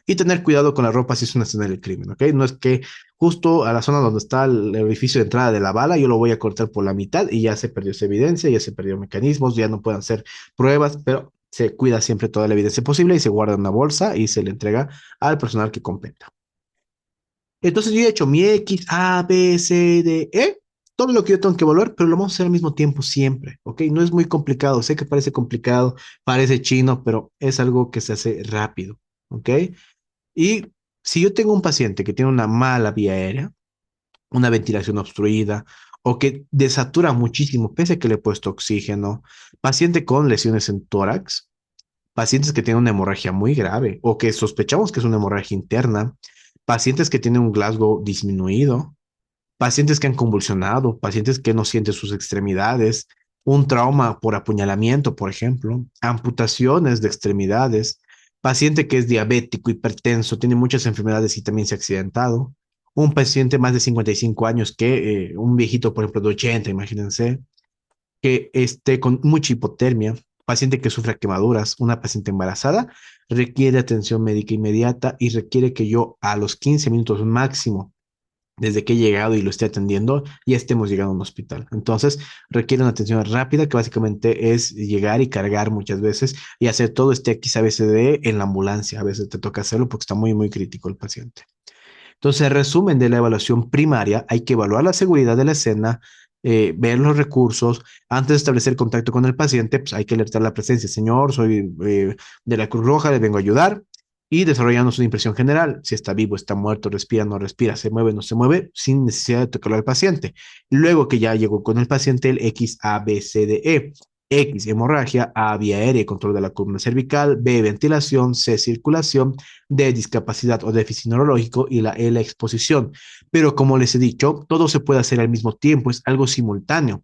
Y tener cuidado con la ropa si es una escena del crimen, ¿ok? No es que justo a la zona donde está el orificio de entrada de la bala, yo lo voy a cortar por la mitad y ya se perdió esa evidencia, ya se perdió mecanismos, ya no pueden hacer pruebas, pero se cuida siempre toda la evidencia posible y se guarda en una bolsa y se le entrega al personal que competa. Entonces yo he hecho mi X, A, B, C, D, E, todo lo que yo tengo que evaluar, pero lo vamos a hacer al mismo tiempo siempre, ¿ok? No es muy complicado, sé que parece complicado, parece chino, pero es algo que se hace rápido, ¿ok? Y si yo tengo un paciente que tiene una mala vía aérea, una ventilación obstruida o que desatura muchísimo, pese a que le he puesto oxígeno, paciente con lesiones en tórax, pacientes que tienen una hemorragia muy grave o que sospechamos que es una hemorragia interna, pacientes que tienen un Glasgow disminuido, pacientes que han convulsionado, pacientes que no sienten sus extremidades, un trauma por apuñalamiento, por ejemplo, amputaciones de extremidades, paciente que es diabético, hipertenso, tiene muchas enfermedades y también se ha accidentado, un paciente más de 55 años que un viejito, por ejemplo, de 80, imagínense, que esté con mucha hipotermia, paciente que sufra quemaduras, una paciente embarazada, requiere atención médica inmediata y requiere que yo a los 15 minutos máximo desde que he llegado y lo esté atendiendo, ya estemos llegando a un hospital. Entonces, requiere una atención rápida que básicamente es llegar y cargar muchas veces y hacer todo este XABCD en la ambulancia. A veces te toca hacerlo porque está muy, muy crítico el paciente. Entonces, resumen de la evaluación primaria, hay que evaluar la seguridad de la escena, ver los recursos. Antes de establecer contacto con el paciente, pues hay que alertar la presencia. Señor, soy de la Cruz Roja, le vengo a ayudar. Y desarrollando una impresión general, si está vivo, está muerto, respira, no respira, se mueve, no se mueve, sin necesidad de tocarlo al paciente. Luego que ya llegó con el paciente, el X, A, B, C, D, E. X, hemorragia, A, vía aérea, control de la columna cervical, B, ventilación, C, circulación, de discapacidad o déficit neurológico y la L exposición. Pero como les he dicho, todo se puede hacer al mismo tiempo, es algo simultáneo.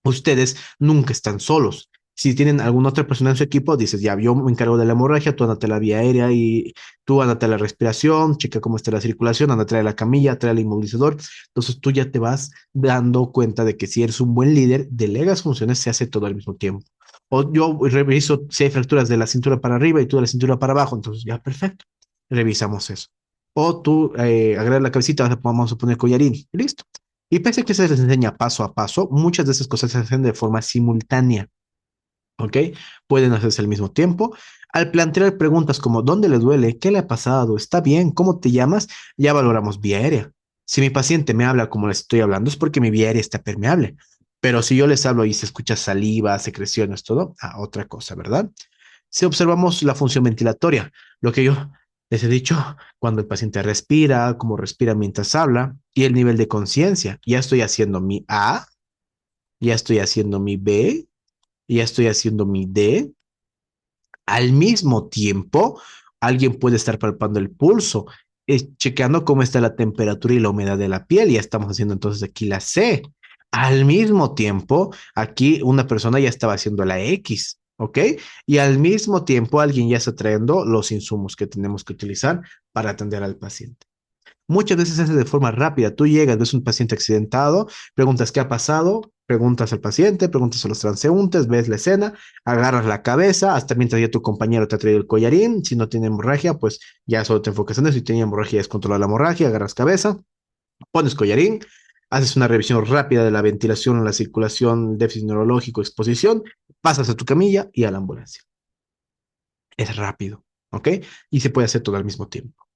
Ustedes nunca están solos. Si tienen alguna otra persona en su equipo, dices, ya, yo me encargo de la hemorragia, tú andate a la vía aérea y tú andate a la respiración, checa cómo está la circulación, andate a la camilla, trae el inmovilizador. Entonces tú ya te vas dando cuenta de que si eres un buen líder, delegas funciones, se hace todo al mismo tiempo. O yo reviso si hay fracturas de la cintura para arriba y tú de la cintura para abajo, entonces ya, perfecto, revisamos eso. O tú agarras la cabecita, vamos a poner collarín, y listo. Y pese a que se les enseña paso a paso, muchas de esas cosas se hacen de forma simultánea, ¿ok? Pueden hacerse al mismo tiempo. Al plantear preguntas como ¿dónde le duele? ¿Qué le ha pasado? ¿Está bien? ¿Cómo te llamas? Ya valoramos vía aérea. Si mi paciente me habla como les estoy hablando, es porque mi vía aérea está permeable. Pero si yo les hablo y se escucha saliva, secreciones, todo, otra cosa, ¿verdad? Si observamos la función ventilatoria, lo que yo les he dicho, cuando el paciente respira, cómo respira mientras habla y el nivel de conciencia. Ya estoy haciendo mi A, ya estoy haciendo mi B, ya estoy haciendo mi D. Al mismo tiempo, alguien puede estar palpando el pulso, chequeando cómo está la temperatura y la humedad de la piel. Ya estamos haciendo entonces aquí la C. Al mismo tiempo, aquí una persona ya estaba haciendo la X, ¿ok? Y al mismo tiempo, alguien ya está trayendo los insumos que tenemos que utilizar para atender al paciente. Muchas veces se hace de forma rápida. Tú llegas, ves un paciente accidentado, preguntas qué ha pasado, preguntas al paciente, preguntas a los transeúntes, ves la escena, agarras la cabeza, hasta mientras ya tu compañero te ha traído el collarín. Si no tiene hemorragia, pues ya solo te enfocas en eso. Si tiene hemorragia, es controlar la hemorragia, agarras cabeza, pones collarín, haces una revisión rápida de la ventilación, la circulación, déficit neurológico, exposición, pasas a tu camilla y a la ambulancia. Es rápido, ¿ok? Y se puede hacer todo al mismo tiempo.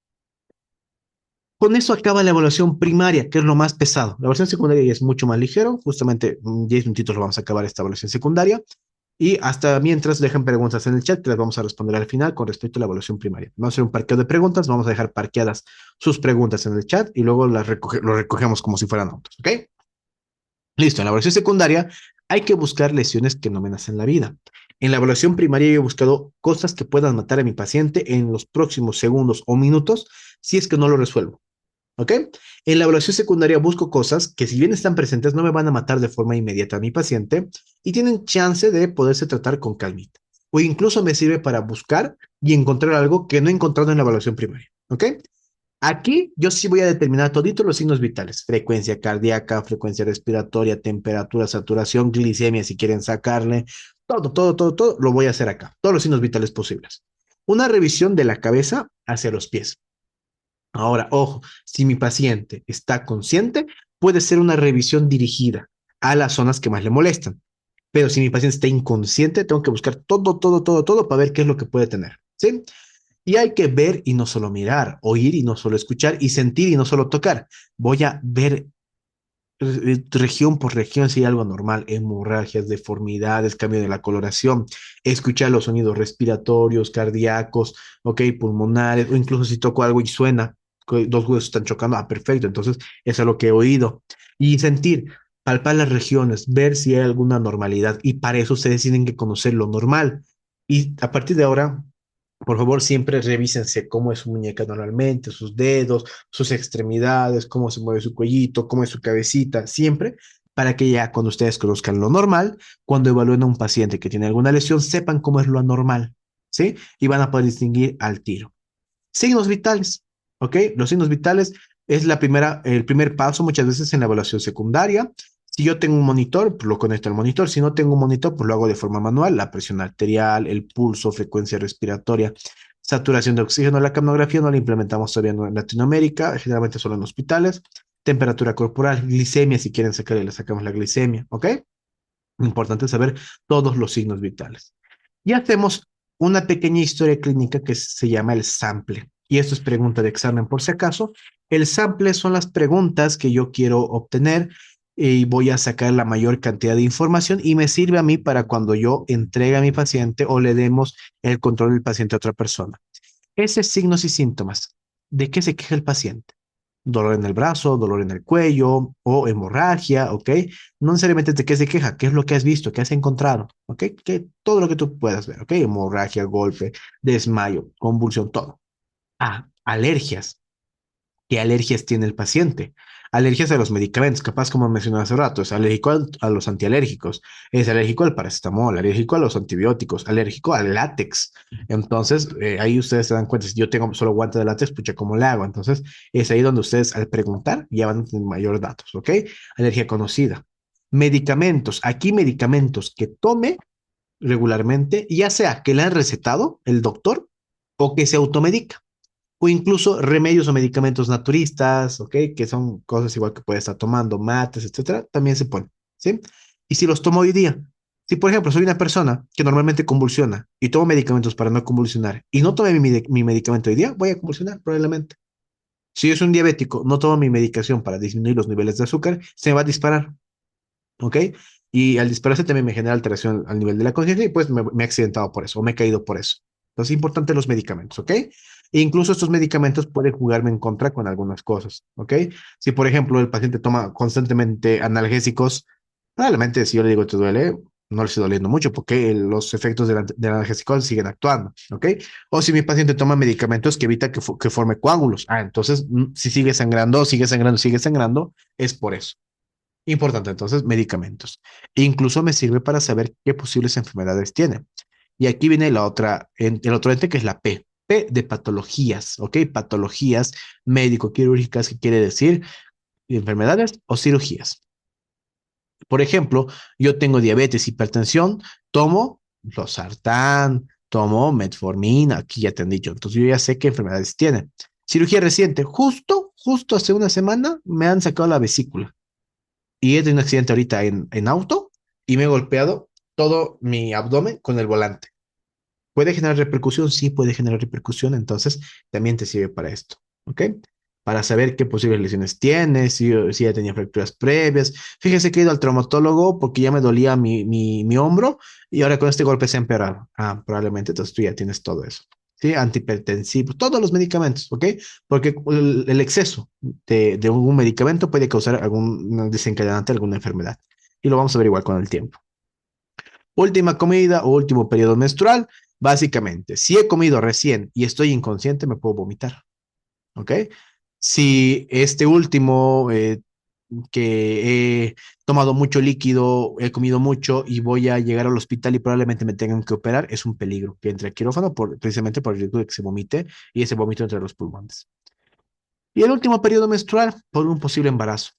Con eso acaba la evaluación primaria, que es lo más pesado. La evaluación secundaria ya es mucho más ligero, justamente 10 minutitos lo vamos a acabar esta evaluación secundaria. Y hasta mientras dejen preguntas en el chat que las vamos a responder al final con respecto a la evaluación primaria. Vamos a hacer un parqueo de preguntas, vamos a dejar parqueadas sus preguntas en el chat y luego lo recogemos como si fueran autos, ¿ok? Listo, en la evaluación secundaria hay que buscar lesiones que no amenacen la vida. En la evaluación primaria yo he buscado cosas que puedan matar a mi paciente en los próximos segundos o minutos si es que no lo resuelvo. ¿Ok? En la evaluación secundaria busco cosas que si bien están presentes no me van a matar de forma inmediata a mi paciente y tienen chance de poderse tratar con calmita. O incluso me sirve para buscar y encontrar algo que no he encontrado en la evaluación primaria. ¿Ok? Aquí yo sí voy a determinar toditos los signos vitales: frecuencia cardíaca, frecuencia respiratoria, temperatura, saturación, glicemia, si quieren sacarle, todo, lo voy a hacer acá, todos los signos vitales posibles. Una revisión de la cabeza hacia los pies. Ahora, ojo, si mi paciente está consciente, puede ser una revisión dirigida a las zonas que más le molestan. Pero si mi paciente está inconsciente, tengo que buscar todo para ver qué es lo que puede tener. ¿Sí? Y hay que ver y no solo mirar, oír y no solo escuchar, y sentir y no solo tocar. Voy a ver región por región si hay algo normal: hemorragias, deformidades, cambio de la coloración, escuchar los sonidos respiratorios, cardíacos, ok, pulmonares, o incluso si toco algo y suena, que dos huesos están chocando, perfecto, entonces eso es lo que he oído. Y sentir, palpar las regiones, ver si hay alguna normalidad, y para eso ustedes tienen que conocer lo normal. Y a partir de ahora, por favor, siempre revísense cómo es su muñeca normalmente, sus dedos, sus extremidades, cómo se mueve su cuellito, cómo es su cabecita, siempre, para que ya cuando ustedes conozcan lo normal, cuando evalúen a un paciente que tiene alguna lesión, sepan cómo es lo anormal, ¿sí? Y van a poder distinguir al tiro. Signos vitales, ¿ok? Los signos vitales es el primer paso muchas veces en la evaluación secundaria. Si yo tengo un monitor, pues lo conecto al monitor. Si no tengo un monitor, pues lo hago de forma manual: la presión arterial, el pulso, frecuencia respiratoria, saturación de oxígeno. La capnografía no la implementamos todavía en Latinoamérica, generalmente solo en hospitales. Temperatura corporal, glicemia, si quieren sacarle, le sacamos la glicemia, ¿ok? Importante saber todos los signos vitales. Y hacemos una pequeña historia clínica que se llama el sample. Y esto es pregunta de examen por si acaso. El sample son las preguntas que yo quiero obtener y voy a sacar la mayor cantidad de información y me sirve a mí para cuando yo entregue a mi paciente o le demos el control del paciente a otra persona. Esos signos y síntomas. ¿De qué se queja el paciente? Dolor en el brazo, dolor en el cuello o hemorragia, ¿ok? No necesariamente de qué se queja, qué es lo que has visto, qué has encontrado, ¿ok? Que todo lo que tú puedas ver, ¿ok? Hemorragia, golpe, desmayo, convulsión, todo. Alergias. ¿Qué alergias tiene el paciente? Alergias a los medicamentos, capaz como mencioné hace rato, es alérgico a los antialérgicos, es alérgico al paracetamol, alérgico a los antibióticos, alérgico al látex. Entonces, ahí ustedes se dan cuenta: si yo tengo solo guante de látex, pucha, ¿cómo le hago? Entonces, es ahí donde ustedes al preguntar ya van a tener mayor datos, ¿ok? Alergia conocida. Medicamentos, aquí medicamentos que tome regularmente, ya sea que le han recetado el doctor o que se automedica, o incluso remedios o medicamentos naturistas, ¿ok? Que son cosas igual que puede estar tomando, mates, etcétera, también se ponen, ¿sí? Y si los tomo hoy día, si por ejemplo soy una persona que normalmente convulsiona y tomo medicamentos para no convulsionar y no tomé mi medicamento hoy día, voy a convulsionar probablemente. Si yo soy un diabético, no tomo mi medicación para disminuir los niveles de azúcar, se me va a disparar, ¿ok? Y al dispararse también me genera alteración al nivel de la conciencia y pues me he accidentado por eso o me he caído por eso. Entonces, es importante los medicamentos, ¿ok? E incluso estos medicamentos pueden jugarme en contra con algunas cosas, ¿ok? Si, por ejemplo, el paciente toma constantemente analgésicos, probablemente si yo le digo te duele, no le estoy doliendo mucho porque los efectos del analgésico siguen actuando, ¿ok? O si mi paciente toma medicamentos que evita que forme coágulos, entonces si sigue sangrando, es por eso. Importante, entonces, medicamentos. Incluso me sirve para saber qué posibles enfermedades tiene. Y aquí viene el otro ente que es la P. P de patologías, ¿ok? Patologías médico-quirúrgicas, que quiere decir enfermedades o cirugías. Por ejemplo, yo tengo diabetes, hipertensión, tomo losartán, tomo metformina, aquí ya te han dicho, entonces yo ya sé qué enfermedades tiene. Cirugía reciente, justo hace una semana me han sacado la vesícula y he tenido un accidente ahorita en auto y me he golpeado todo mi abdomen con el volante. ¿Puede generar repercusión? Sí, puede generar repercusión, entonces también te sirve para esto, ¿ok? Para saber qué posibles lesiones tienes, si ya tenía fracturas previas. Fíjese que he ido al traumatólogo porque ya me dolía mi hombro y ahora con este golpe se ha empeorado. Probablemente entonces tú ya tienes todo eso. ¿Sí? Antihipertensivos, todos los medicamentos, ¿ok? Porque el exceso de un medicamento puede causar algún desencadenante, alguna enfermedad. Y lo vamos a ver igual con el tiempo. Última comida o último periodo menstrual. Básicamente, si he comido recién y estoy inconsciente, me puedo vomitar, ¿ok? Si este último, que he tomado mucho líquido, he comido mucho y voy a llegar al hospital y probablemente me tengan que operar, es un peligro que entre al quirófano precisamente por el riesgo de que se vomite y ese vómito entre los pulmones. Y el último periodo menstrual por un posible embarazo.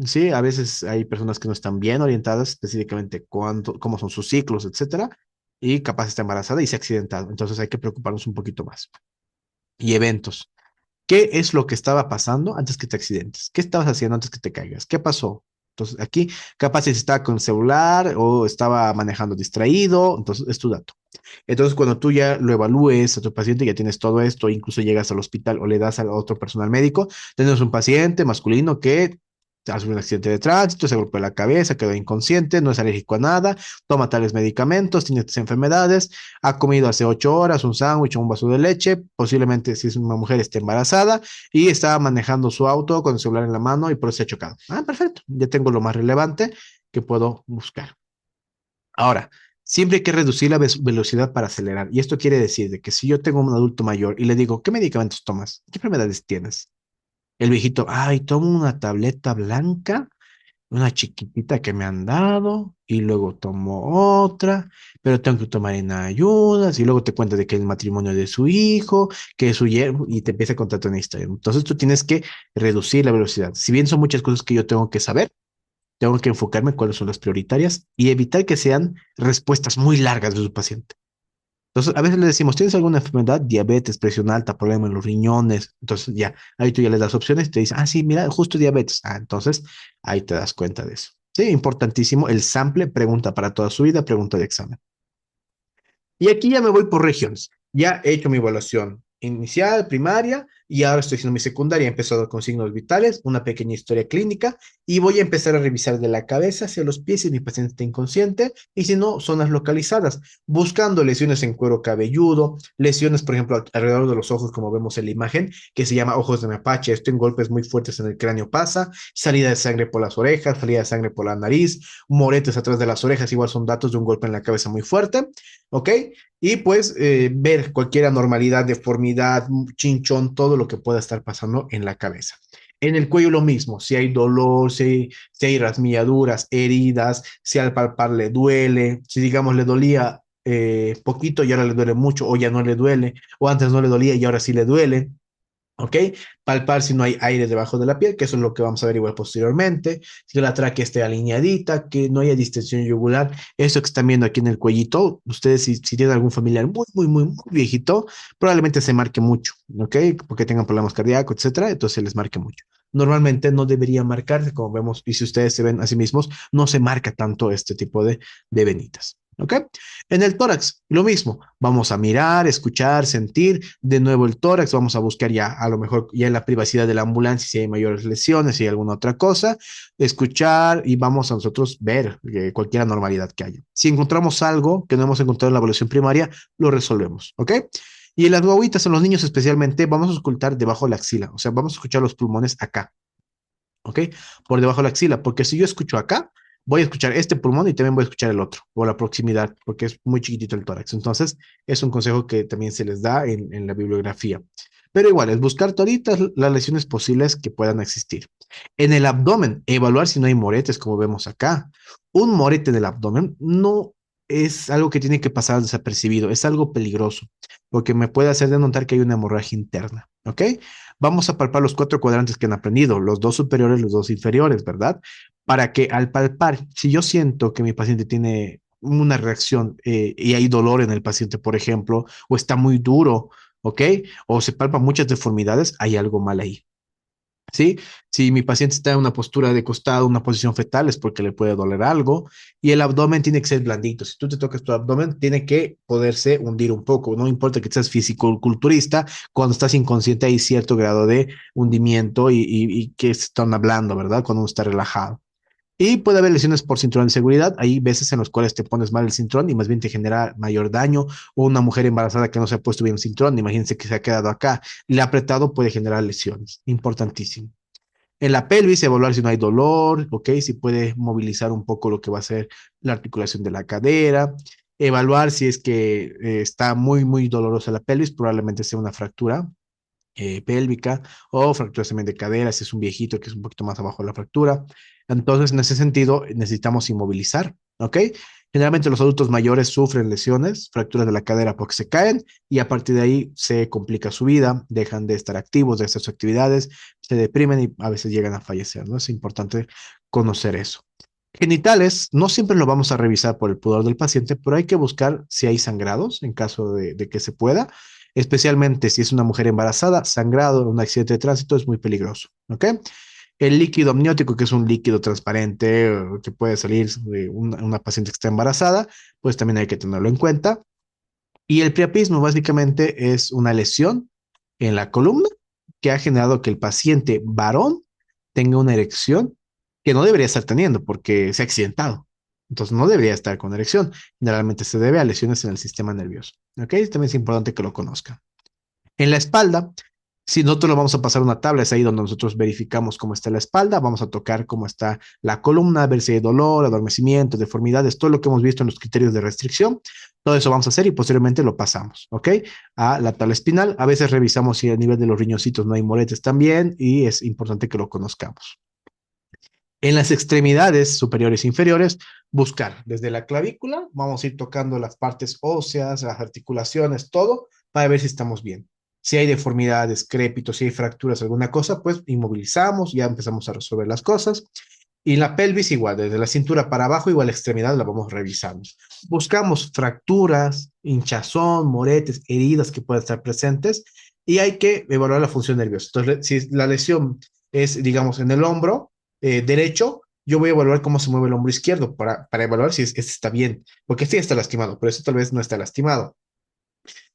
Sí, a veces hay personas que no están bien orientadas específicamente cómo son sus ciclos, etcétera, y capaz está embarazada y se ha accidentado. Entonces hay que preocuparnos un poquito más. Y eventos. ¿Qué es lo que estaba pasando antes que te accidentes? ¿Qué estabas haciendo antes que te caigas? ¿Qué pasó? Entonces, aquí, capaz si estaba con el celular o estaba manejando distraído, entonces es tu dato. Entonces, cuando tú ya lo evalúes a tu paciente, ya tienes todo esto, incluso llegas al hospital o le das al otro personal médico, tenemos un paciente masculino que hace un accidente de tránsito, se golpeó la cabeza, quedó inconsciente, no es alérgico a nada, toma tales medicamentos, tiene estas enfermedades, ha comido hace 8 horas un sándwich o un vaso de leche, posiblemente si es una mujer esté embarazada y estaba manejando su auto con el celular en la mano y por eso se ha chocado. Ah, perfecto, ya tengo lo más relevante que puedo buscar. Ahora, siempre hay que reducir la velocidad para acelerar. Y esto quiere decir de que si yo tengo un adulto mayor y le digo, ¿qué medicamentos tomas? ¿Qué enfermedades tienes? El viejito, ay, tomo una tableta blanca, una chiquitita que me han dado, y luego tomo otra, pero tengo que tomar en ayunas, y luego te cuenta de que el matrimonio de su hijo, que es su yerno, y te empieza a contar toda una historia. Entonces tú tienes que reducir la velocidad. Si bien son muchas cosas que yo tengo que saber, tengo que enfocarme en cuáles son las prioritarias y evitar que sean respuestas muy largas de su paciente. Entonces, a veces le decimos, ¿tienes alguna enfermedad? Diabetes, presión alta, problema en los riñones. Entonces, ya, ahí tú ya le das opciones y te dice, ah, sí, mira, justo diabetes. Ah, entonces, ahí te das cuenta de eso. Sí, importantísimo. El sample, pregunta para toda su vida, pregunta de examen. Y aquí ya me voy por regiones. Ya he hecho mi evaluación inicial, primaria, y ahora estoy haciendo mi secundaria. He empezado con signos vitales, una pequeña historia clínica, y voy a empezar a revisar de la cabeza hacia los pies si mi paciente está inconsciente, y si no, zonas localizadas, buscando lesiones en cuero cabelludo, lesiones, por ejemplo, alrededor de los ojos, como vemos en la imagen, que se llama ojos de mapache. Esto en golpes muy fuertes en el cráneo pasa, salida de sangre por las orejas, salida de sangre por la nariz, moretes atrás de las orejas, igual son datos de un golpe en la cabeza muy fuerte. ¿Ok? Y pues ver cualquier anormalidad, deformidad, chinchón, todo lo que pueda estar pasando en la cabeza. En el cuello lo mismo, si hay dolor, si hay rasmilladuras, heridas, si al palpar le duele, si digamos le dolía poquito y ahora le duele mucho o ya no le duele, o antes no le dolía y ahora sí le duele. ¿Ok? Palpar si no hay aire debajo de la piel, que eso es lo que vamos a ver igual posteriormente. Si la tráquea esté alineadita, que no haya distensión yugular. Eso que están viendo aquí en el cuellito, ustedes si tienen algún familiar muy viejito, probablemente se marque mucho, ¿ok? Porque tengan problemas cardíacos, etcétera, entonces se les marque mucho. Normalmente no debería marcarse, como vemos, y si ustedes se ven a sí mismos, no se marca tanto este tipo de venitas. ¿Ok? En el tórax, lo mismo. Vamos a mirar, escuchar, sentir. De nuevo el tórax, vamos a buscar ya, a lo mejor ya en la privacidad de la ambulancia, si hay mayores lesiones, si hay alguna otra cosa. Escuchar y vamos a nosotros ver cualquier anormalidad que haya. Si encontramos algo que no hemos encontrado en la evaluación primaria, lo resolvemos. ¿Ok? Y en las guaguitas, en los niños especialmente, vamos a escuchar debajo de la axila. O sea, vamos a escuchar los pulmones acá. ¿Ok? Por debajo de la axila, porque si yo escucho acá, voy a escuchar este pulmón y también voy a escuchar el otro, por la proximidad, porque es muy chiquitito el tórax. Entonces, es un consejo que también se les da en la bibliografía. Pero igual, es buscar toditas las lesiones posibles que puedan existir. En el abdomen, evaluar si no hay moretes, como vemos acá. Un morete en el abdomen no es algo que tiene que pasar desapercibido, es algo peligroso, porque me puede hacer denotar que hay una hemorragia interna, ¿ok? Vamos a palpar los 4 cuadrantes que han aprendido, los dos superiores, los dos inferiores, ¿verdad? Para que al palpar, si yo siento que mi paciente tiene una reacción y hay dolor en el paciente, por ejemplo, o está muy duro, ¿ok? O se palpan muchas deformidades, hay algo mal ahí. ¿Sí? Si mi paciente está en una postura de costado, una posición fetal, es porque le puede doler algo y el abdomen tiene que ser blandito. Si tú te tocas tu abdomen, tiene que poderse hundir un poco. No importa que seas fisiculturista, cuando estás inconsciente hay cierto grado de hundimiento y que se torna blando, ¿verdad? Cuando uno está relajado. Y puede haber lesiones por cinturón de seguridad. Hay veces en los cuales te pones mal el cinturón y más bien te genera mayor daño. O una mujer embarazada que no se ha puesto bien el cinturón, imagínense que se ha quedado acá. Le ha apretado, puede generar lesiones. Importantísimo. En la pelvis, evaluar si no hay dolor, ¿ok? Si puede movilizar un poco lo que va a ser la articulación de la cadera. Evaluar si es que está muy dolorosa la pelvis, probablemente sea una fractura. pélvica o fracturas también de cadera, si es un viejito que es un poquito más abajo de la fractura. Entonces, en ese sentido, necesitamos inmovilizar, ¿ok? Generalmente los adultos mayores sufren lesiones, fracturas de la cadera porque se caen y a partir de ahí se complica su vida, dejan de estar activos, de hacer sus actividades, se deprimen y a veces llegan a fallecer, ¿no? Es importante conocer eso. Genitales, no siempre lo vamos a revisar por el pudor del paciente, pero hay que buscar si hay sangrados en caso de que se pueda, especialmente si es una mujer embarazada, sangrado en un accidente de tránsito es muy peligroso, ¿ok? El líquido amniótico, que es un líquido transparente que puede salir de una paciente que está embarazada, pues también hay que tenerlo en cuenta. Y el priapismo básicamente es una lesión en la columna que ha generado que el paciente varón tenga una erección que no debería estar teniendo porque se ha accidentado. Entonces no debería estar con erección. Generalmente se debe a lesiones en el sistema nervioso. ¿Ok? También es importante que lo conozcan. En la espalda, si nosotros lo vamos a pasar una tabla, es ahí donde nosotros verificamos cómo está la espalda, vamos a tocar cómo está la columna, a ver si hay dolor, adormecimiento, deformidades, todo lo que hemos visto en los criterios de restricción, todo eso vamos a hacer y posteriormente lo pasamos, ¿ok? A la tabla espinal, a veces revisamos si a nivel de los riñoncitos no hay moretes también y es importante que lo conozcamos. En las extremidades superiores e inferiores, buscar desde la clavícula, vamos a ir tocando las partes óseas, las articulaciones, todo, para ver si estamos bien. Si hay deformidades, crépitos, si hay fracturas, alguna cosa, pues inmovilizamos, ya empezamos a resolver las cosas. Y la pelvis igual, desde la cintura para abajo, igual la extremidad la vamos revisando. Buscamos fracturas, hinchazón, moretes, heridas que puedan estar presentes y hay que evaluar la función nerviosa. Entonces, si la lesión es, digamos, en el hombro derecho, yo voy a evaluar cómo se mueve el hombro izquierdo para evaluar si este está bien, porque este ya está lastimado, pero este tal vez no está lastimado.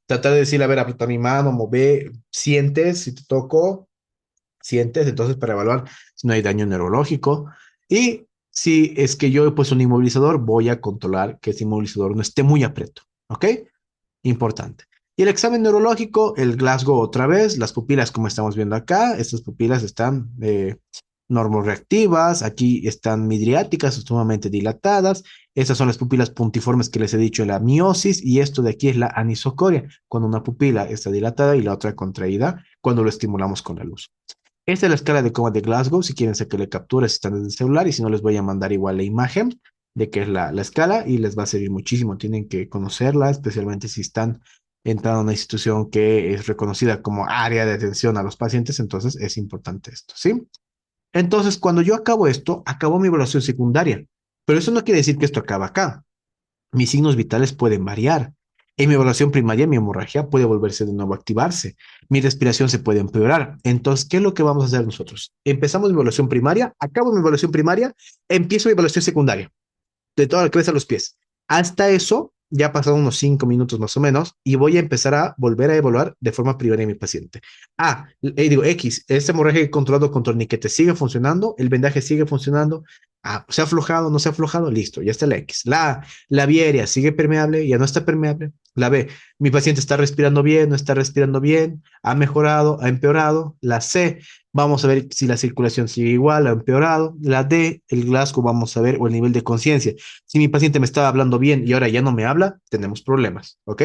Tratar de decirle, a ver, aprieta mi mano, mueve, sientes, si te toco, sientes, entonces para evaluar si no hay daño neurológico. Y si es que yo he puesto un inmovilizador, voy a controlar que ese inmovilizador no esté muy aprieto, ¿ok? Importante. Y el examen neurológico, el Glasgow otra vez, las pupilas como estamos viendo acá, estas pupilas están normorreactivas, aquí están midriáticas, sumamente dilatadas, estas son las pupilas puntiformes que les he dicho, la miosis, y esto de aquí es la anisocoria, cuando una pupila está dilatada y la otra contraída, cuando lo estimulamos con la luz. Esta es la escala de coma de Glasgow, si quieren sacarle capturas, están desde el celular, y si no les voy a mandar igual la imagen de qué es la escala y les va a servir muchísimo. Tienen que conocerla, especialmente si están entrando a una institución que es reconocida como área de atención a los pacientes, entonces es importante esto, ¿sí? Entonces, cuando yo acabo esto, acabo mi evaluación secundaria, pero eso no quiere decir que esto acaba acá. Mis signos vitales pueden variar. En mi evaluación primaria, mi hemorragia puede volverse de nuevo a activarse. Mi respiración se puede empeorar. Entonces, ¿qué es lo que vamos a hacer nosotros? Empezamos mi evaluación primaria, acabo mi evaluación primaria, empiezo mi evaluación secundaria de toda la cabeza a los pies. Hasta eso, ya ha pasado unos 5 minutos más o menos, y voy a empezar a volver a evaluar de forma primaria a mi paciente. Digo, X, este hemorragia controlado con torniquete sigue funcionando, el vendaje sigue funcionando, se ha aflojado, no se ha aflojado, listo, ya está la X. La vía aérea sigue permeable, ya no está permeable. La B, mi paciente está respirando bien, no está respirando bien, ha mejorado, ha empeorado. La C, vamos a ver si la circulación sigue igual, ha empeorado. La D, el Glasgow, vamos a ver, o el nivel de conciencia. Si mi paciente me estaba hablando bien y ahora ya no me habla, tenemos problemas, ¿ok?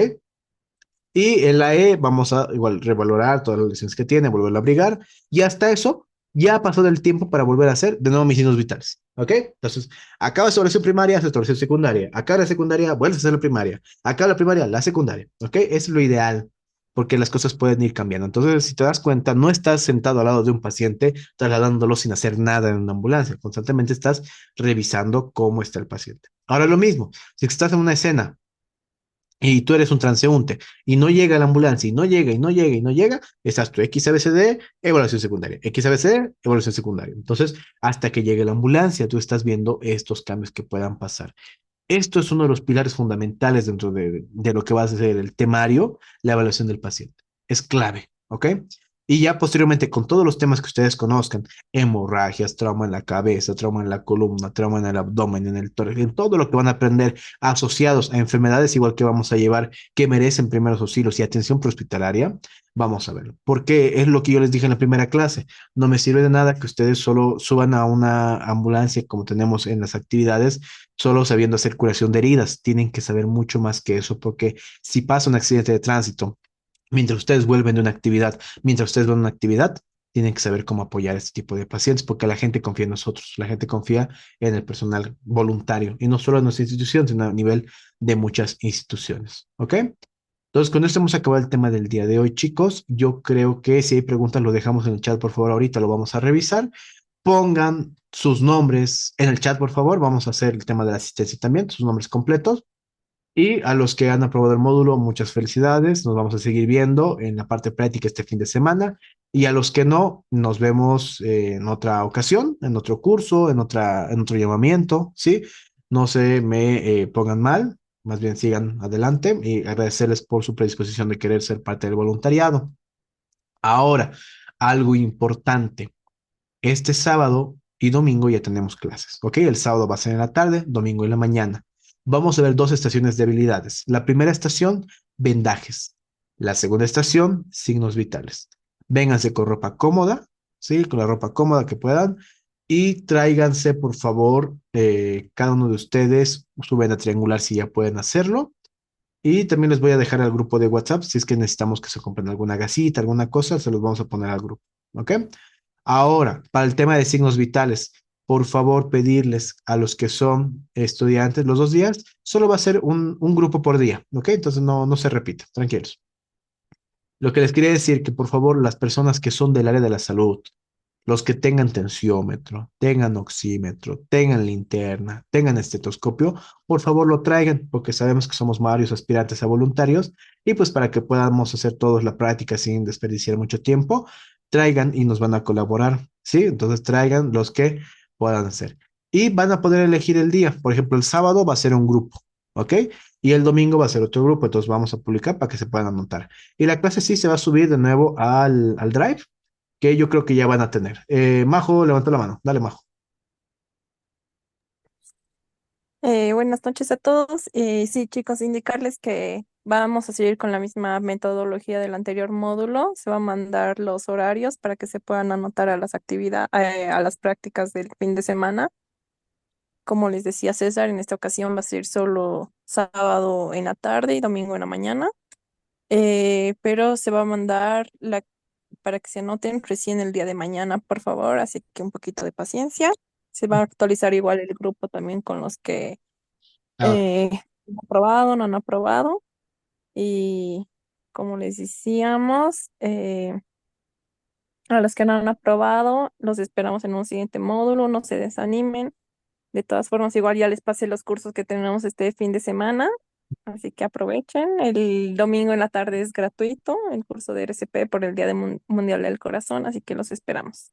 Y en la E vamos a igual revalorar todas las lesiones que tiene, volverlo a abrigar. Y hasta eso, ya pasó el tiempo para volver a hacer de nuevo mis signos vitales, ¿ok? Entonces, acaba la evaluación primaria, hace evaluación secundaria. Acaba la secundaria, vuelves a hacer la primaria. Acaba la primaria, la secundaria, ¿ok? Es lo ideal porque las cosas pueden ir cambiando. Entonces, si te das cuenta, no estás sentado al lado de un paciente trasladándolo sin hacer nada en una ambulancia. Constantemente estás revisando cómo está el paciente. Ahora lo mismo, si estás en una escena y tú eres un transeúnte y no llega la ambulancia y no llega y no llega y no llega, estás tu XABCD, evaluación secundaria, XABCD, evaluación secundaria. Entonces, hasta que llegue la ambulancia, tú estás viendo estos cambios que puedan pasar. Esto es uno de los pilares fundamentales dentro de lo que va a ser el temario, la evaluación del paciente. Es clave, ¿ok? Y ya posteriormente, con todos los temas que ustedes conozcan, hemorragias, trauma en la cabeza, trauma en la columna, trauma en el abdomen, en el tórax, en todo lo que van a aprender asociados a enfermedades, igual que vamos a llevar, que merecen primeros auxilios y atención prehospitalaria, vamos a verlo. Porque es lo que yo les dije en la primera clase. No me sirve de nada que ustedes solo suban a una ambulancia como tenemos en las actividades solo sabiendo hacer curación de heridas. Tienen que saber mucho más que eso, porque si pasa un accidente de tránsito, Mientras ustedes vuelven de una actividad, mientras ustedes van a una actividad, tienen que saber cómo apoyar a este tipo de pacientes, porque la gente confía en nosotros, la gente confía en el personal voluntario, y no solo en nuestra institución, sino a nivel de muchas instituciones. ¿Ok? Entonces, con esto hemos acabado el tema del día de hoy, chicos. Yo creo que si hay preguntas, lo dejamos en el chat, por favor. Ahorita lo vamos a revisar. Pongan sus nombres en el chat, por favor. Vamos a hacer el tema de la asistencia también, sus nombres completos. Y a los que han aprobado el módulo, muchas felicidades. Nos vamos a seguir viendo en la parte práctica este fin de semana. Y a los que no, nos vemos en otra ocasión, en otro curso, en otro llamamiento, ¿sí? No se me pongan mal, más bien sigan adelante y agradecerles por su predisposición de querer ser parte del voluntariado. Ahora, algo importante. Este sábado y domingo ya tenemos clases, ¿ok? El sábado va a ser en la tarde, domingo en la mañana. Vamos a ver dos estaciones de habilidades. La primera estación, vendajes. La segunda estación, signos vitales. Vénganse con ropa cómoda, ¿sí? Con la ropa cómoda que puedan. Y tráiganse, por favor, cada uno de ustedes su venda triangular si ya pueden hacerlo. Y también les voy a dejar al grupo de WhatsApp si es que necesitamos que se compren alguna gasita, alguna cosa, se los vamos a poner al grupo, ¿ok? Ahora, para el tema de signos vitales, por favor pedirles a los que son estudiantes los 2 días, solo va a ser un grupo por día, ¿ok? Entonces no se repite, tranquilos. Lo que les quería decir que por favor las personas que son del área de la salud, los que tengan tensiómetro, tengan oxímetro, tengan linterna, tengan estetoscopio, por favor lo traigan, porque sabemos que somos varios aspirantes a voluntarios y pues para que podamos hacer todos la práctica sin desperdiciar mucho tiempo, traigan y nos van a colaborar, ¿sí? Entonces traigan los que puedan hacer. Y van a poder elegir el día. Por ejemplo, el sábado va a ser un grupo, ¿ok? Y el domingo va a ser otro grupo, entonces vamos a publicar para que se puedan anotar. Y la clase sí se va a subir de nuevo al Drive que yo creo que ya van a tener. Majo, levanta la mano. Dale, Majo. Buenas noches a todos. Sí, chicos, indicarles que vamos a seguir con la misma metodología del anterior módulo. Se va a mandar los horarios para que se puedan anotar a las actividades, a las prácticas del fin de semana. Como les decía César, en esta ocasión va a ser solo sábado en la tarde y domingo en la mañana. Pero se va a mandar para que se anoten recién el día de mañana, por favor. Así que un poquito de paciencia. Se va a actualizar igual el grupo también con los que Ah, han aprobado, no han aprobado. Y como les decíamos, a los que no han aprobado, los esperamos en un siguiente módulo, no se desanimen. De todas formas, igual ya les pasé los cursos que tenemos este fin de semana, así que aprovechen. El domingo en la tarde es gratuito el curso de RCP por el Día Mundial del Corazón, así que los esperamos.